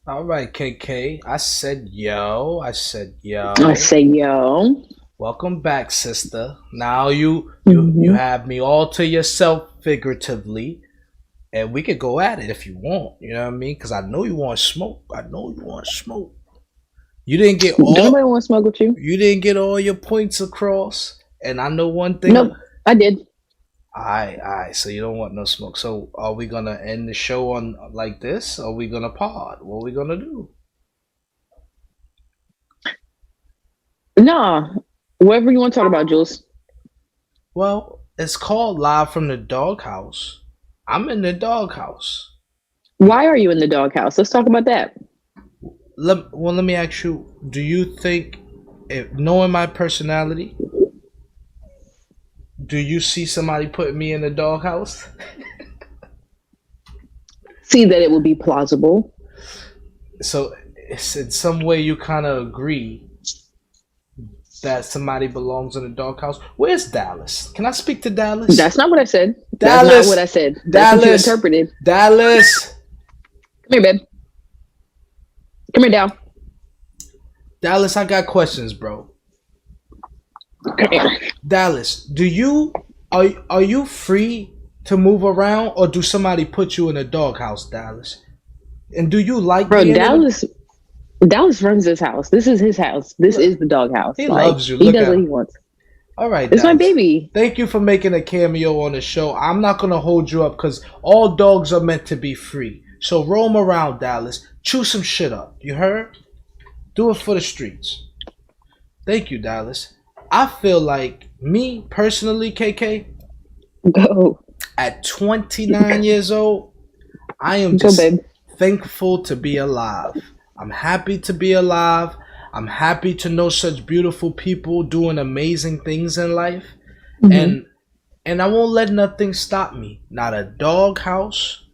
A: All right, KK. I said yo.
C: I say yo.
A: Welcome back, sister. Now you have me all to yourself figuratively, and we could go at it if you want. You know what I mean? Because I know you want smoke. You didn't get all.
C: Nobody want to smoke with you.
A: You didn't get all your points across, and I know one thing.
C: Nope, I did.
A: All right. So you don't want no smoke. So are we gonna end the show on like this? Or are we gonna pod? What are we gonna do?
C: Nah, whatever you want to talk about, Julz.
A: Well, it's called Live from the Doghouse. I'm in the doghouse.
C: Why are you in the doghouse? Let's talk about that.
A: Let me ask you, do you think, knowing my personality, do you see somebody putting me in the doghouse?
C: See that it would be plausible.
A: So it's in some way you kind of agree that somebody belongs in the doghouse. Where's Dallas? Can I speak to Dallas?
C: That's not what I said.
A: Dallas,
C: that's not what I said. That's what you interpreted.
A: Dallas.
C: Come here, babe. Come here, Dal.
A: Dallas, I got questions, bro.
C: Come here.
A: Dallas, are you free to move around, or do somebody put you in a doghouse, Dallas? And do you like
C: bro? Dallas runs this house. This is his house. This is the doghouse.
A: He loves you.
C: He does what he wants.
A: All right,
C: it's
A: Dallas.
C: my baby.
A: Thank you for making a cameo on the show. I'm not gonna hold you up because all dogs are meant to be free. So roam around, Dallas. Chew some shit up. You heard? Do it for the streets. Thank you, Dallas. I feel like me personally, KK.
C: Go.
A: At 29 years old, I am just thankful to be alive. I'm happy to be alive. I'm happy to know such beautiful people doing amazing things in life. Mm-hmm. And I won't let nothing stop me. Not a doghouse,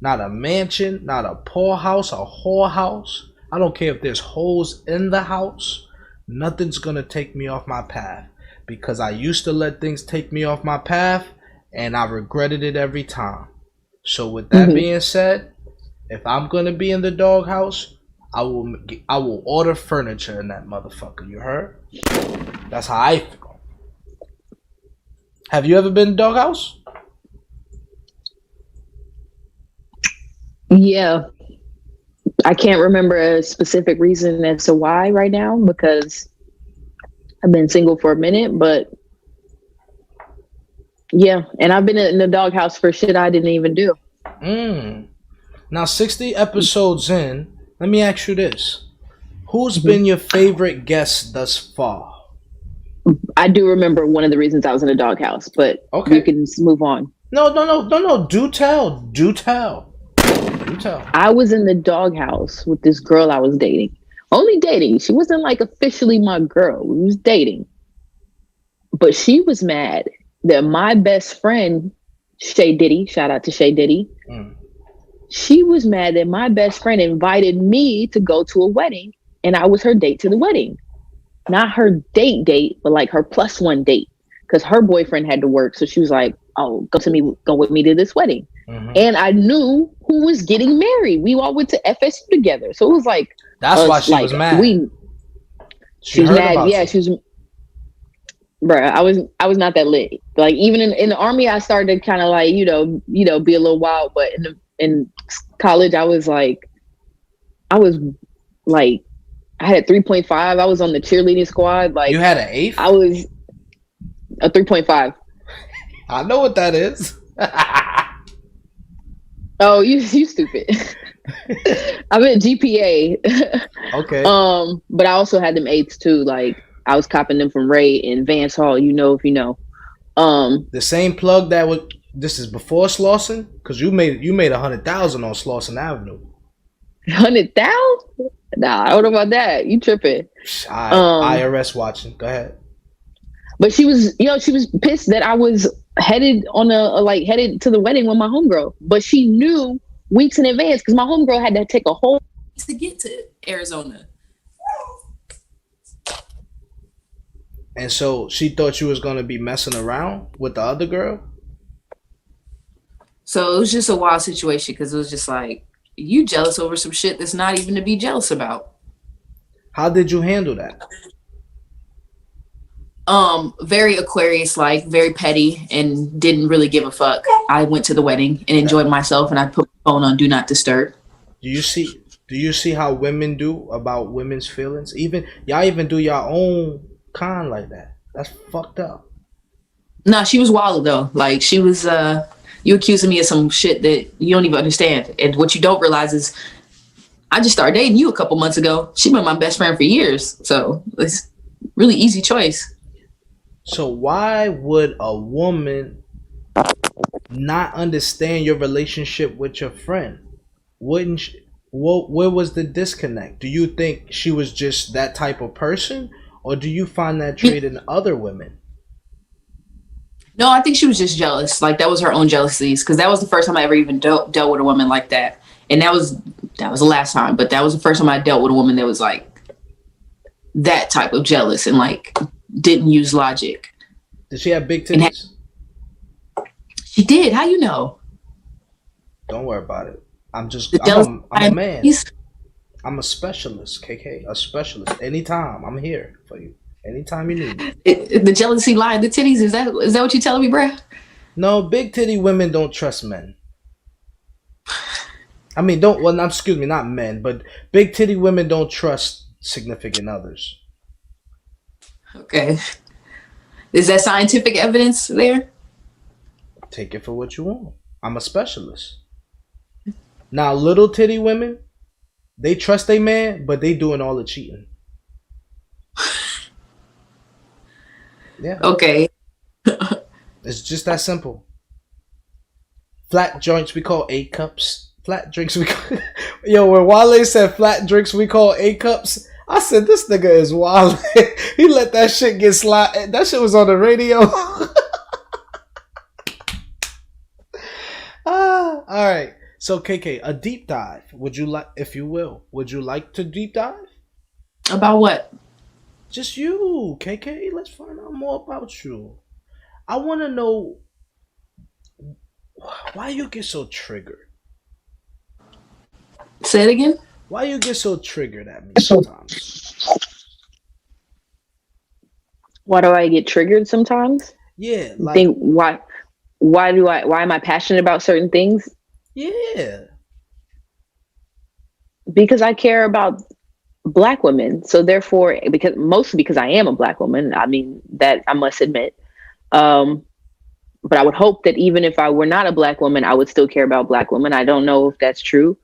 A: not a mansion, not a poor house, a whorehouse. I don't care if there's holes in the house. Nothing's going to take me off my path. Because I used to let things take me off my path, and I regretted it every time. So with that being said, if I'm going to be in the doghouse, I will order furniture in that motherfucker. You heard? That's how I feel. Have you ever been in doghouse?
C: Yeah. I can't remember a specific reason as to why right now, because I've been single for a minute, but yeah. And I've been in the doghouse for shit I didn't even do.
A: Now, 60 episodes in, let me ask you this. Who's been your favorite guest thus far?
C: I do remember one of the reasons I was in a doghouse, but you can move on.
A: No. Do tell.
C: I was in the doghouse with this girl I was dating. Only dating. She wasn't like officially my girl. We was dating. But she was mad that my best friend, Shay Diddy, shout out to Shay Diddy. She was mad that my best friend invited me to go to a wedding, and I was her date to the wedding. Not her date, but like her +1 date, because her boyfriend had to work. So she was like, "Oh, go with me to this wedding." And I knew who was getting married. We all went to FSU together, so it was like
A: that's why she was mad.
C: She was mad. Yeah, she was. bruh, I was not that lit. Like even in the army, I started to kind of like be a little wild. But in college, I was like I had a 3.5. I was on the cheerleading squad. Like
A: you had an 8th.
C: I was a 3.5.
A: I know what that is.
C: Oh, you stupid. I'm at GPA.
A: Okay.
C: But I also had them 8s too. Like I was copping them from Ray and Vance Hall. You know if you know.
A: The same plug that was. This is before Slauson, because you made 100,000 on Slauson Avenue.
C: 100,000? Nah, I don't know about that. You tripping?
A: IRS watching. Go ahead.
C: But she was pissed that I was headed to the wedding with my homegirl. But she knew weeks in advance because my homegirl had to take a whole
G: to get to Arizona.
A: And so she thought you was gonna be messing around with the other girl.
G: So it was just a wild situation because it was just like you jealous over some shit that's not even to be jealous about.
A: How did you handle that?
G: Very Aquarius-like, very petty, and didn't really give a fuck. I went to the wedding and enjoyed myself, and I put my phone on Do Not Disturb.
A: Do you see how women do about women's feelings? Y'all even do your own kind like that. That's fucked up.
G: Nah, she was wild though. Like she was you accusing me of some shit that you don't even understand. And what you don't realize is I just started dating you a couple months ago. She's been my best friend for years. So it's really easy choice.
A: So why would a woman not understand your relationship with your friend? Wouldn't she, where was the disconnect? Do you think she was just that type of person? Or do you find that trait in other women?
G: No, I think she was just jealous. Like that was her own jealousies. Because that was the first time I ever even dealt with a woman like that. And that was the last time. But that was the first time I dealt with a woman that was like that type of jealous and like didn't use logic.
A: Did she have big titties?
G: She did. How you know?
A: Don't worry about it. I'm a man. I'm a specialist, KK. A specialist. Anytime, I'm here for you. Anytime you need me.
G: The jealousy lie, the titties, is that what you telling me, bruh?
A: No, big titty women don't trust men. I mean, not men, but big titty women don't trust significant others.
G: Okay. Is that scientific evidence there?
A: Take it for what you want. I'm a specialist. Now, little titty women, they trust their man, but they doing all the cheating. Yeah.
G: Okay.
A: It's just that simple. Flat joints we call A cups. Flat drinks we call... Yo, when Wale said flat drinks we call A cups, I said this nigga is wild. He let that shit get slide. That shit was on the radio. All right. So KK, a deep dive. Would you like, if you will, would you like to deep dive?
G: About what?
A: Just you, KK. Let's find out more about you. I want to know why you get so triggered.
G: Say it again.
A: Why you get so triggered at me sometimes?
C: Why do I get triggered sometimes?
A: Yeah. Like,
C: think why am I passionate about certain things?
A: Yeah.
C: Because I care about Black women. So therefore, mostly because I am a Black woman. I mean, that I must admit. But I would hope that even if I were not a Black woman, I would still care about Black women. I don't know if that's true,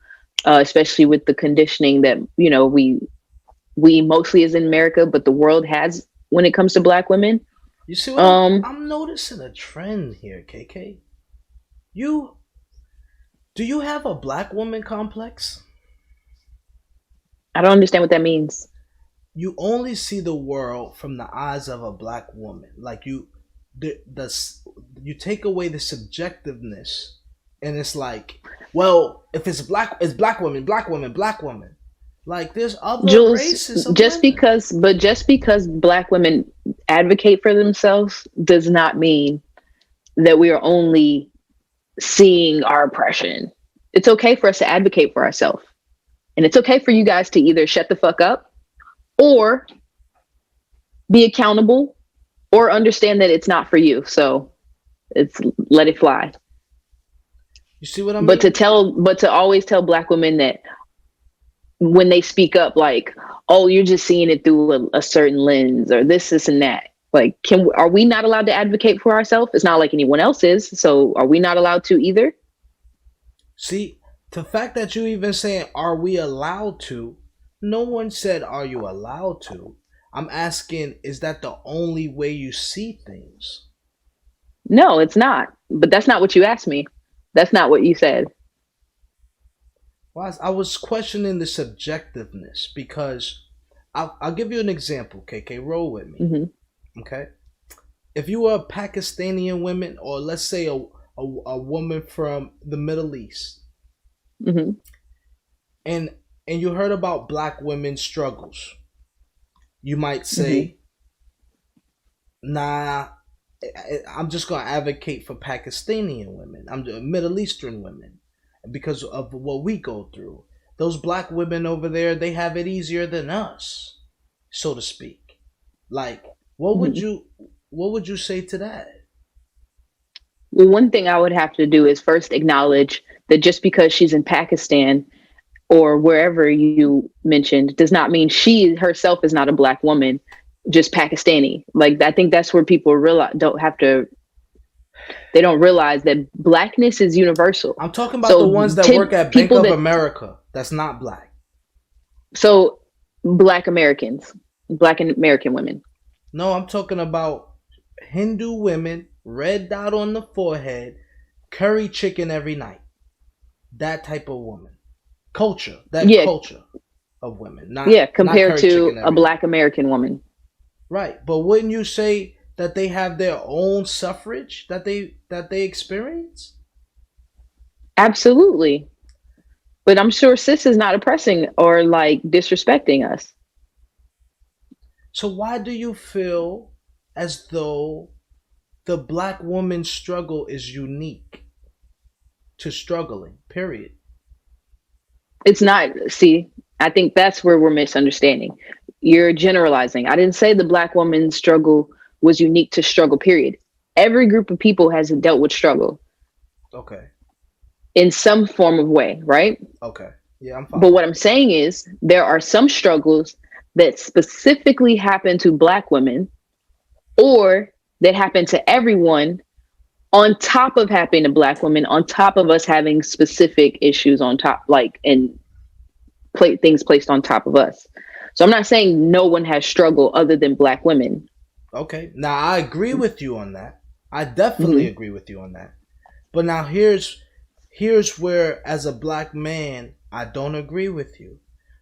C: especially with the conditioning that, we mostly as in America, but the world has when it comes to Black women.
A: You see what I'm noticing a trend here, KK. Do you have a Black woman complex?
C: I don't understand what that means.
A: You only see the world from the eyes of a Black woman. Like you take away the subjectiveness, and it's like, well, if it's Black women. Like there's other
C: Julz,
A: races. Of
C: just
A: women.
C: just because Black women advocate for themselves does not mean that we are only seeing our oppression. It's okay for us to advocate for ourselves. And it's okay for you guys to either shut the fuck up or be accountable or understand that it's not for you. So it's let it fly.
A: You see what I mean?
C: But to always tell Black women that when they speak up, like, oh, you're just seeing it through a certain lens or this and that. Like, are we not allowed to advocate for ourselves? It's not like anyone else is. So are we not allowed to either?
A: See, the fact that you even saying, are we allowed to? No one said, are you allowed to? I'm asking, is that the only way you see things?
C: No, it's not. But that's not what you asked me. That's not what you said.
A: Well, I was questioning the subjectiveness because I'll give you an example, KK. Roll with me. Mm-hmm. Okay? If you were a Pakistani woman, or let's say a woman from the Middle East, mm-hmm. and you heard about Black women's struggles, you might say, mm-hmm. Nah, I'm just going to advocate for Pakistani women. I'm Middle Eastern women because of what we go through. Those Black women over there, they have it easier than us, so to speak. Like, what would you say to that?
C: Well, one thing I would have to do is first acknowledge that just because she's in Pakistan or wherever you mentioned does not mean she herself is not a Black woman, just Pakistani. Like, I think that's where people they don't realize that Blackness is universal.
A: I'm talking about the ones that work at Bank of America. That's not Black.
C: So Black Americans, Black and American women.
A: No, I'm talking about Hindu women, red dot on the forehead, curry chicken every night. That type of woman. Culture. Culture of women.
C: Compared to a Black American woman.
A: Right. But wouldn't you say that they have their own suffrage that they experience?
C: Absolutely. But I'm sure sis is not oppressing or like disrespecting us.
A: So why do you feel as though the Black woman's struggle is unique to struggling, period?
C: It's not. See, I think that's where we're misunderstanding. You're generalizing. I didn't say the Black woman's struggle was unique to struggle, period. Every group of people has dealt with struggle.
A: Okay.
C: In some form of way, right?
A: Okay. Yeah, I'm fine.
C: But what I'm saying is there are some struggles that specifically happen to Black women or that happen to everyone on top of happening to Black women, on top of us having specific issues on top, like, and things placed on top of us. So I'm not saying no one has struggle other than Black women.
A: Okay. Now I agree with you on that. I definitely agree with you on that. But now here's where, as a Black man, I don't agree with you.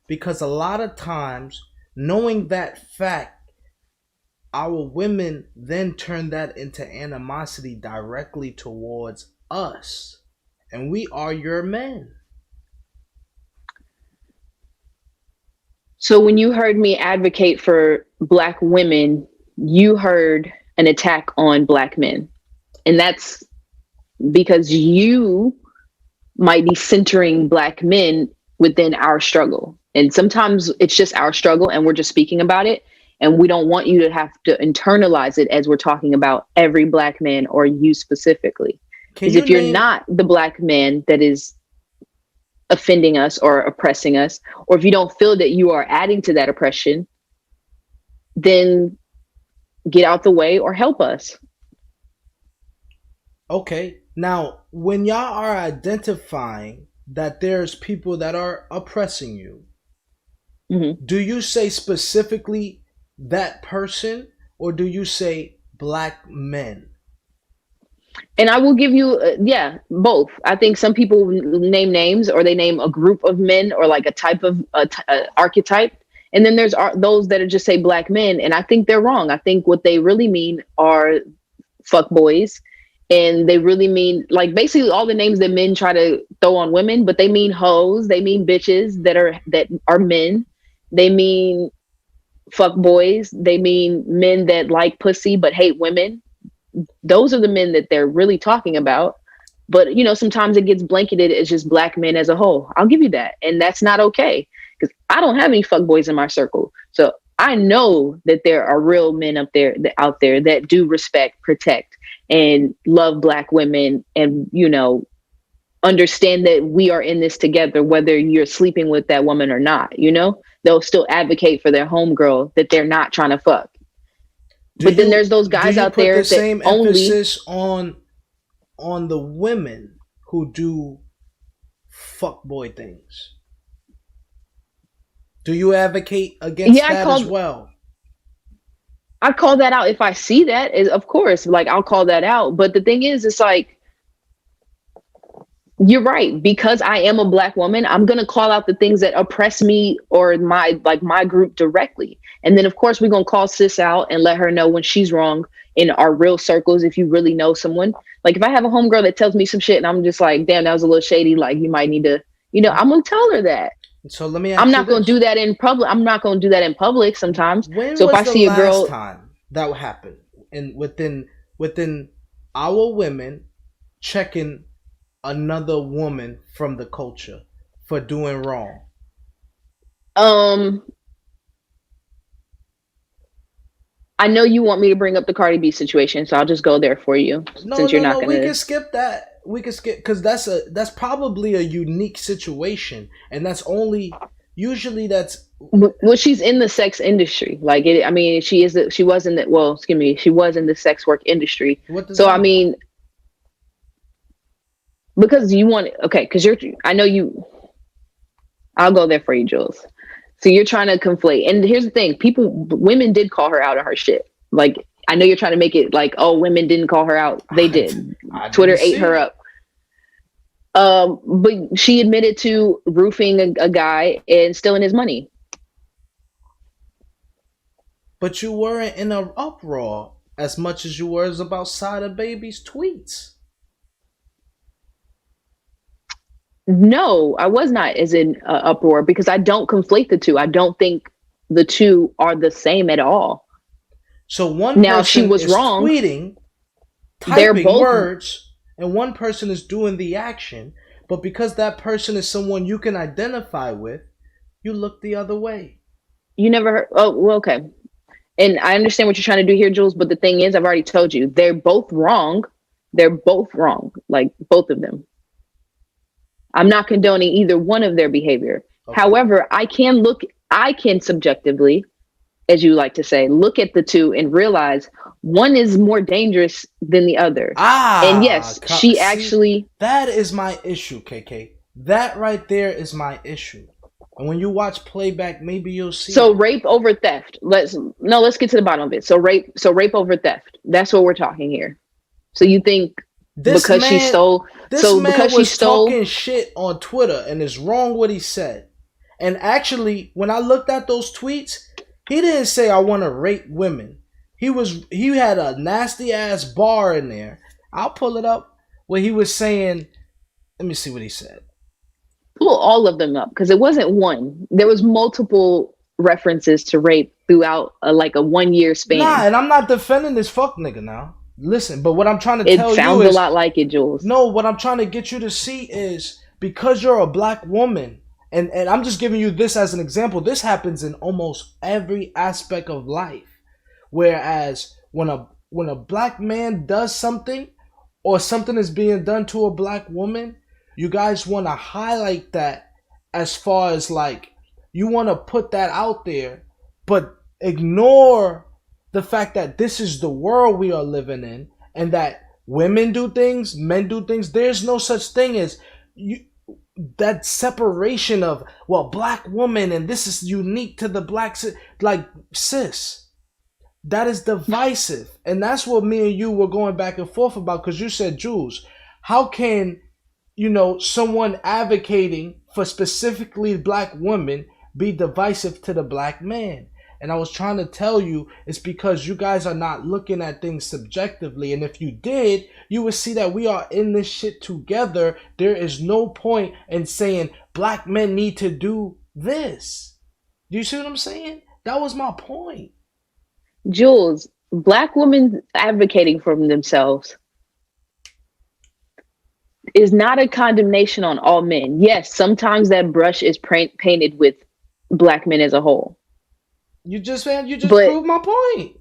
A: Because a lot of times, knowing that fact, our women then turn that into animosity directly towards us. And we are your men.
C: So when you heard me advocate for Black women, you heard an attack on Black men. And that's because you might be centering Black men within our struggle. And sometimes it's just our struggle and we're just speaking about it. And we don't want you to have to internalize it as we're talking about every Black man or you specifically. Because if you're not the Black man that is offending us or oppressing us, or if you don't feel that you are adding to that oppression, then get out the way or help us.
A: Okay. Now, when y'all are identifying that there's people that are oppressing you, do you say specifically that person, or do you say Black men?
C: And I will give you, both. I think some people name names, or they name a group of men, or like a type of archetype. And then there's those that are just say Black men. And I think they're wrong. I think what they really mean are fuck boys. And they really mean, like, basically all the names that men try to throw on women, but they mean hoes. They mean bitches that are men. They mean fuck boys. They mean men that like pussy but hate women. Those are the men that they're really talking about. But, you know, sometimes it gets blanketed as just Black men as a whole. I'll give you that. And that's not okay, because I don't have any fuck boys in my circle. So I know that there are real men out there that do respect, protect, and love Black women, and understand that we are in this together, whether you're sleeping with that woman or not. They'll still advocate for their homegirl that they're not trying to fuck. But then there's those guys out there that
A: same
C: only
A: emphasis on the women who do fuckboy things. Do you advocate against that as well?
C: I call that out if I see that, of course. Like, I'll call that out. But the thing is, it's like, you're right. Because I am a Black woman, I'm gonna call out the things that oppress me or my group directly. And then of course we're gonna call sis out and let her know when she's wrong in our real circles. If you really know someone, like if I have a homegirl that tells me some shit and I'm just like, damn, that was a little shady, like you might need to, I'm gonna tell her that.
A: So let me ask
C: I'm not gonna do that in public. I'm not gonna do that in public sometimes.
A: When
C: so
A: was
C: if I see a girl,
A: time that happened and within our women checking another woman from the culture for doing wrong?
C: I know you want me to bring up the Cardi B situation, so I'll just go there for you.
A: No, we can skip that. We can skip because that's probably a unique situation, and that's only usually that's.
C: Well, she's in the sex industry. Like it. I mean, she was in the. Well, excuse me. She was in the sex work industry. So I mean, because you want because I know you. I'll go there for you, Julz. So you're trying to conflate. And here's the thing. Women did call her out on her shit. Like, I know you're trying to make it like, oh, women didn't call her out. They did. Twitter ate her up. But she admitted to roofing a guy and stealing his money.
A: But you weren't in an uproar as much as you were about Sada Baby's tweets.
C: No, I was not as in uproar because I don't conflate the two. I don't think the two are the same at all.
A: So one
C: now
A: person
C: she was
A: is
C: wrong.
A: Tweeting, typing words, and one person is doing the action. But because that person is someone you can identify with, you look the other way.
C: You never heard? Oh, well, okay. And I understand what you're trying to do here, Julz. But the thing is, I've already told you, they're both wrong. They're both wrong, like both of them. I'm not condoning either one of their behavior. Okay. However, I can subjectively, as you like to say, look at the two and realize one is more dangerous than the other. And yes,
A: that is my issue, KK. That right there is my issue. And when you watch playback, maybe you'll see.
C: So rape over theft. Let's get to the bottom of it. So rape over theft. That's what we're talking here. So you think she stole
A: talking shit on Twitter, and it's wrong what he said. And actually, when I looked at those tweets, he didn't say I want to rape women. He had a nasty ass bar in there. I'll pull it up where he was saying, let me see what he said.
C: Pull all of them up because it wasn't one. There was multiple references to rape throughout a 1 year span.
A: Nah, and I'm not defending this fuck nigga now. Listen, but what I'm trying to tell you is... It
C: sounds a lot like it, Julz.
A: No, what I'm trying to get you to see is because you're a Black woman, and I'm just giving you this as an example, this happens in almost every aspect of life. Whereas when a Black man does something, or something is being done to a Black woman, you guys want to highlight that as far as you want to put that out there, but ignore the fact that this is the world we are living in, and that women do things, men do things. There's no such thing as that separation of, Black woman, and this is unique to the Black sis. That is divisive. And that's what me and you were going back and forth about, because you said, Julz, how can, someone advocating for specifically Black women be divisive to the Black man? And I was trying to tell you, it's because you guys are not looking at things subjectively. And if you did, you would see that we are in this shit together. There is no point in saying Black men need to do this. Do you see what I'm saying? That was my point.
C: Julz, Black women advocating for themselves is not a condemnation on all men. Yes, sometimes that brush is painted with Black men as a whole.
A: You just
C: But
A: proved my point.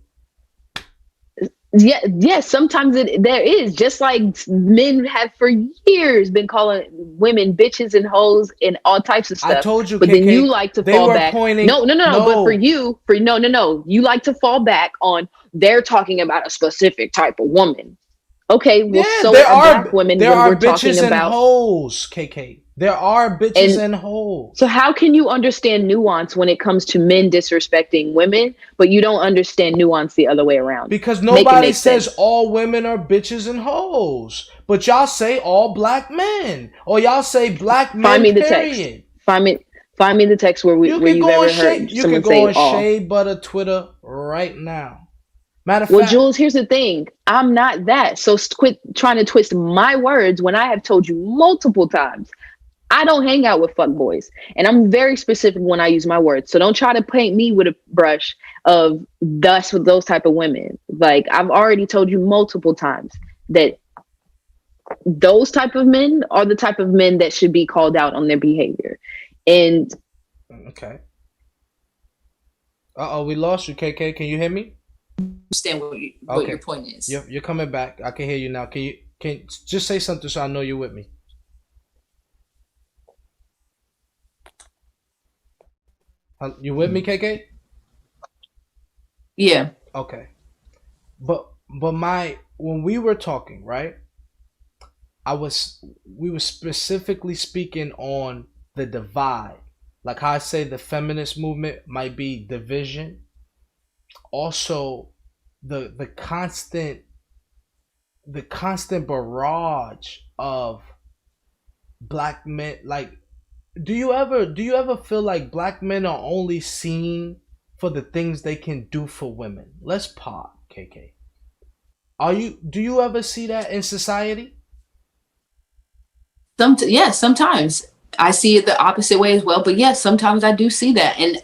C: yeah, sometimes there is, just like men have for years been calling women bitches and hoes and all types of
A: I
C: stuff.
A: told you,
C: But
A: KK,
C: then you like to
A: they
C: fall
A: were
C: back.
A: pointing.
C: No. But for you, you like to fall back on they're talking about a specific type of woman. Okay, well,
A: Yeah,
C: so
A: there
C: are
A: are
C: black women
A: there
C: when
A: are
C: we're talking
A: bitches and
C: about.
A: hoes, KK. There are bitches and hoes.
C: So how can you understand nuance when it comes to men disrespecting women, but you don't understand nuance the other way around?
A: Because nobody says all women are bitches and hoes, but y'all say all black men, or y'all say black men.
C: Find me the
A: period.
C: text. Find me the text where you've ever heard
A: You
C: someone
A: can go
C: say
A: on
C: all.
A: Shade Butter Twitter right now. Matter of
C: Well,
A: fact,
C: Julz, here's the thing. I'm not that. So quit trying to twist my words when I have told you multiple times. I don't hang out with fuckboys. And I'm very specific when I use my words. So don't try to paint me with a brush of thus with those type of women. Like, I've already told you multiple times that those type of men are the type of men that should be called out on their behavior. And
A: okay. We lost you, KK. Can you hear me?
G: Understand what your point is.
A: You're coming back. I can hear you now. Can just say something so I know you're with me? You with me, KK?
G: Yeah.
A: Okay. But when we were talking, right? We were specifically speaking on the divide. Like how I say the feminist movement might be division. Also, the constant barrage of black men. Like, do you ever feel like black men are only seen for the things they can do for women? Let's pop, KK. Do you ever see that in society?
G: Yes, sometimes I see it the opposite way as well. But yes, sometimes I do see that. And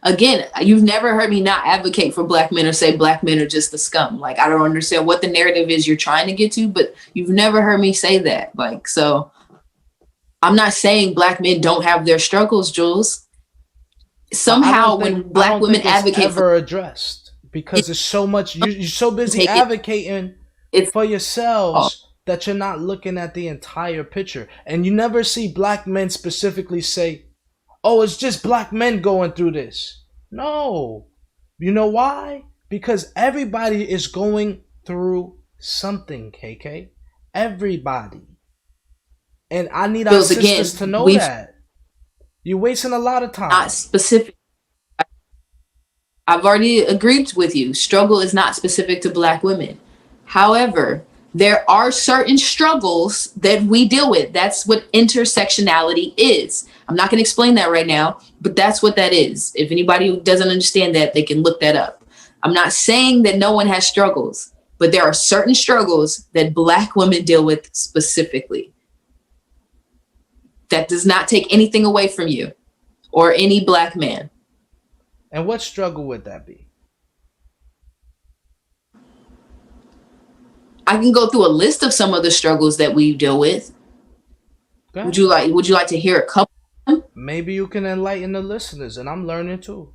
G: again, you've never heard me not advocate for black men or say black men are just the scum. Like, I don't understand what the narrative is you're trying to get to, but you've never heard me say that. Like, so I'm not saying black men don't have their struggles, Julz. Somehow when black women advocate
A: for addressed, because there's so much, you're so busy advocating for yourselves that you're not looking at the entire picture. And you never see black men specifically say, oh, it's just black men going through this. No. You know why? Because everybody is going through something, KK. Everybody. And I need our sisters to know that. You're wasting a lot of time.
G: Not specific. I've already agreed with you. Struggle is not specific to black women. However, there are certain struggles that we deal with. That's what intersectionality is. I'm not going to explain that right now, but that's what that is. If anybody doesn't understand that, they can look that up. I'm not saying that no one has struggles, but there are certain struggles that black women deal with specifically. That does not take anything away from you or any black man.
A: And what struggle would that be?
G: I can go through a list of some of the struggles that we deal with. Would you like to hear a couple of them?
A: Maybe you can enlighten the listeners, and I'm learning too.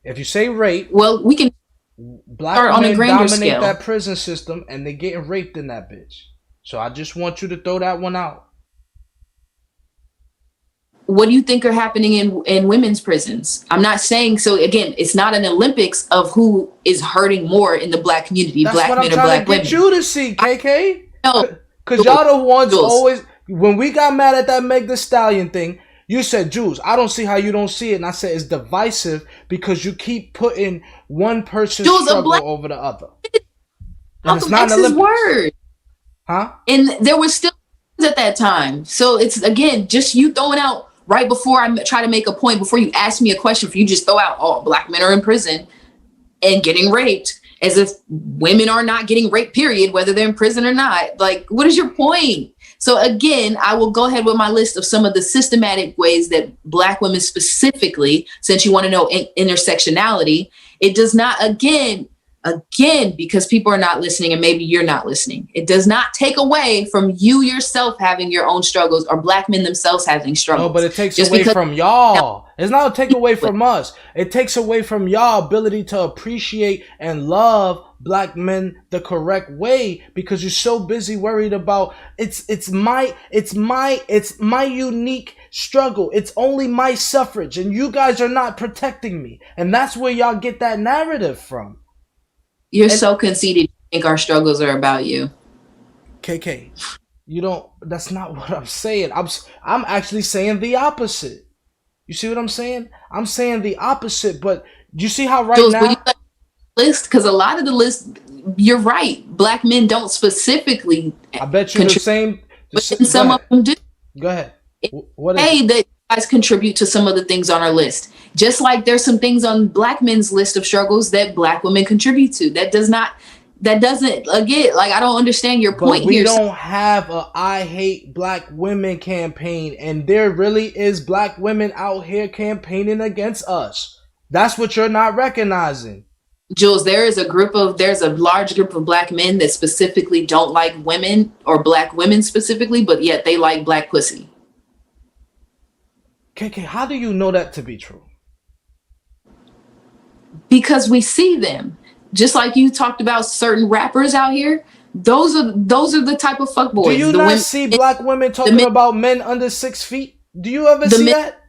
A: If you say rape,
G: well, we can
A: black
G: start on a grander
A: dominate
G: scale.
A: That prison system, and they're getting raped in that bitch. So I just want you to throw that one out.
G: What do you think are happening in women's prisons? I'm not saying, so again, it's not an Olympics of who is hurting more in the black community,
A: That's
G: black
A: what
G: men
A: I'm
G: or
A: trying
G: black
A: to get
G: women.
A: you to see, KK.
G: No,
A: because y'all the ones always. When we got mad at that Meg Thee Stallion thing, you said, Julz, I don't see how you don't see it, and I said it's divisive because you keep putting one person's struggle over the other. And it's not an Olympics.
G: Word.
A: Huh?
G: And there was still at that time, so it's again just you throwing out. Right before I try to make a point, before you ask me a question, if you just throw out, oh, black men are in prison and getting raped, as if women are not getting raped, period, whether they're in prison or not. Like, what is your point? So again, I will go ahead with my list of some of the systematic ways that black women specifically, since you want to know intersectionality, it does not, again, Again, because people are not listening, and maybe you're not listening. It does not take away from you yourself having your own struggles, or black men themselves having struggles.
A: No, but it takes away from y'all. It's not a take away from us. It takes away from y'all ability to appreciate and love black men the correct way, because you're so busy worried about it's my unique struggle. It's only my suffrage, and you guys are not protecting me. And that's where y'all get that narrative from.
G: You're so conceited. You think our struggles are about you.
A: KK, you don't. That's not what I'm saying. I'm actually saying the opposite. You see what I'm saying? I'm saying the opposite. But do you see how
G: Julz,
A: now?
G: When you list, because a lot of the list, you're right. Black men don't specifically.
A: I bet you the same.
G: But some of them do.
A: Go ahead. What
G: hey, that guys contribute to some of the things on our list. Just like there's some things on black men's list of struggles that black women contribute to. That doesn't again, like, I don't understand your point here.
A: We don't have a I hate black women campaign, and there really is black women out here campaigning against us. That's what you're not recognizing.
G: Julz, there's a large group of black men that specifically don't like women, or black women specifically, but yet they like black pussy.
A: KK, how do you know that to be true?
G: Because we see them. Just like you talked about certain rappers out here, those are the type of fuckboys.
A: Do you not see black women talking about men under 6 feet? Do you ever see that?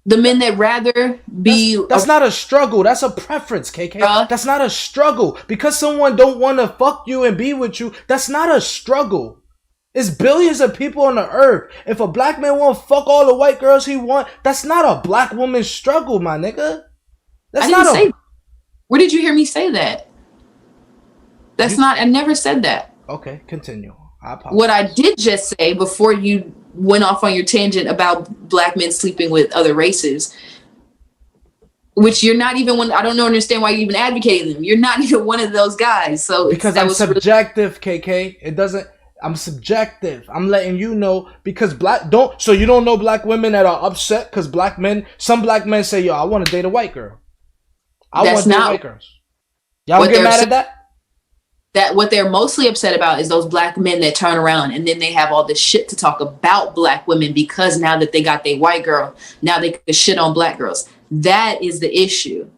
G: The men that rather be...
A: That's not a struggle. That's a preference, KK. That's not a struggle. Because someone don't want to fuck you and be with you, that's not a struggle. It's billions of people on the earth. If a black man want to fuck all the white girls he want, that's not a black woman's struggle, my nigga.
G: I didn't say... Where did you hear me say that? I never said that.
A: Okay, continue. I apologize.
G: What I did just say before you went off on your tangent about black men sleeping with other races, which you're not even one. I don't understand why you even advocating them. You're not even one of those guys. So
A: because I'm subjective, KK. It doesn't. I'm subjective. I'm letting you know, because so you don't know black women that are upset because some black men say, yo, I want to date a white girl. I want to date white girls. Y'all get mad at that?
G: That what they're mostly upset about is those black men that turn around and then they have all this shit to talk about black women, because now that they got their white girl, now they can shit on black girls. That is the issue.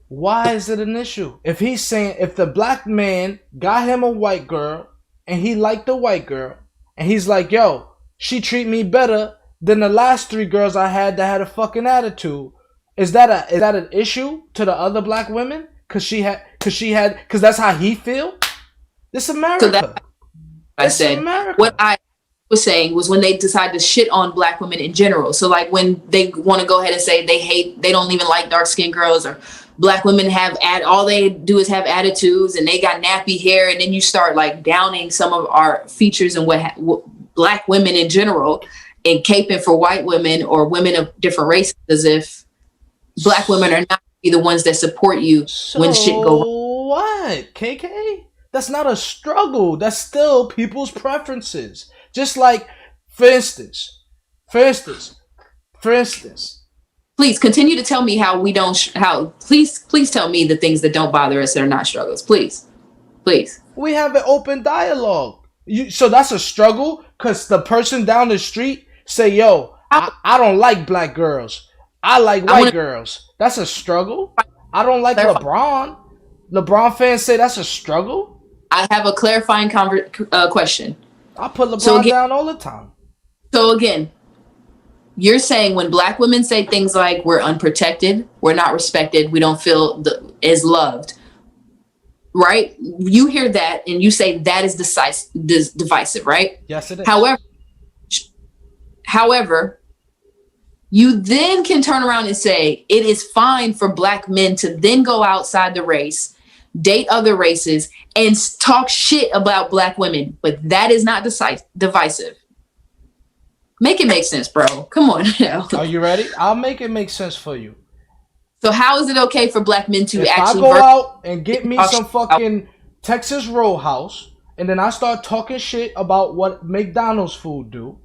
A: Why is it an issue? If he's saying, if the black man got him a white girl and he liked the white girl and he's like, yo, she treat me better than the last 3 girls I had that had a fucking attitude. Is that an issue to the other black women? Cause that's how he feel? This America.
G: So I said, America. What I was saying was when they decide to shit on black women in general. So like when they want to go ahead and say they don't even like dark skinned girls, or black women all they do is have attitudes and they got nappy hair. And then you start like downing some of our features and what black women in general, and caping for white women or women of different races, as if black women are not be the ones that support you when shit go wrong.
A: What, KK? That's not a struggle. That's still people's preferences. Just like, for instance.
G: Please continue to tell me please tell me the things that don't bother us that are not struggles. Please.
A: We have an open dialogue. So that's a struggle because the person down the street say, yo, I don't like black girls. I like white girls. That's a struggle. I don't like LeBron. LeBron fans say that's a struggle.
G: I have a clarifying question.
A: I put LeBron down all the time.
G: So again, you're saying when black women say things like we're unprotected, we're not respected, we don't feel as loved, right? You hear that and you say that is divisive, right?
A: Yes, it is.
G: However, you then can turn around and say it is fine for black men to then go outside the race, date other races, and talk shit about black women. But that is not divisive. Make it make sense, bro. Come on now.
A: Are you ready? I'll make it make sense for you.
G: So how is it okay for black men to actually...
A: If I go out and get me some fucking Texas Roadhouse, and then I start talking shit about what McDonald's food do,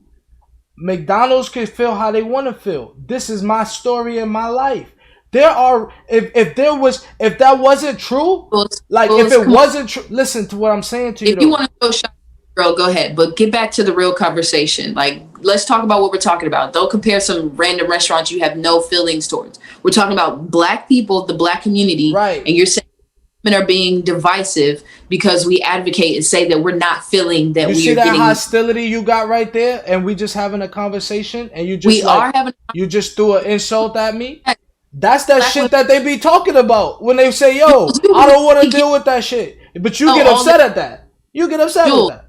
A: McDonald's can feel how they want to feel. This is my story in my life. There are if that wasn't true, like if it wasn't true, listen to what I'm saying to you.
G: If you want to go shop, girl, go ahead. But get back to the real conversation. Like, let's talk about what we're talking about. Don't compare some random restaurants you have no feelings towards. We're talking about black people, the black community,
A: right?
G: And you're saying women are being divisive because we advocate and say that we're not feeling that we
A: see
G: are
A: that
G: getting
A: hostility you got right there, and we just having a conversation, and you just you just threw an insult at me. That's that shit that they be talking about when they say, yo, I don't want to deal with that shit. But you get upset at that. You get upset with that.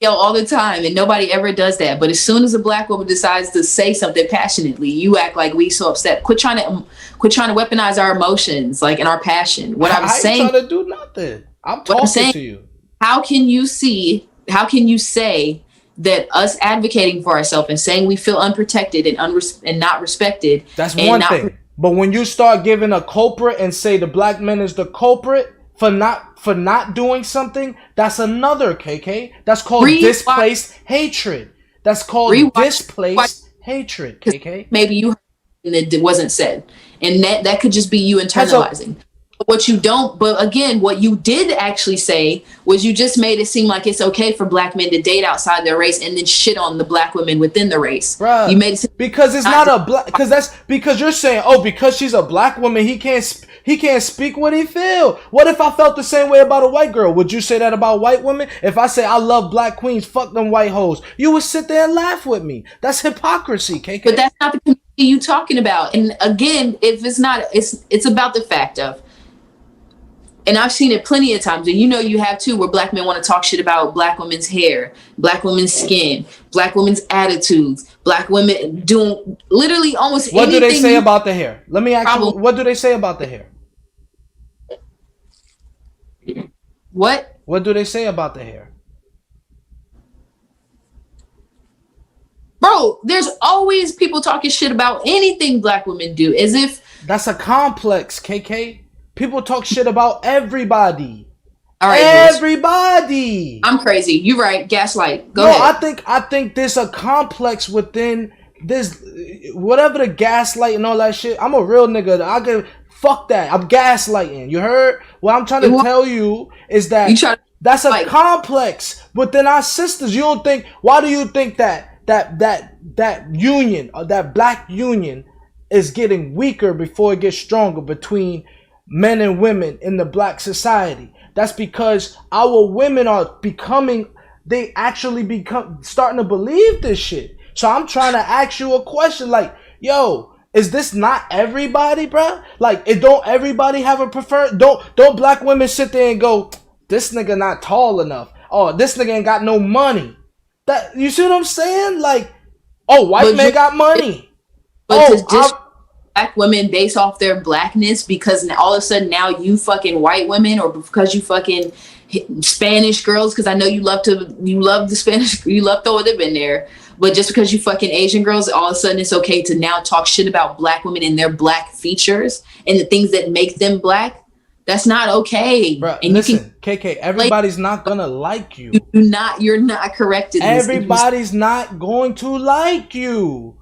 G: Yo, all the time, and nobody ever does that. But as soon as a black woman decides to say something passionately, you act like we so upset. Quit trying to weaponize our emotions, like, and our passion. What I'm saying,
A: I ain't trying to do nothing. I'm talking to you.
G: How can you say that us advocating for ourselves and saying we feel unprotected and not respected?
A: That's one thing. But when you start giving a culprit and say the black man is the culprit for not doing something, that's another, KK. That's called displaced hatred. That's called displaced hatred, KK.
G: Maybe you heard and it wasn't said. And that could just be you internalizing. But again, what you did actually say was you just made it seem like it's okay for black men to date outside their race and then shit on the black women within the race.
A: Bruh,
G: you made it
A: because it's not a black, because you're saying, oh, because she's a black woman, he can't speak what he feel. What if I felt the same way about a white girl? Would you say that about white women? If I say I love black queens, fuck them white hoes, you would sit there and laugh with me. That's hypocrisy, KK.
G: But that's not the community you talking about. And again, if it's not, it's about the fact of, and I've seen it plenty of times, and you know you have too, where black men want to talk shit about black women's hair, black women's skin, black women's attitudes, black women doing literally almost anything.
A: What do they say about the hair? Let me ask you, what do they say about the hair?
G: What?
A: What do they say about the hair?
G: Bro, there's always people talking shit about anything black women do, as if...
A: That's a complex, KK. People talk shit about everybody.
G: All right,
A: everybody.
G: I'm crazy. You're right. Gaslight. Go ahead.
A: I think there's a complex within this, whatever the gaslight and all that shit. I'm a real nigga. Fuck that. I'm gaslighting. You heard? What I'm trying to tell you is that that's a complex within our sisters. You don't think? Why do you think that union or that black union is getting weaker before it gets stronger between men and women in the black society? That's because our women are starting to believe this shit. So I'm trying to ask you a question like, yo, is this not everybody, bro? Like, don't everybody have a preferred? Don't black women sit there and go, this nigga not tall enough. Oh, this nigga ain't got no money. That, you see what I'm saying? Like, oh, white man got money.
G: Black women based off their blackness because all of a sudden now you fucking white women, or because you fucking Spanish girls, because I know you love the Spanish, you love throwing them in there, but just because you fucking Asian girls, all of a sudden it's okay to now talk shit about black women and their black features and the things that make them black. That's not okay.
A: Bruh, and listen, KK, everybody's not gonna like you.
G: You're not correct in this.
A: Everybody's not going to like you.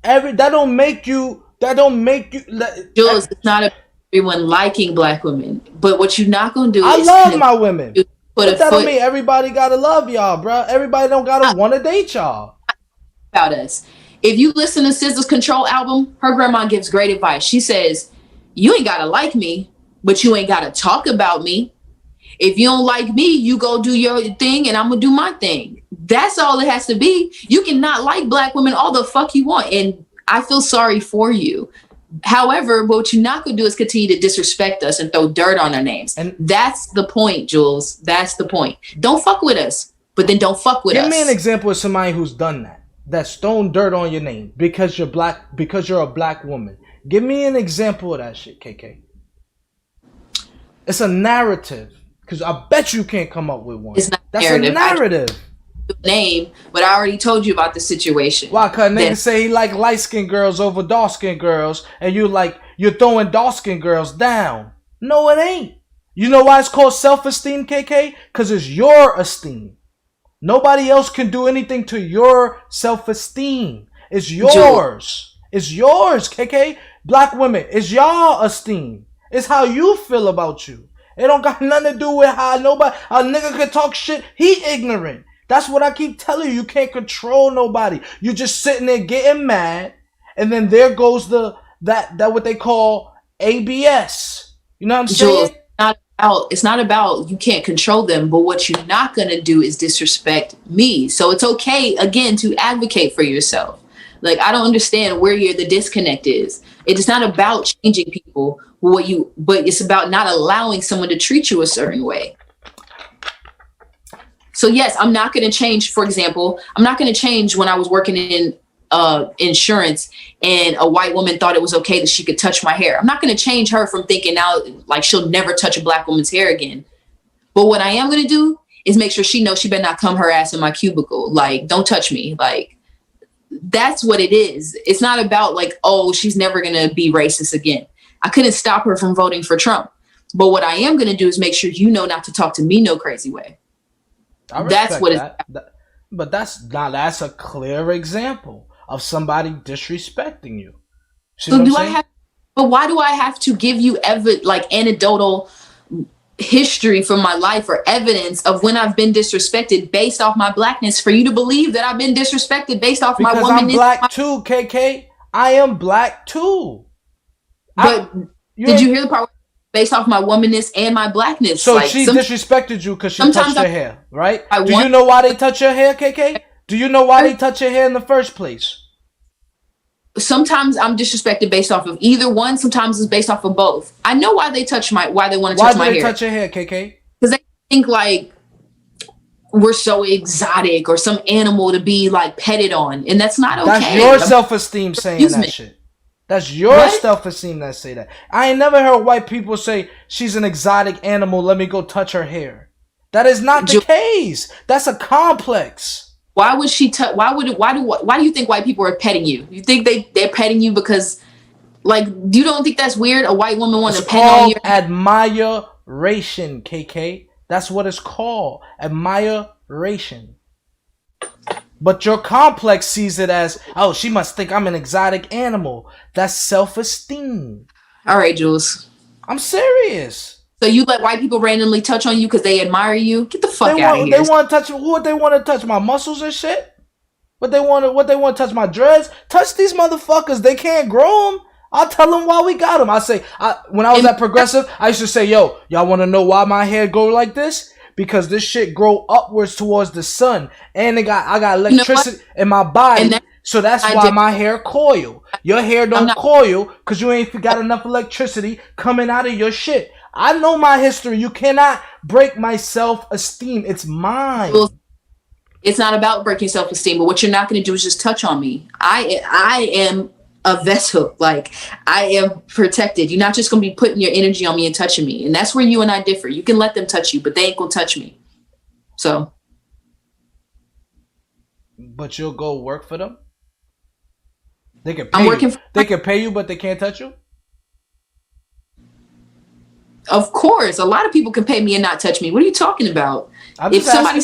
A: That don't make you.
G: Julz, it's not everyone liking black women, but what you're not gonna do
A: I love my women. But that don't mean everybody gotta love y'all, bro. Everybody don't gotta want to date y'all.
G: About us. If you listen to SZA's Control album, her grandma gives great advice. She says, you ain't gotta like me, but you ain't gotta talk about me. If you don't like me, you go do your thing and I'm gonna do my thing. That's all it has to be. You can not like black women all the fuck you want, and I feel sorry for you. However, what you're not going to do is continue to disrespect us and throw dirt on our names. And that's the point, Julz. That's the point. Don't fuck with us, but then don't fuck with us.
A: Give me an example of somebody who's done that. That's thrown dirt on your name because you're black, because you're a black woman. Give me an example of that shit, KK. It's a narrative. Because I bet you can't come up with one.
G: It's not
A: That's a narrative.
G: Name, but I already told you about the situation.
A: Why? Cause niggas say he like light skinned girls over dark skinned girls, and you're throwing dark skinned girls down. No, it ain't. You know why it's called self-esteem, KK? Cause it's your esteem. Nobody else can do anything to your self-esteem. It's yours. It's yours, KK. Black women, it's y'all esteem. It's how you feel about you. It don't got nothing to do with how a nigga can talk shit. He ignorant. That's what I keep telling you. You can't control nobody. You just sitting there getting mad, and then there goes that what they call ABS. You know what I'm saying?
G: It's not about you can't control them, but what you're not gonna do is disrespect me. So it's okay again to advocate for yourself. Like, I don't understand where the disconnect is. It is not about changing people but it's about not allowing someone to treat you a certain way. So yes, I'm not going to change. For example, I'm not going to change when I was working in insurance and a white woman thought it was okay that she could touch my hair. I'm not going to change her from thinking now like she'll never touch a black woman's hair again. But what I am going to do is make sure she knows she better not come her ass in my cubicle. Like, don't touch me. Like, that's what it is. It's not about like, oh, she's never going to be racist again. I couldn't stop her from voting for Trump. But what I am going to do is make sure you know not to talk to me no crazy way. That's what
A: that. But that's a clear example of somebody disrespecting you.
G: So but why do I have to give you anecdotal history from my life or evidence of when I've been disrespected based off my blackness for you to believe that I've been disrespected based off my womanist?
A: Because I'm black too, KK. I am black too.
G: But did you hear the part based off my womanness and my blackness?
A: So she disrespected you because she touched your hair, right? Do you know why they touch your hair, KK? Do you know why they touch your hair in the first place?
G: Sometimes I'm disrespected based off of either one. Sometimes it's based off of both. I know why they want to touch my hair.
A: Why do they touch your hair, KK?
G: Because they think like we're so exotic or some animal to be like petted on, and that's not okay.
A: That's your self-esteem saying that shit. That's your self-esteem that say that. I ain't never heard white people say she's an exotic animal. Let me go touch her hair. That is not the case. That's a complex.
G: Why would she touch? Why do you think white people are petting you? You think they're petting you because, like, you don't think that's weird? A white woman wants to pet on you?
A: Admiration, KK. That's what it's called. Admiration. But your complex sees it as, oh, she must think I'm an exotic animal. That's self-esteem.
G: All right, Julz.
A: I'm serious.
G: So you let white people randomly touch on you because they admire you? Get the fuck out of here.
A: They want to touch, who would they want to touch? My muscles and shit? What they want to touch? My dreads? Touch these motherfuckers. They can't grow them. I'll tell them why we got them. When I was at Progressive, I used to say, yo, y'all want to know why my hair go like this? Because this shit grow upwards towards the sun, and I got electricity in my body, so that's why my hair coil. Your hair don't coil because you ain't got enough electricity coming out of your shit. I know my history. You cannot break my self-esteem. It's mine.
G: It's not about breaking self-esteem, but what you're not going to do is just touch on me. I am a vessel. Like, I am protected. You're not just going to be putting your energy on me and touching me. And that's where you and I differ. You can let them touch you, but they ain't going to touch me. So.
A: But you'll go work for them? They can pay you. They can pay you, but they can't touch you?
G: Of course. A lot of people can pay me and not touch me. What are you talking about? If somebody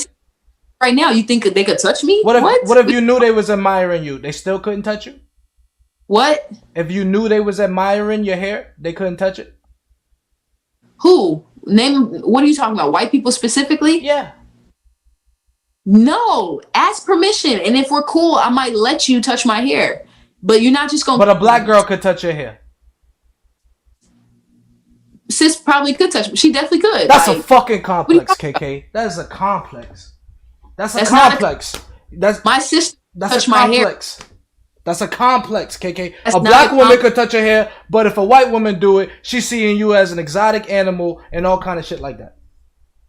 G: right now, you think they could touch me?
A: What if you knew they was admiring you? They still couldn't touch you?
G: What?
A: If you knew they was admiring your hair, they couldn't touch it?
G: Who? What are you talking about? White people specifically?
A: Yeah.
G: No. Ask permission. And if we're cool, I might let you touch my hair. But you're not just going to...
A: But a black girl could touch your hair.
G: Sis probably could touch me. She definitely could.
A: That's a fucking complex, KK. That is a complex. That's a complex. That's
G: my sister touched my hair.
A: That's a complex, KK. A black woman could touch her hair, but if a white woman do it, she's seeing you as an exotic animal and all kind of shit like that.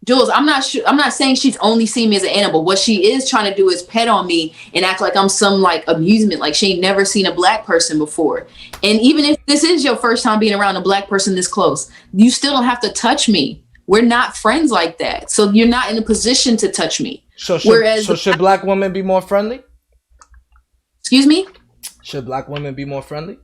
G: Julz, I'm not saying she's only seen me as an animal. What she is trying to do is pet on me and act like I'm some like amusement, like she ain't never seen a black person before. And even if this is your first time being around a black person this close, you still don't have to touch me. We're not friends like that. So you're not in a position to touch me.
A: So should black women be more friendly?
G: Excuse me?
A: Should black women be more friendly?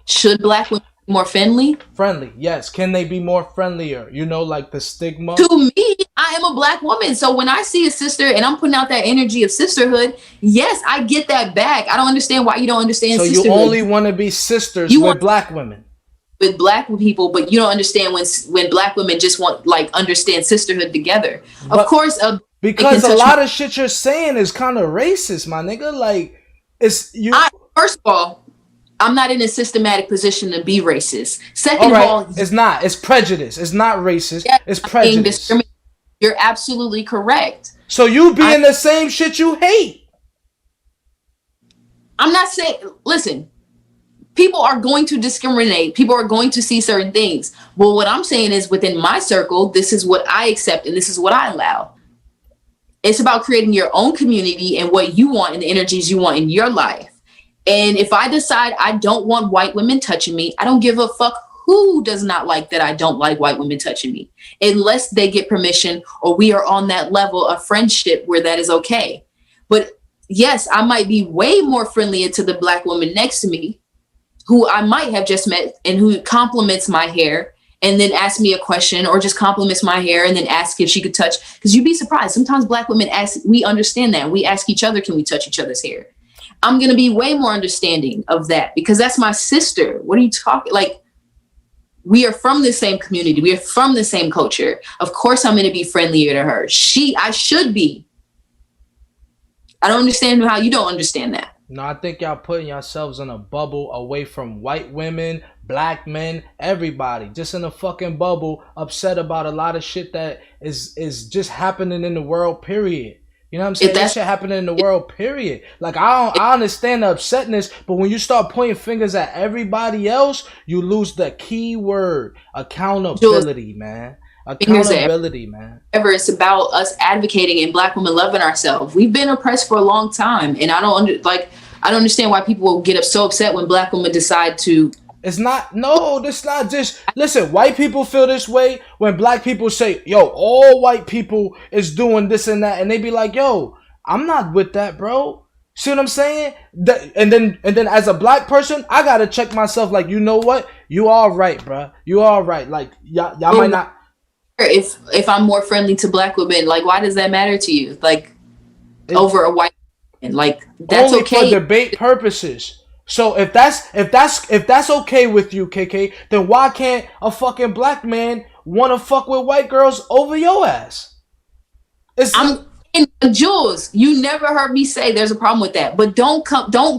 G: Should black women be more friendly?
A: Friendly, yes. Can they be more friendlier? You know, like the stigma.
G: To me, I am a black woman. So when I see a sister and I'm putting out that energy of sisterhood, yes, I get that back. I don't understand why you don't understand
A: so
G: sisterhood.
A: You only want to be sisters with black women.
G: With black people, but you don't understand when black women just want understand sisterhood together. But of course,
A: because a lot of shit you're saying is kind of racist, my nigga. Like, it's you.
G: First of all, I'm not in a systematic position to be racist. Second of all,
A: it's not. It's prejudice. It's not racist. Yeah, it's prejudice.
G: You're absolutely correct.
A: So you be in the same shit you hate.
G: I'm not saying. Listen. People are going to discriminate. People are going to see certain things. Well, what I'm saying is within my circle, this is what I accept and this is what I allow. It's about creating your own community and what you want and the energies you want in your life. And if I decide I don't want white women touching me, I don't give a fuck who does not like that I don't like white women touching me, unless they get permission or we are on that level of friendship where that is okay. But yes, I might be way more friendlier to the black woman next to me, who I might have just met and who compliments my hair and then asks me a question, or just compliments my hair and then asks if she could touch. Because you'd be surprised. Sometimes black women ask, we understand that. We ask each other, can we touch each other's hair? I'm going to be way more understanding of that because that's my sister. What are you talking? Like, we are from the same community. We are from the same culture. Of course, I'm going to be friendlier to her. I should be. I don't understand how you don't understand that.
A: No, I think y'all putting yourselves in a bubble away from white women, black men, everybody. Just in a fucking bubble, upset about a lot of shit that is just happening in the world, period. You know what I'm saying? That shit happening in the world, period. Like, I understand the upsetness, but when you start pointing fingers at everybody else, you lose the key word, accountability, man. Accountability, man.
G: It's about us advocating and black women loving ourselves. We've been oppressed for a long time, and I don't understand why people will get so upset when black women decide to.
A: It's not. No, this not just. Listen, white people feel this way when black people say, "Yo, all white people is doing this and that," and they be like, "Yo, I'm not with that, bro." See what I'm saying? And then as a black person, I gotta check myself. Like, you know what? You all right, bro. You all right. Like, y'all might not.
G: If I'm more friendly to black women, like, why does that matter to you? Like, over a white woman, like, that's
A: only
G: okay
A: for debate purposes. So if that's okay with you, KK, then why can't a fucking black man want to fuck with white girls over your ass?
G: Julz, you never heard me say there's a problem with that, but don't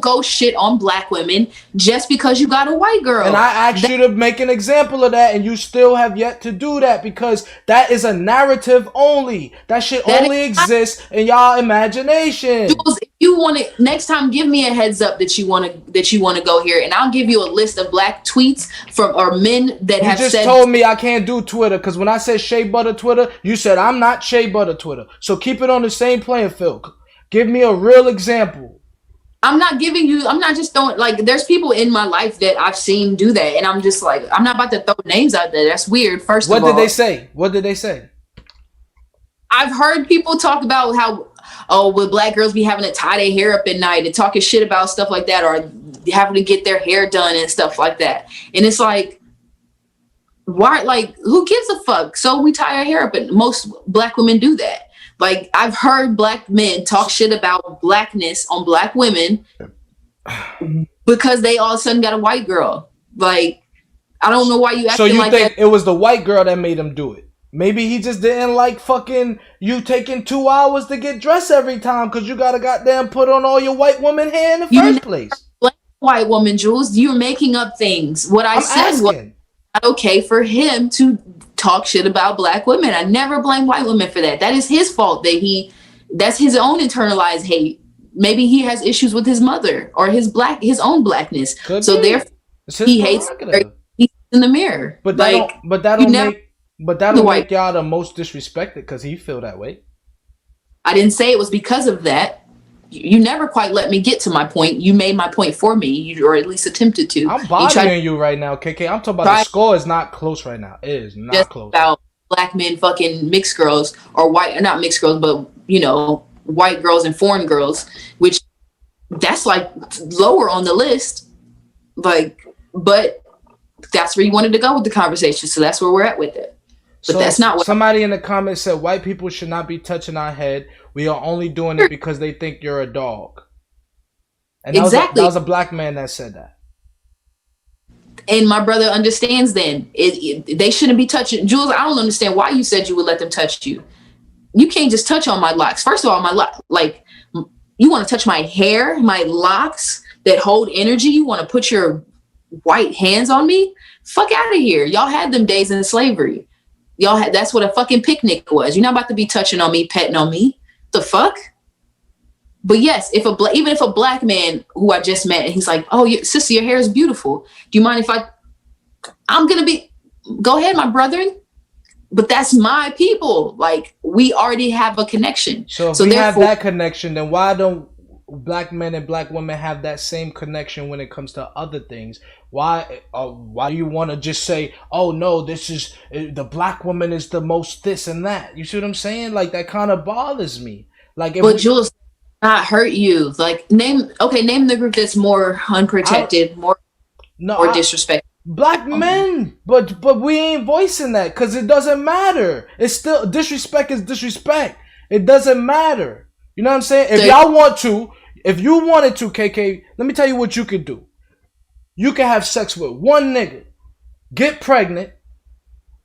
G: go shit on black women just because you got a white girl.
A: And I asked you to make an example of that, and you still have yet to do that because that is a narrative only. That shit only exists in y'all imagination.
G: Julz, if you want to, next time, give me a heads up that you want to go here, and I'll give you a list of black tweets or men that have said. You just
A: told me I can't do Twitter because when I said Shea Butter Twitter, you said I'm not Shea Butter Twitter. So keep it on the same playing field. Give me a real example.
G: I'm not just throwing, like, there's people in my life that I've seen do that, and I'm just like, I'm not about to throw names out there. That's weird. First of all,
A: what did they say? What did they say?
G: I've heard people talk about how, will black girls be having to tie their hair up at night and talking shit about stuff like that, or having to get their hair done and stuff like that. And it's like, why? Like, who gives a fuck? So we tie our hair up, and most black women do that. Like, I've heard black men talk shit about blackness on black women because they all of a sudden got a white girl. Like, I don't know why you acting like that. So you think
A: it was the white girl that made him do it? Maybe he just didn't like fucking you taking 2 hours to get dressed every time because you gotta goddamn put on all your white woman hair in the first place.
G: White woman, Julz, you're making up things. What I said was not okay for him to talk shit about black women. I never blame white women for that. That is his fault. That's his own internalized hate. Maybe he has issues with his mother or his own blackness. So therefore he hates in the mirror.
A: But that'll make y'all the most disrespected because he feel that way.
G: I didn't say it was because of that. You never quite let me get to my point. You made my point for me, or at least attempted to.
A: I'm bothering you right now, KK. I'm talking about the score is not close right now. It is not just close.
G: About black men fucking mixed girls, or not mixed girls, but white girls and foreign girls, which that's like lower on the list. Like, but that's where you wanted to go with the conversation. So that's where we're at with it. But
A: so
G: that's not what
A: somebody in the comments said. White people should not be touching our head. We are only doing it because they think you're a dog. And that was a black man that said that.
G: And my brother understands then. They shouldn't be touching. Julz, I don't understand why you said you would let them touch you. You can't just touch on my locks. First of all, like, you want to touch my hair, my locks that hold energy? You want to put your white hands on me? Fuck out of here. Y'all had them days in slavery. That's what a fucking picnic was. You're not about to be touching on me, petting on me. The fuck? But yes, even if a black man who I just met, and he's like, "Oh, sister, your hair is beautiful. Do you mind if I'm gonna be? Go ahead, my brother." But that's my people. Like, we already have a connection.
A: So if we have that connection, then why don't black men and black women have that same connection when it comes to other things? Why do you want to just say, "Oh no, this is the black woman is the most this and that"? You see what I'm saying? Like, that kind of bothers me. Like,
G: but Julz, not hurt you. Like, name the group that's more unprotected, more disrespectful.
A: Black men, but we ain't voicing that because it doesn't matter. It's still disrespect is disrespect. It doesn't matter. You know what I'm saying? If you wanted to, KK, let me tell you what you could do. You can have sex with one nigga, get pregnant,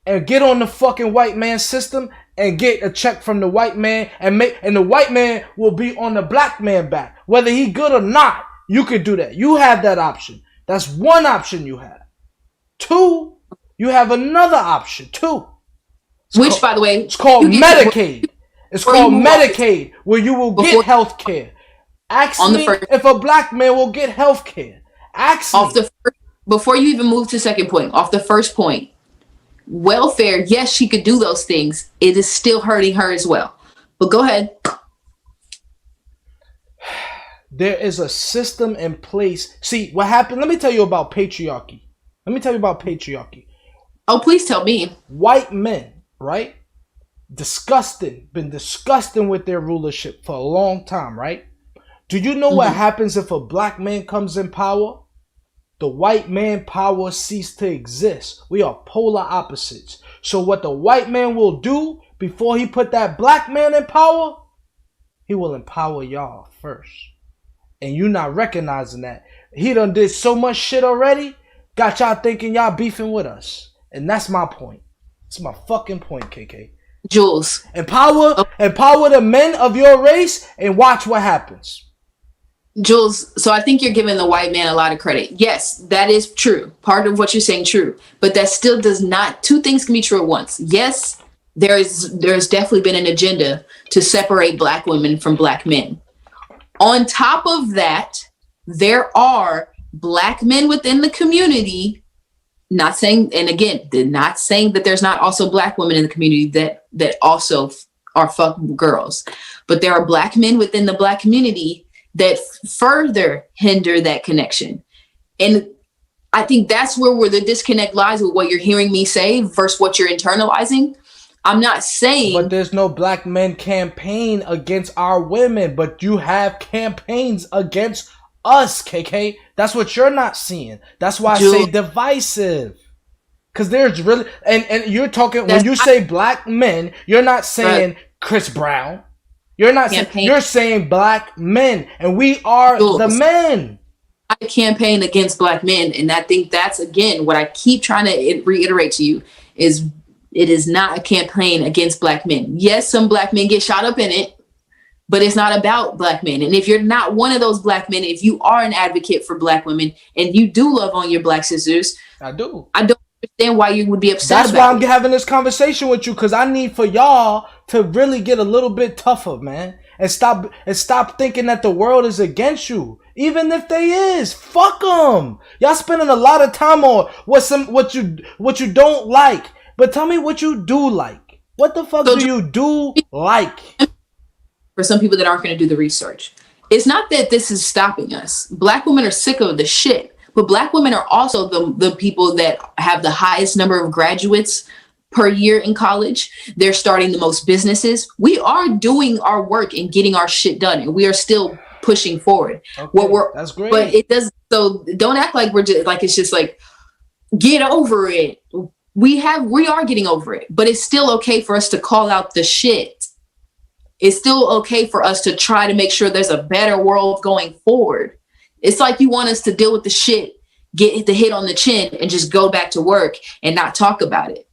A: and get on the fucking white man system and get a check from the white man and the white man will be on the black man back. Whether he good or not, you could do that. You have that option. That's one option you have. Two, you have another option.
G: By the way,
A: it's called Medicaid. It's called Medicaid, where you will get health care. Ask me if a black man will get health care. Ask me.
G: Before you even move to the second point, off the first point, welfare, yes, she could do those things. It is still hurting her as well. But go ahead.
A: There is a system in place. See, what happened? Let me tell you about patriarchy.
G: Oh, please tell me.
A: White men, right? Been disgusting with their rulership for a long time, right? Do you know what happens if a black man comes in power? The white man power cease to exist. We are polar opposites. So what the white man will do before he put that black man in power, he will empower y'all first. And you not recognizing that. He done did so much shit already, got y'all thinking y'all beefing with us. And that's my point. It's my fucking point, KK.
G: Julz.
A: Empower the men of your race and watch what happens.
G: Julz, so I think you're giving the white man a lot of credit. Yes, that is true. Part of what you're saying true. But that still does not, two things can be true at once. Yes, there's definitely been an agenda to separate black women from black men. On top of that, there are black men within the community, not saying that there's not also black women in the community that also are fuck girls. But there are black men within the black community that further hinder that connection. And I think that's where the disconnect lies with what you're hearing me say versus what you're internalizing. I'm not saying...
A: But there's no black men campaign against our women, but you have campaigns against us, KK. That's what you're not seeing. That's why I say divisive. Because there's really... And you're talking... When you say black men, you're not saying Chris Brown. You're not saying, you're saying black men, and we are the men.
G: I campaign against black men, and I think that's, again, what I keep trying to reiterate to you is it is not a campaign against black men. Yes, some black men get shot up in it, but it's not about black men. And if you're not one of those black men, if you are an advocate for black women and you do love on your black sisters,
A: I don't
G: understand why you would be upset.
A: That's why I'm having this conversation with you, because I need for y'all to really get a little bit tougher, man, and stop thinking that the world is against you. Even if they is, fuck them. Y'all spending a lot of time on what you don't like, but tell me what you do like. What the fuck do you do like?
G: For some people that aren't going to do the research, it's not that this is stopping us. Black women are sick of the shit. But black women are also the people that have the highest number of graduates per year in college. They're starting the most businesses. We are doing our work and getting our shit done, and we are still pushing forward.
A: Okay, that's great.
G: But it does. So don't act like we're just like it's just like get over it. We are getting over it, but it's still okay for us to call out the shit. It's still okay for us to try to make sure there's a better world going forward. It's like you want us to deal with the shit, get the hit on the chin, and just go back to work and not talk about it.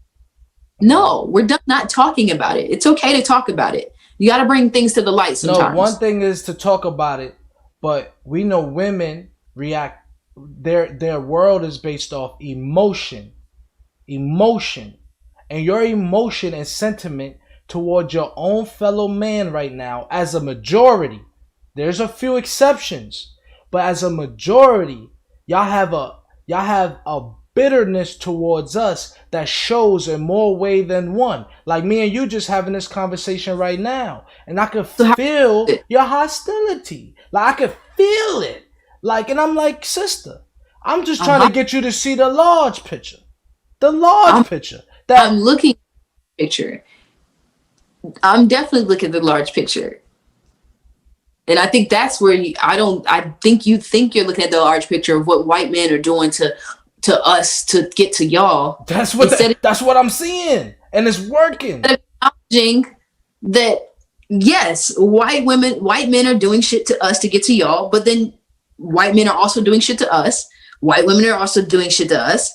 G: No, we're done not talking about it. It's okay to talk about it. You got to bring things to the light sometimes.
A: No, one thing is to talk about it, but we know women react. Their world is based off emotion, and your emotion and sentiment towards your own fellow man right now, as a majority. There's a few exceptions, but as a majority, y'all have a bitterness towards us that shows in more way than one. Like me and you just having this conversation right now, and I could feel your hostility. Like I could feel it. Like, and I'm like, sister, I'm just trying to get you to see the large picture. The large picture.
G: I'm looking at the picture. I'm definitely looking at the large picture. And I think that's where I think you think you're looking at the large picture of what white men are doing to us to get to y'all.
A: That's what I'm seeing. And it's working.
G: Acknowledging that, yes, white men are doing shit to us to get to y'all, but then white men are also doing shit to us. White women are also doing shit to us.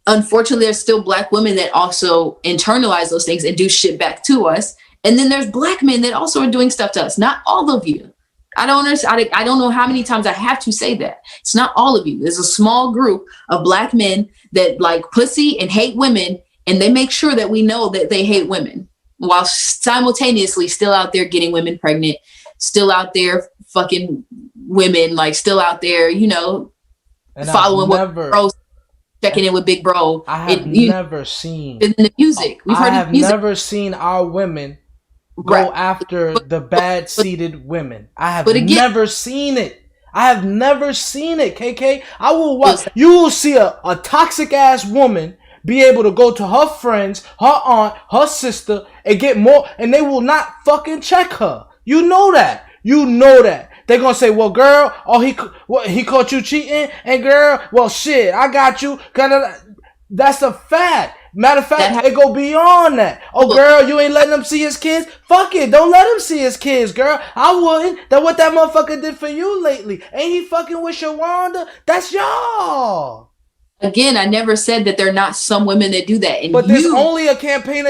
G: Unfortunately, there's still black women that also internalize those things and do shit back to us. And then there's black men that also are doing stuff to us. Not all of you. I don't understand. I don't know how many times I have to say that. It's not all of you. There's a small group of black men that like pussy and hate women, and they make sure that we know that they hate women while simultaneously still out there getting women pregnant, still out there fucking women, like still out there, you know, and following what bro, checking in with big bro.
A: I have never seen
G: in the music.
A: I have never seen our women go after the bad seated women. I have never seen it. I have never seen it, KK. I will watch. You will see a toxic ass woman be able to go to her friends, her aunt, her sister, and get more, and they will not fucking check her. You know that. You know that. They're gonna say, well, girl, he caught you cheating, and girl, well, shit, I got you. That's a fact. Matter of fact, it go beyond that. Oh, girl, you ain't letting him see his kids? Fuck it, don't let him see his kids, girl. I wouldn't. That what that motherfucker did for you lately. Ain't he fucking with Shawanda? That's y'all.
G: Again, I never said that there are not some women that do that. And
A: but there's only a campaign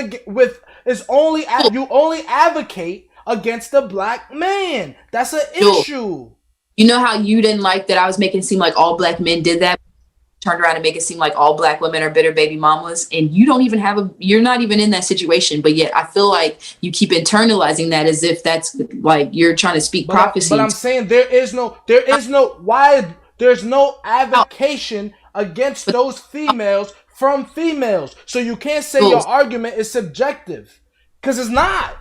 A: you only advocate against the black man. That's an issue.
G: You know how you didn't like that I was making it seem like all black men did that? Turned around and make it seem like all black women are bitter baby mamas, and you don't even you're not even in that situation, but yet I feel like you keep internalizing that as if that's like you're trying to speak prophecy.
A: But I'm saying there's no avocation against those females from females. So you can't say your argument is subjective, because it's not.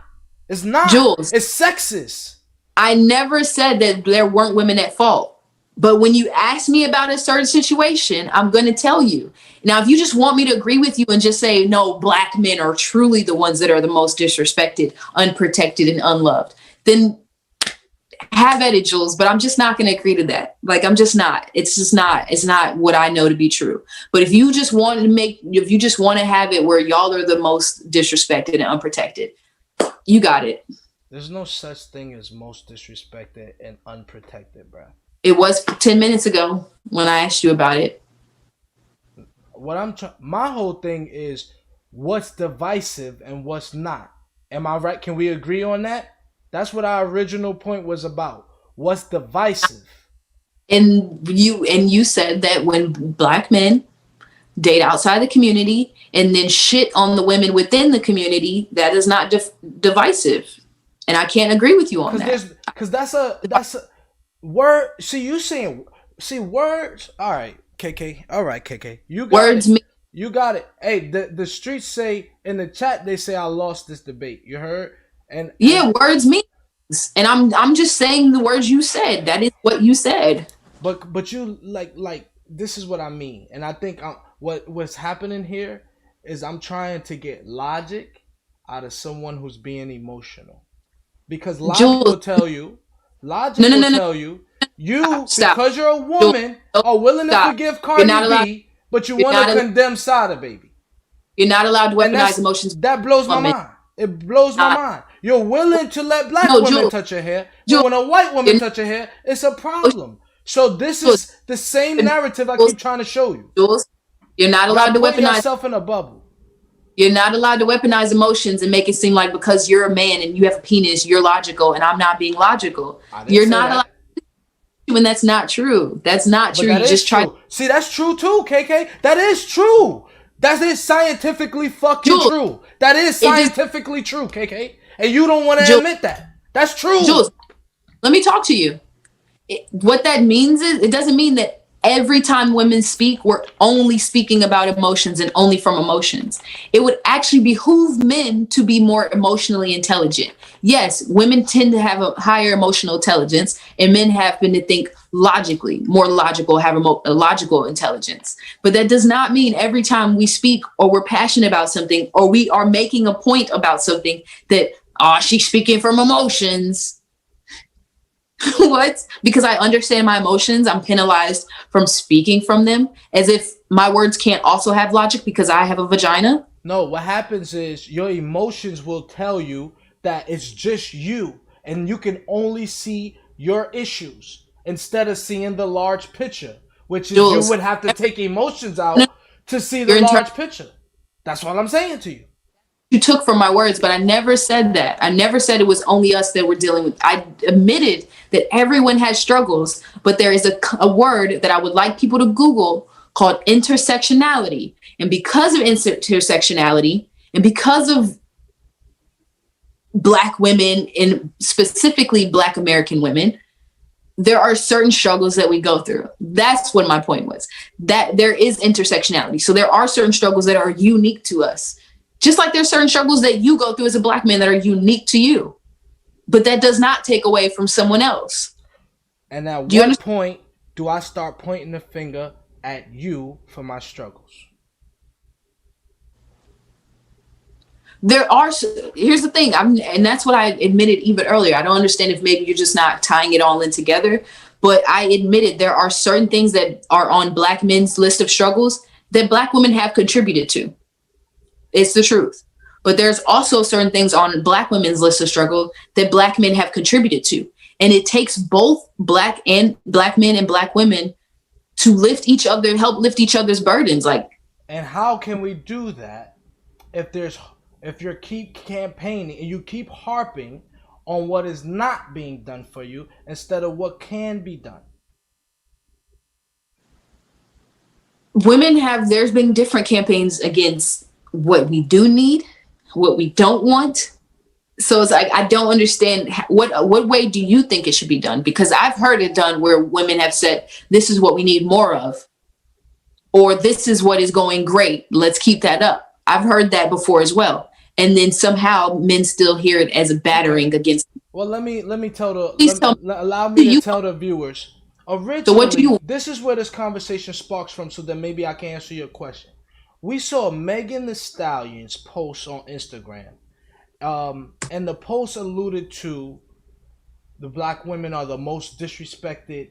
A: It's not.
G: Julz,
A: it's sexist.
G: I never said that there weren't women at fault. But when you ask me about a certain situation, I'm going to tell you. Now, if you just want me to agree with you and just say, no, black men are truly the ones that are the most disrespected, unprotected, and unloved, then have at it, Julz. But I'm just not going to agree to that. Like, I'm just not. It's not what I know to be true. But if you just want to have it where y'all are the most disrespected and unprotected, you got it.
A: There's no such thing as most disrespected and unprotected, bro.
G: It was 10 minutes ago when I asked you about it.
A: My whole thing is what's divisive and what's not. Am I right? Can we agree on that? That's what our original point was about. What's divisive?
G: And you said that when black men date outside the community and then shit on the women within the community, that is not divisive. And I can't agree with you on that.
A: Because that's a word. See words. All right, KK. All right, KK. You got
G: words.
A: You got it. Hey, the streets say in the chat, they say I lost this debate. You heard?
G: Words mean. And I'm just saying the words you said. That is what you said.
A: But you like this is what I mean. And I think what's happening here is I'm trying to get logic out of someone who's being emotional. Because logic will tell you. Logic will tell you. You,
G: Stop.
A: because you're a woman, are willing to forgive Cardi B. but you
G: You're
A: want
G: not
A: to
G: al-
A: condemn Sada, baby.
G: You're not allowed to
A: And
G: weaponize emotions.
A: that blows my
G: woman.
A: mind. It blows my
G: Not-
A: mind. You're willing to let black
G: No,
A: women
G: Julz.
A: touch your hair, but
G: Julz,
A: when a white woman
G: you're-
A: touch your hair, it's a problem. So this is the same narrative I keep trying to show you.
G: Jules, you're not allowed to
A: Put
G: weaponize.
A: yourself in a bubble.
G: You're not allowed to weaponize emotions and make it seem like because you're a man and you have a penis, you're logical, and I'm not being logical. You're not allowed. When that's not true. That's not true.
A: That
G: You just try.
A: See, that's true too, KK. That is true. That is scientifically fucking
G: Jules,
A: true. That is scientifically true, KK. And you don't want to admit that. That's true.
G: Jules, let me talk to you. What that means is it doesn't mean that every time women speak, we're only speaking about emotions and only from emotions. It would actually behoove men to be more emotionally intelligent. Yes, women tend to have a higher emotional intelligence, and men happen to think logically, more logical, have a logical intelligence. But that does not mean every time we speak or we're passionate about something or we are making a point about something that, she's speaking from emotions. What? Because I understand my emotions, I'm penalized from speaking from them, as if my words can't also have logic because I have a vagina.
A: No, what happens is your emotions will tell you that it's just you, and you can only see your issues instead of seeing the large picture, which is
G: Jules,
A: you would have to take emotions out to see the large picture. That's what I'm saying to you.
G: You took from my words, but I never said that. I never said it was only us that were dealing with. I admitted that everyone has struggles, but there is a word that I would like people to Google called intersectionality. And because of intersectionality and because of Black women and specifically Black American women, there are certain struggles that we go through. That's what my point was, that there is intersectionality. So there are certain struggles that are unique to us. Just like there's certain struggles that you go through as a Black man that are unique to you. But that does not take away from someone else.
A: And at what point do I start pointing the finger at you for my struggles?
G: Here's the thing, and that's what I admitted even earlier. I don't understand if maybe you're just not tying it all in together, but I admitted there are certain things that are on Black men's list of struggles that Black women have contributed to. It's the truth. But there's also certain things on Black women's list of struggle that Black men have contributed to. And it takes both Black men and Black women to help lift each other's burdens.
A: And how can we do that if you keep campaigning and you keep harping on what is not being done for you instead of what can be done?
G: There's been different campaigns against what we do need, what we don't want. So it's like, I don't understand what way do you think it should be done? Because I've heard it done where women have said, this is what we need more of, or this is what is going great. Let's keep that up. I've heard that before as well. And then somehow men still hear it as a battering against.
A: Well, allow me to tell the viewers. Originally,
G: so what do you?
A: This is where this conversation sparks from, so that maybe I can answer your question. We saw Megan Thee Stallion's post on Instagram, and the post alluded to the Black women are the most disrespected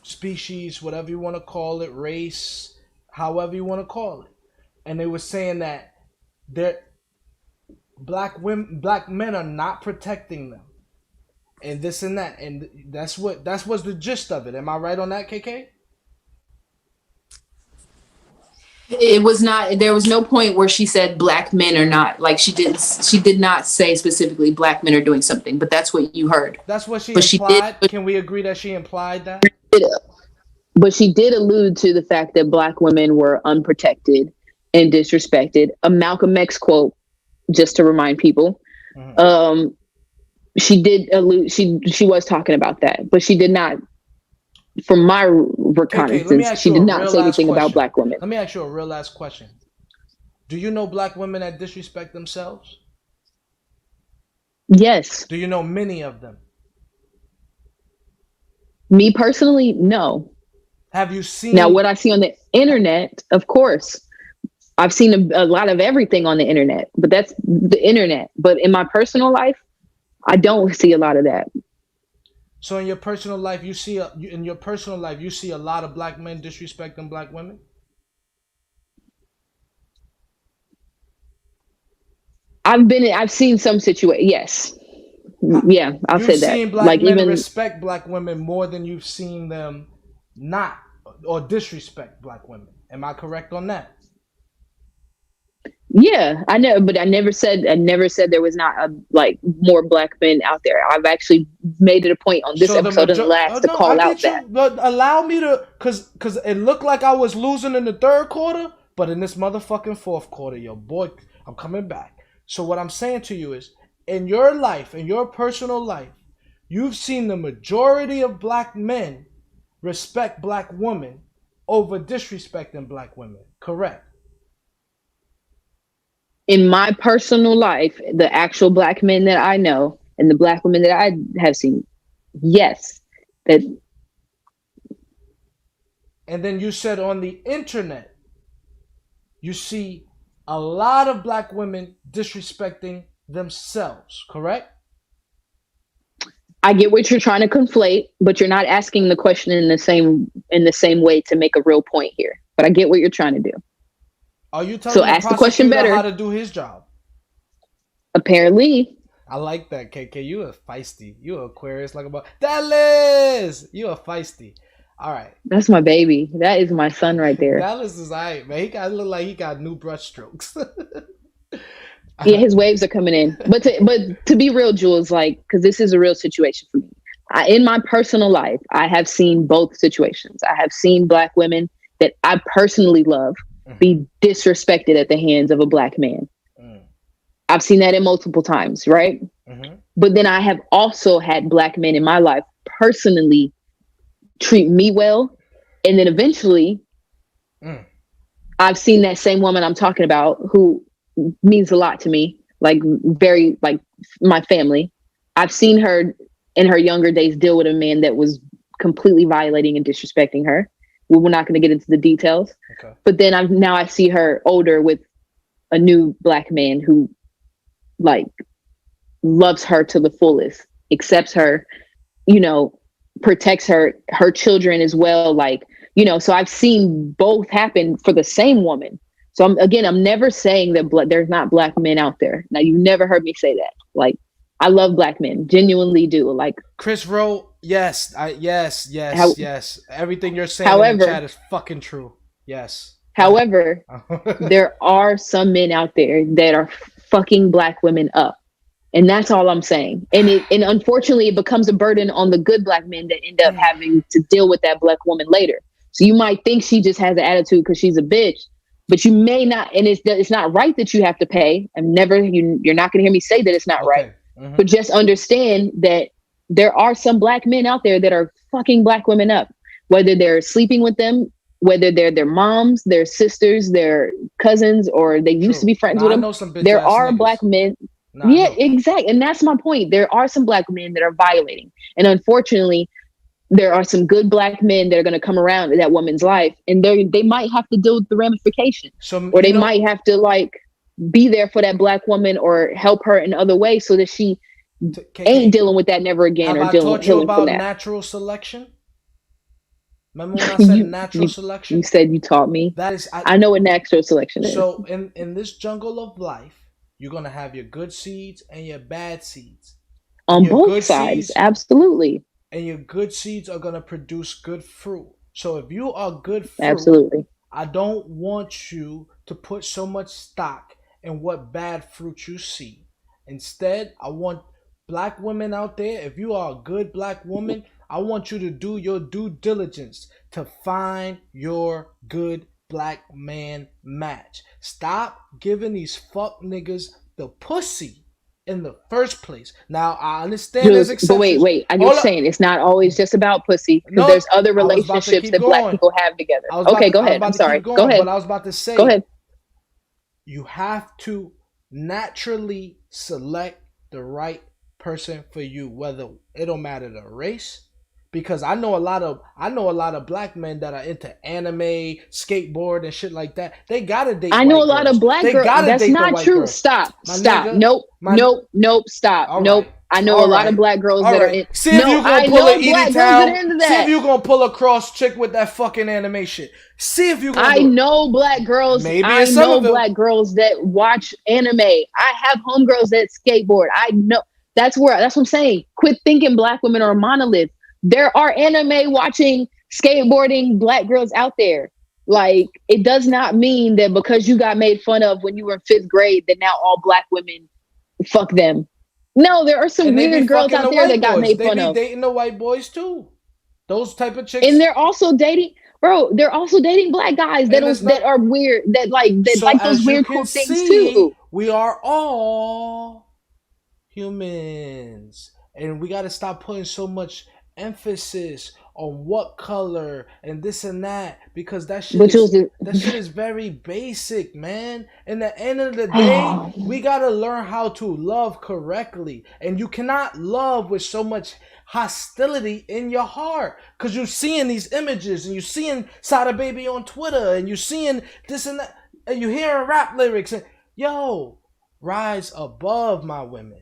A: species, whatever you want to call it, race, however you want to call it. And they were saying that Black men are not protecting them, and this and that, and that's what's the gist of it. Am I right on that, KK?
G: It was not. There was no point where she said Black men are not, like she did not say specifically Black men are doing something, but that's what you heard.
A: That's what she implied. Can we agree that she implied that?
C: But she did allude to the fact that Black women were unprotected and disrespected. A Malcolm X quote, just to remind people. Mm-hmm. She did allude. She was talking about that, but she did not. From my reconnaissance, she did not say anything about Black women.
A: Let me ask you a real last question. Do you know Black women that disrespect themselves?
C: Yes.
A: Do you know many of them?
C: Me personally, no.
A: Have you seen?
C: Now, what I see on the internet, of course, I've seen a lot of everything on the internet, but that's the internet. But in my personal life, I don't see a lot of that.
A: So in your personal life, you see a lot of Black men disrespecting Black women?
C: I've seen some situation. Yes. Yeah, I'll say that.
A: You've seen black
C: Like
A: men
C: even
A: respect black women more than you've seen them not or disrespect black women. Am I correct on that?
C: yeah, I know, but I never said there was not like more black men out there. I've actually made it a point on this episode and last to call out that.
A: But allow me to, cause it looked like I was losing in the third quarter, but in this motherfucking fourth quarter, yo boy, I'm coming back. So what I'm saying to you is, in your life, in your personal life, you've seen the majority of black men respect black women over disrespecting black women, correct?
C: In my personal life, the actual black men that I know and the black women that I have seen, yes. That.
A: And then you said on the internet, you see a lot of black women disrespecting themselves, correct?
C: I get what you're trying to conflate, but you're not asking the question in the same way to make a real point here. But I get what you're trying to do.
A: Are you telling
C: so ask the question better
A: how to do his job?
C: Apparently.
A: I like that, KK. You are feisty. You are Aquarius like about Dallas. You are feisty. All right.
C: That's my baby. That is my son right there.
A: Dallas is all right, man. He look like he got new brush strokes.
C: Yeah, his waves are coming in. But to be real, Julz, like, because this is a real situation for me. In my personal life, I have seen both situations. I have seen black women that I personally love be disrespected at the hands of a black man. I've seen that in multiple times, right? But then I have also had black men in my life personally treat me well. And then eventually I've seen that same woman I'm talking about who means a lot to me, like very, like my family. I've seen her in her younger days deal with a man that was completely violating and disrespecting her. We're not going to get into the details, but then I see her older with a new black man who like loves her to the fullest, accepts her, protects her children as well. Like, so I've seen both happen for the same woman. So I'm never saying that there's not black men out there. Now, you never heard me say that. Like, I love black men, genuinely do. Like
A: Chris Rowe, yes. Everything you're saying in the chat is fucking true. Yes.
C: However, there are some men out there that are fucking black women up. And that's all I'm saying. And unfortunately, it becomes a burden on the good black men that end up having to deal with that black woman later. So you might think she just has an attitude because she's a bitch, but you may not. And it's not right that you have to pay. You're not going to hear me say that it's not right. But just understand that there are some black men out there that are fucking black women up, whether they're sleeping with them, whether they're their moms, their sisters, their cousins, or they used to be friends with them. There are black men. Exactly. And that's my point. There are some black men that are violating. And unfortunately, there are some good black men that are going to come around in that woman's life, and they might have to deal with the ramifications, or they might have to like be there for that black woman or help her in other ways so that she ain't dealing with that never again.
A: Have
C: or dealing
A: I taught you about natural selection? Remember when I said natural selection?
C: You said you taught me.
A: That is,
C: I know what natural selection is.
A: So in this jungle of life, you're gonna have your good seeds and your bad seeds.
C: On both sides, absolutely.
A: And your good seeds are gonna produce good fruit. So if you are good fruit,
C: absolutely, I
A: don't want you to put so much stock in what bad fruit you see. Instead, I want black women out there. If you are a good black woman, I want you to do your due diligence to find your good black man match. Stop giving these fuck niggas the pussy in the first place. Now, I understand there's exceptions.
C: But wait. I'm just saying it's not always just about pussy. No, there's other relationships that black people have together. Okay, go ahead. I'm sorry. Go ahead.
A: But I was about to say,
C: go ahead.
A: You have to naturally select the right person for you, whether it don't matter the race. Because I know a lot of black men that are into anime, skateboard, and shit like that. They gotta date.
C: I know a lot of black girls. That's not true. Stop. Nope. Stop. Nope. I know a lot of black girls that are in.
A: See if you gonna pull an Edie Town. See if you gonna pull a cross chick with that fucking anime shit. See if you gonna
C: I know black girls.
A: Maybe
C: I know black girls that watch anime. I have homegirls that skateboard. I know that's what I'm saying. Quit thinking black women are a monolith. There are anime watching, skateboarding black girls out there. Like, it does not mean that because you got made fun of when you were in 5th grade that now all black women fuck them. No, there are some weird girls out there that got made fun of.
A: They be dating the white boys too. Those type of chicks.
C: And they're also dating, bro. They're also dating black guys that are weird. That like those weird cool things too.
A: We are all humans, and we got to stop putting so much emphasis on what color and this and that, because that shit is very basic, man. In the end of the day, we gotta learn how to love correctly, and you cannot love with so much hostility in your heart, because you're seeing these images and you're seeing Sada Baby on Twitter and you're seeing this and that and you're hearing rap lyrics and rise above, my women.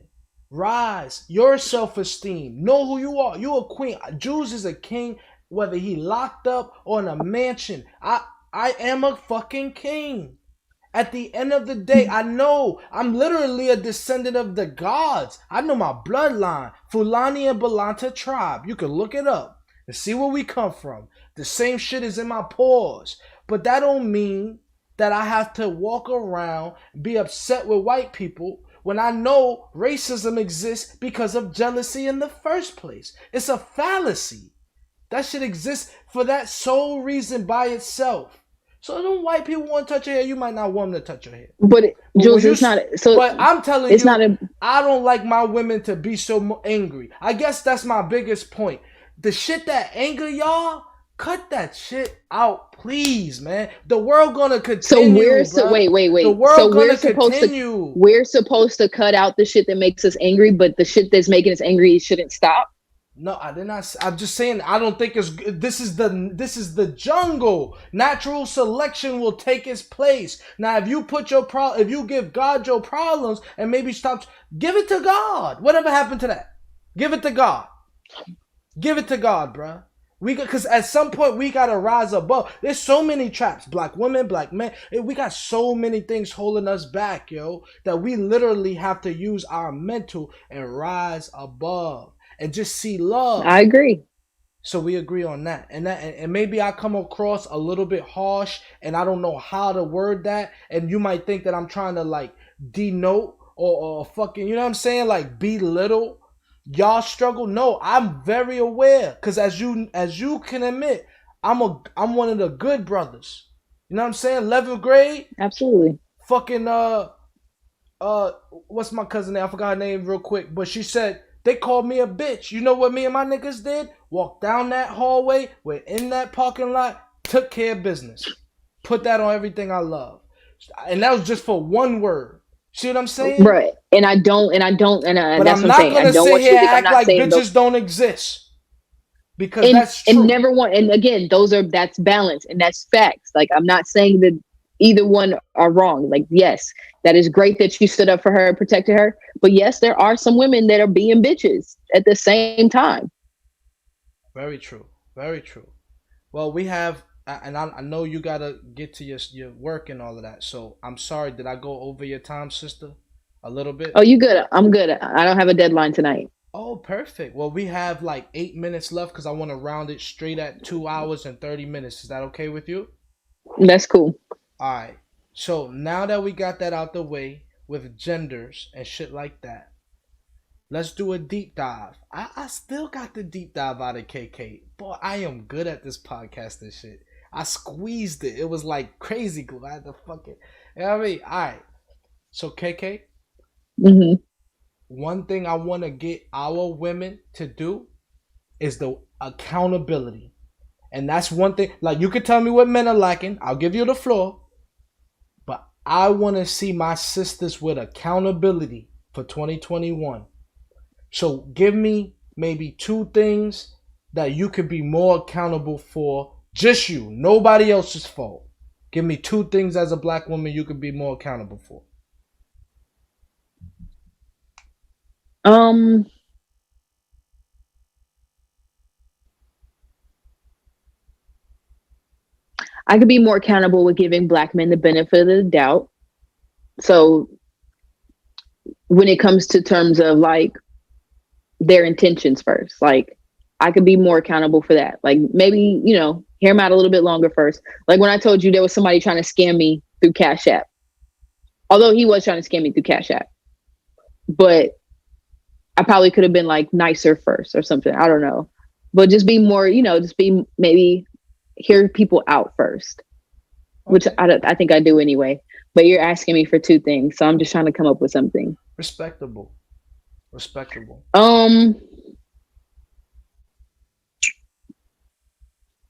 A: Rise. Your self-esteem. Know who you are. You a queen. Julz is a king, whether he locked up or in a mansion. I am a fucking king. At the end of the day, I know I'm literally a descendant of the gods. I know my bloodline. Fulani and Balanta tribe. You can look it up and see where we come from. The same shit is in my pores. But that don't mean that I have to walk around and be upset with white people when I know racism exists because of jealousy in the first place. It's a fallacy. That shit exists for that sole reason by itself. So don't white people want to touch your hair, you might not want them to touch your hair.
C: But Julz, it's not. So
A: but I'm telling you, I don't like my women to be so angry. I guess that's my biggest point. The shit that anger y'all, cut that shit out, please, man. The world gonna continue.
C: So wait.
A: The world gonna continue.
C: We're supposed to cut out the shit that makes us angry, but the shit that's making us angry shouldn't stop.
A: No, I did not. I'm just saying I don't think it's. This is the jungle. Natural selection will take its place. Now, if you put if you give God your problems and maybe stop, give it to God. Whatever happened to that? Give it to God. Give it to God, bruh. Because at some point we gotta rise above. There's so many traps. Black women, black men. We got so many things holding us back, that we literally have to use our mental and rise above and just see love.
C: I agree.
A: So we agree on that. And maybe I come across a little bit harsh and I don't know how to word that. And you might think that I'm trying to like denote or fucking, you know what I'm saying? Like belittle y'all struggle. No, I'm very aware, because as you can admit, I'm one of the good brothers. You know what I'm saying? 11th grade.
C: Absolutely.
A: Fucking what's my cousin name? I forgot her name real quick, but she said they called me a bitch. You know what me and my niggas did? Walked down that hallway, we're in that parking lot, took care of business. Put that on everything I love. And that was just for one word. See what I'm saying?
C: Right. And I'm not
A: gonna sit here and act like bitches don't exist. Because that's true.
C: And again, that's balance and that's facts. Like, I'm not saying that either one are wrong. Like, yes, that is great that you stood up for her and protected her. But yes, there are some women that are being bitches at the same time.
A: Very true. Very true. Well, we have, and I know you gotta get to your work and all of that. So I'm sorry, did I go over your time, sister? A little bit?
C: Oh, you good. I'm good. I don't have a deadline tonight.
A: Oh, perfect. Well, we have like 8 minutes left because I want to round it straight at 2 hours and 30 minutes. Is that okay with you?
C: That's cool.
A: All right. So now that we got that out the way with genders and shit like that, let's do a deep dive. I still got the deep dive out of KK. Boy, I am good at this podcast and shit. I squeezed it. It was like crazy glue. I had to fuck it. You know what I mean? All right. So KK.
C: Mm-hmm.
A: One thing I want to get our women to do is the accountability. And that's one thing. Like, you could tell me what men are lacking. I'll give you the floor. But I want to see my sisters with accountability for 2021. So give me maybe 2 things that you could be more accountable for. Just you. Nobody else's fault. Give me 2 things as a black woman you could be more accountable for.
C: Um, I could be more accountable with giving Black men the benefit of the doubt. So when it comes to terms of like their intentions first, like I could be more accountable for that. Like maybe, you know, hear them out a little bit longer first. Like when I told you there was somebody trying to scam me through Cash App, although he was trying to scam me through Cash App, but I probably could have been like nicer first or something. I don't know, but just be more, you know, just be maybe hear people out first, which I think I do anyway. But you're asking me for two things, so I'm just trying to come up with something
A: respectable.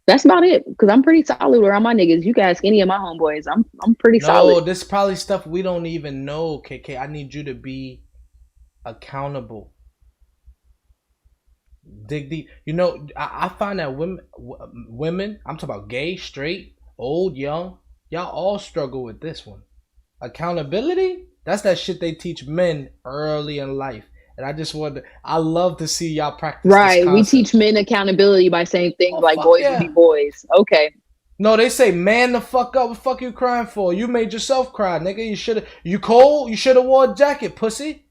C: That's about it. Because I'm pretty solid around my niggas. You can ask any of my homeboys. I'm pretty solid.
A: No, this is probably stuff we don't even know, KK. I need you to be accountable. Dig deep. You know, I find that women, I'm talking about gay, straight, old, young, y'all all struggle with this one. Accountability, that's that shit they teach men early in life. And I love to see y'all practice.
C: Right. We teach men accountability by saying things like boys will be boys. Okay.
A: No, they say, man the fuck up. What the fuck you crying for? You made yourself cry, nigga. You cold? You should have wore a jacket, pussy.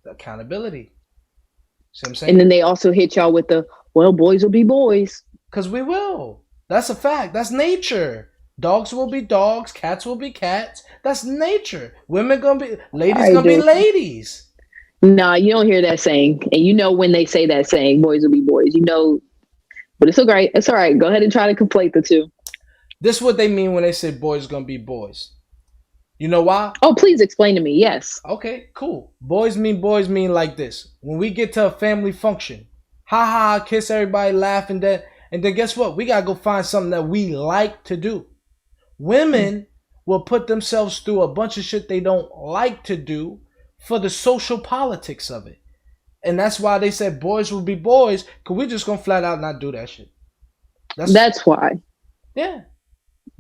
A: Accountability. See what I'm saying?
C: And then they also hit y'all with well, boys will be boys.
A: Because we will. That's a fact. That's nature. Dogs will be dogs. Cats will be cats. That's nature. Women ladies gonna be ladies.
C: Nah, you don't hear that saying. And you know when they say that saying, boys will be boys. You know, but it's okay. It's all right. Go ahead and try to conflate the two.
A: This is what they mean when they say boys gonna be boys. You know why?
C: Oh, please explain to me. Yes.
A: Okay, cool. Boys mean like this. When we get to a family function, ha, kiss everybody, laugh, and then guess what? We gotta go find something that we like to do. Women will put themselves through a bunch of shit they don't like to do for the social politics of it. And that's why they said boys will be boys, because we're just gonna flat out not do that shit.
C: That's why.
A: Yeah.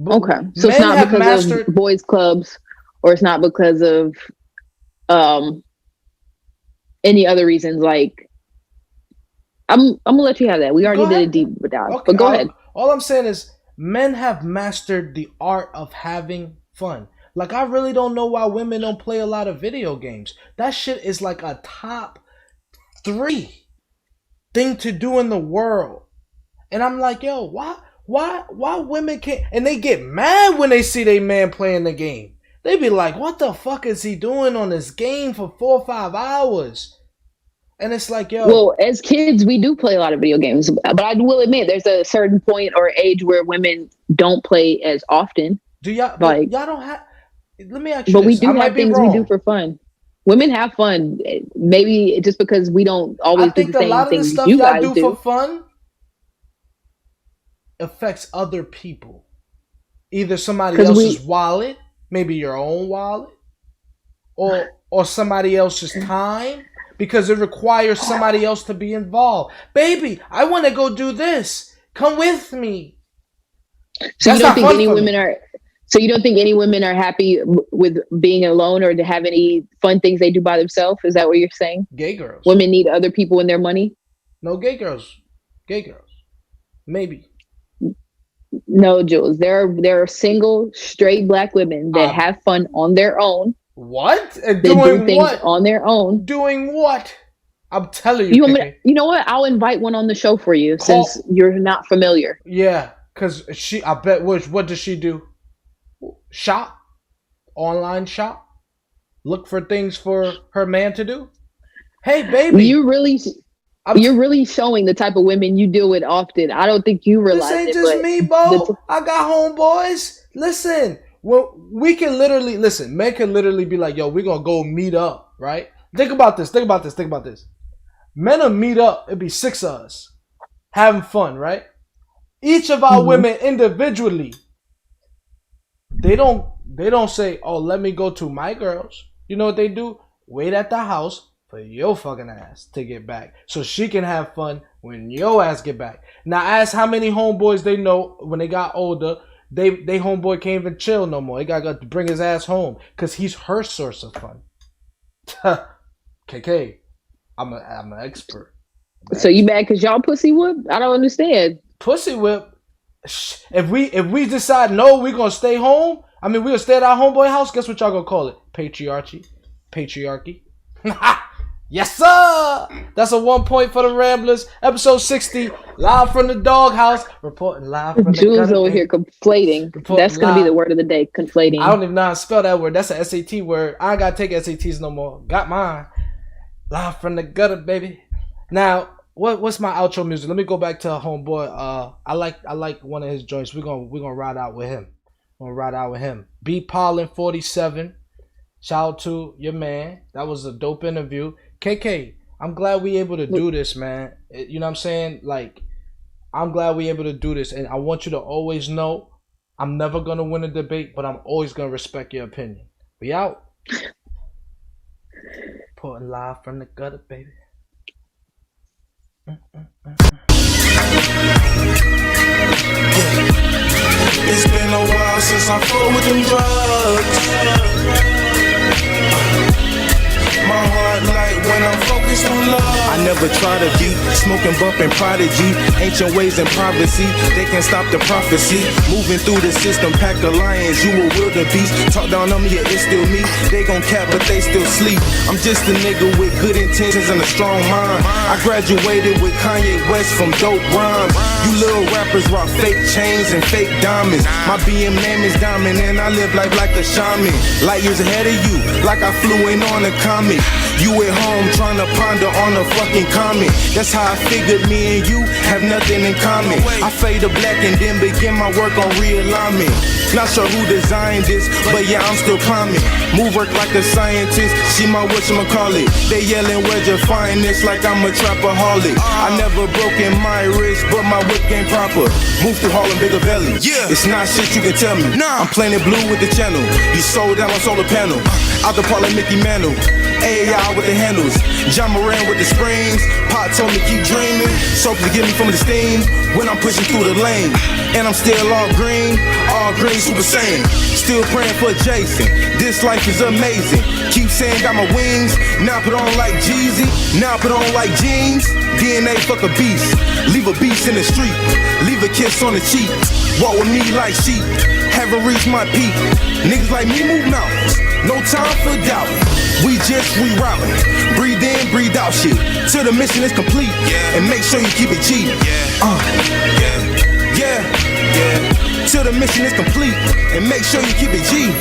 C: But okay. So it's not because of boys clubs, or it's not because of any other reasons. Like I'm gonna let you have that. We already did a deep dive. Okay. But go ahead.
A: All I'm saying is men have mastered the art of having fun. Like, I really don't know why women don't play a lot of video games. That shit is like a top 3 thing to do in the world. And I'm like, yo, why women can't? And they get mad when they see their man playing the game. They be like, what the fuck is he doing on this game for 4 or 5 hours? And it's like, yo.
C: Well, as kids, we do play a lot of video games. But I will admit, there's a certain point or age where women don't play as often.
A: Do y'all, like, y'all don't have... Let me ask you
C: but this. We do have things we do for fun. Women have fun. Maybe just because we don't always do the same things you guys do.
A: For fun affects other people. Either somebody else's wallet, maybe your own wallet, or somebody else's time, because it requires somebody else to be involved. Baby, I want to go do this. Come with me.
C: So you don't think any women are... So you don't think any women are happy with being alone or to have any fun things they do by themselves? Is that what you're saying?
A: Gay girls.
C: Women need other people in their money?
A: No, gay girls. Gay girls. Maybe.
C: No, Julz. There are single, straight Black women that have fun on their own.
A: What? And
C: doing do things what? On their own.
A: Doing what? I'm telling you.
C: You know what? I'll invite one on the show for you since you're not familiar.
A: Yeah, because I bet, what does she do? Shop, online shop, look for things for her man to do. Hey, baby,
C: you're really showing the type of women you deal with often. I don't think you realize
A: this ain't just me, Bo. I got homeboys. Listen, well, we can literally listen. Men can literally be like, "Yo, we're gonna go meet up." Right? Think about this. Men will meet up. It'd be 6 of us having fun, right? Each of our women individually. They don't say, oh, let me go to my girls. You know what they do? Wait at the house for your fucking ass to get back so she can have fun when your ass get back. Now ask how many homeboys they know when they got older, they homeboy can't even chill no more. They got to bring his ass home because he's her source of fun. KK, I'm an expert.
C: So you mad because y'all pussy whip? I don't understand.
A: Pussy whip. If we decide no, we gonna stay home. I mean, we gonna stay at our homeboy house. Guess what y'all gonna call it? Patriarchy. Yes, sir. That's a 1 point for the Ramblers. Episode 60, live from the doghouse, reporting live from the
C: Julz over here conflating. That's gonna be the word of the day. Conflating.
A: I don't even know how to spell that word. That's an SAT word. I ain't gotta take SATs no more. Got mine. Live from the gutter, baby. Now, what's my outro music? Let me go back to homeboy. I like one of his joints. We're gonna ride out with him. B Pollen 47. Shout out to your man. That was a dope interview. KK, I'm glad we able to do this, man. You know what I'm saying? Like, I'm glad we able to do this, and I want you to always know I'm never gonna win a debate, but I'm always gonna respect your opinion. We out. Putting live from the gutter, baby.
E: It's been a while since I fought with them drugs. My heart light when I'm focused on love. I never try to be smoking, bumping prodigy. Ancient ways and privacy, they can't stop the prophecy. Moving through the system, pack of lions, you a wildebeest. Talk down on me, yeah, it's still me. They gon' cap, but they still sleep. I'm just a nigga with good intentions and a strong mind. I graduated with Kanye West from dope rhymes. You little rappers rock fake chains and fake diamonds. My BM name is Diamond and I live life like a shaman. Light years ahead of you, like I flew in on a comet. You at home trying to ponder on a fucking comment. That's how I figured me and you have nothing in common. I fade to black and then begin my work on realignment. Not sure who designed this, but yeah, I'm still climbing. Move work like a scientist, see my whatchamacallit. They yelling, where'd you find this? Like I'm a trapaholic. I never broken my wrist, but my whip game proper. Move through Harlem, bigger belly. Yeah, it's not shit you can tell me. Nah, I'm playing it blue with the channel. You sold out on solar panel. Out the parlor, Mickey Mantle. AI with the handles, John Moran with the springs. Pot told me keep dreaming, soap to get me from the steam when I'm pushing through the lane. And I'm still all green, super saiyan. Still praying for Jason, this life is amazing. Keep saying got my wings, now put on like Jeezy, now put on like jeans. DNA fuck a beast, leave a beast in the street, leave a kiss on the cheek. Walk with me like sheep, haven't reached my peak. Niggas like me move mountains, no time for doubt. We just rerouting, breathe in, breathe out shit, till the mission is complete, and make sure you keep it G. Till the mission is complete, and make sure you keep it G.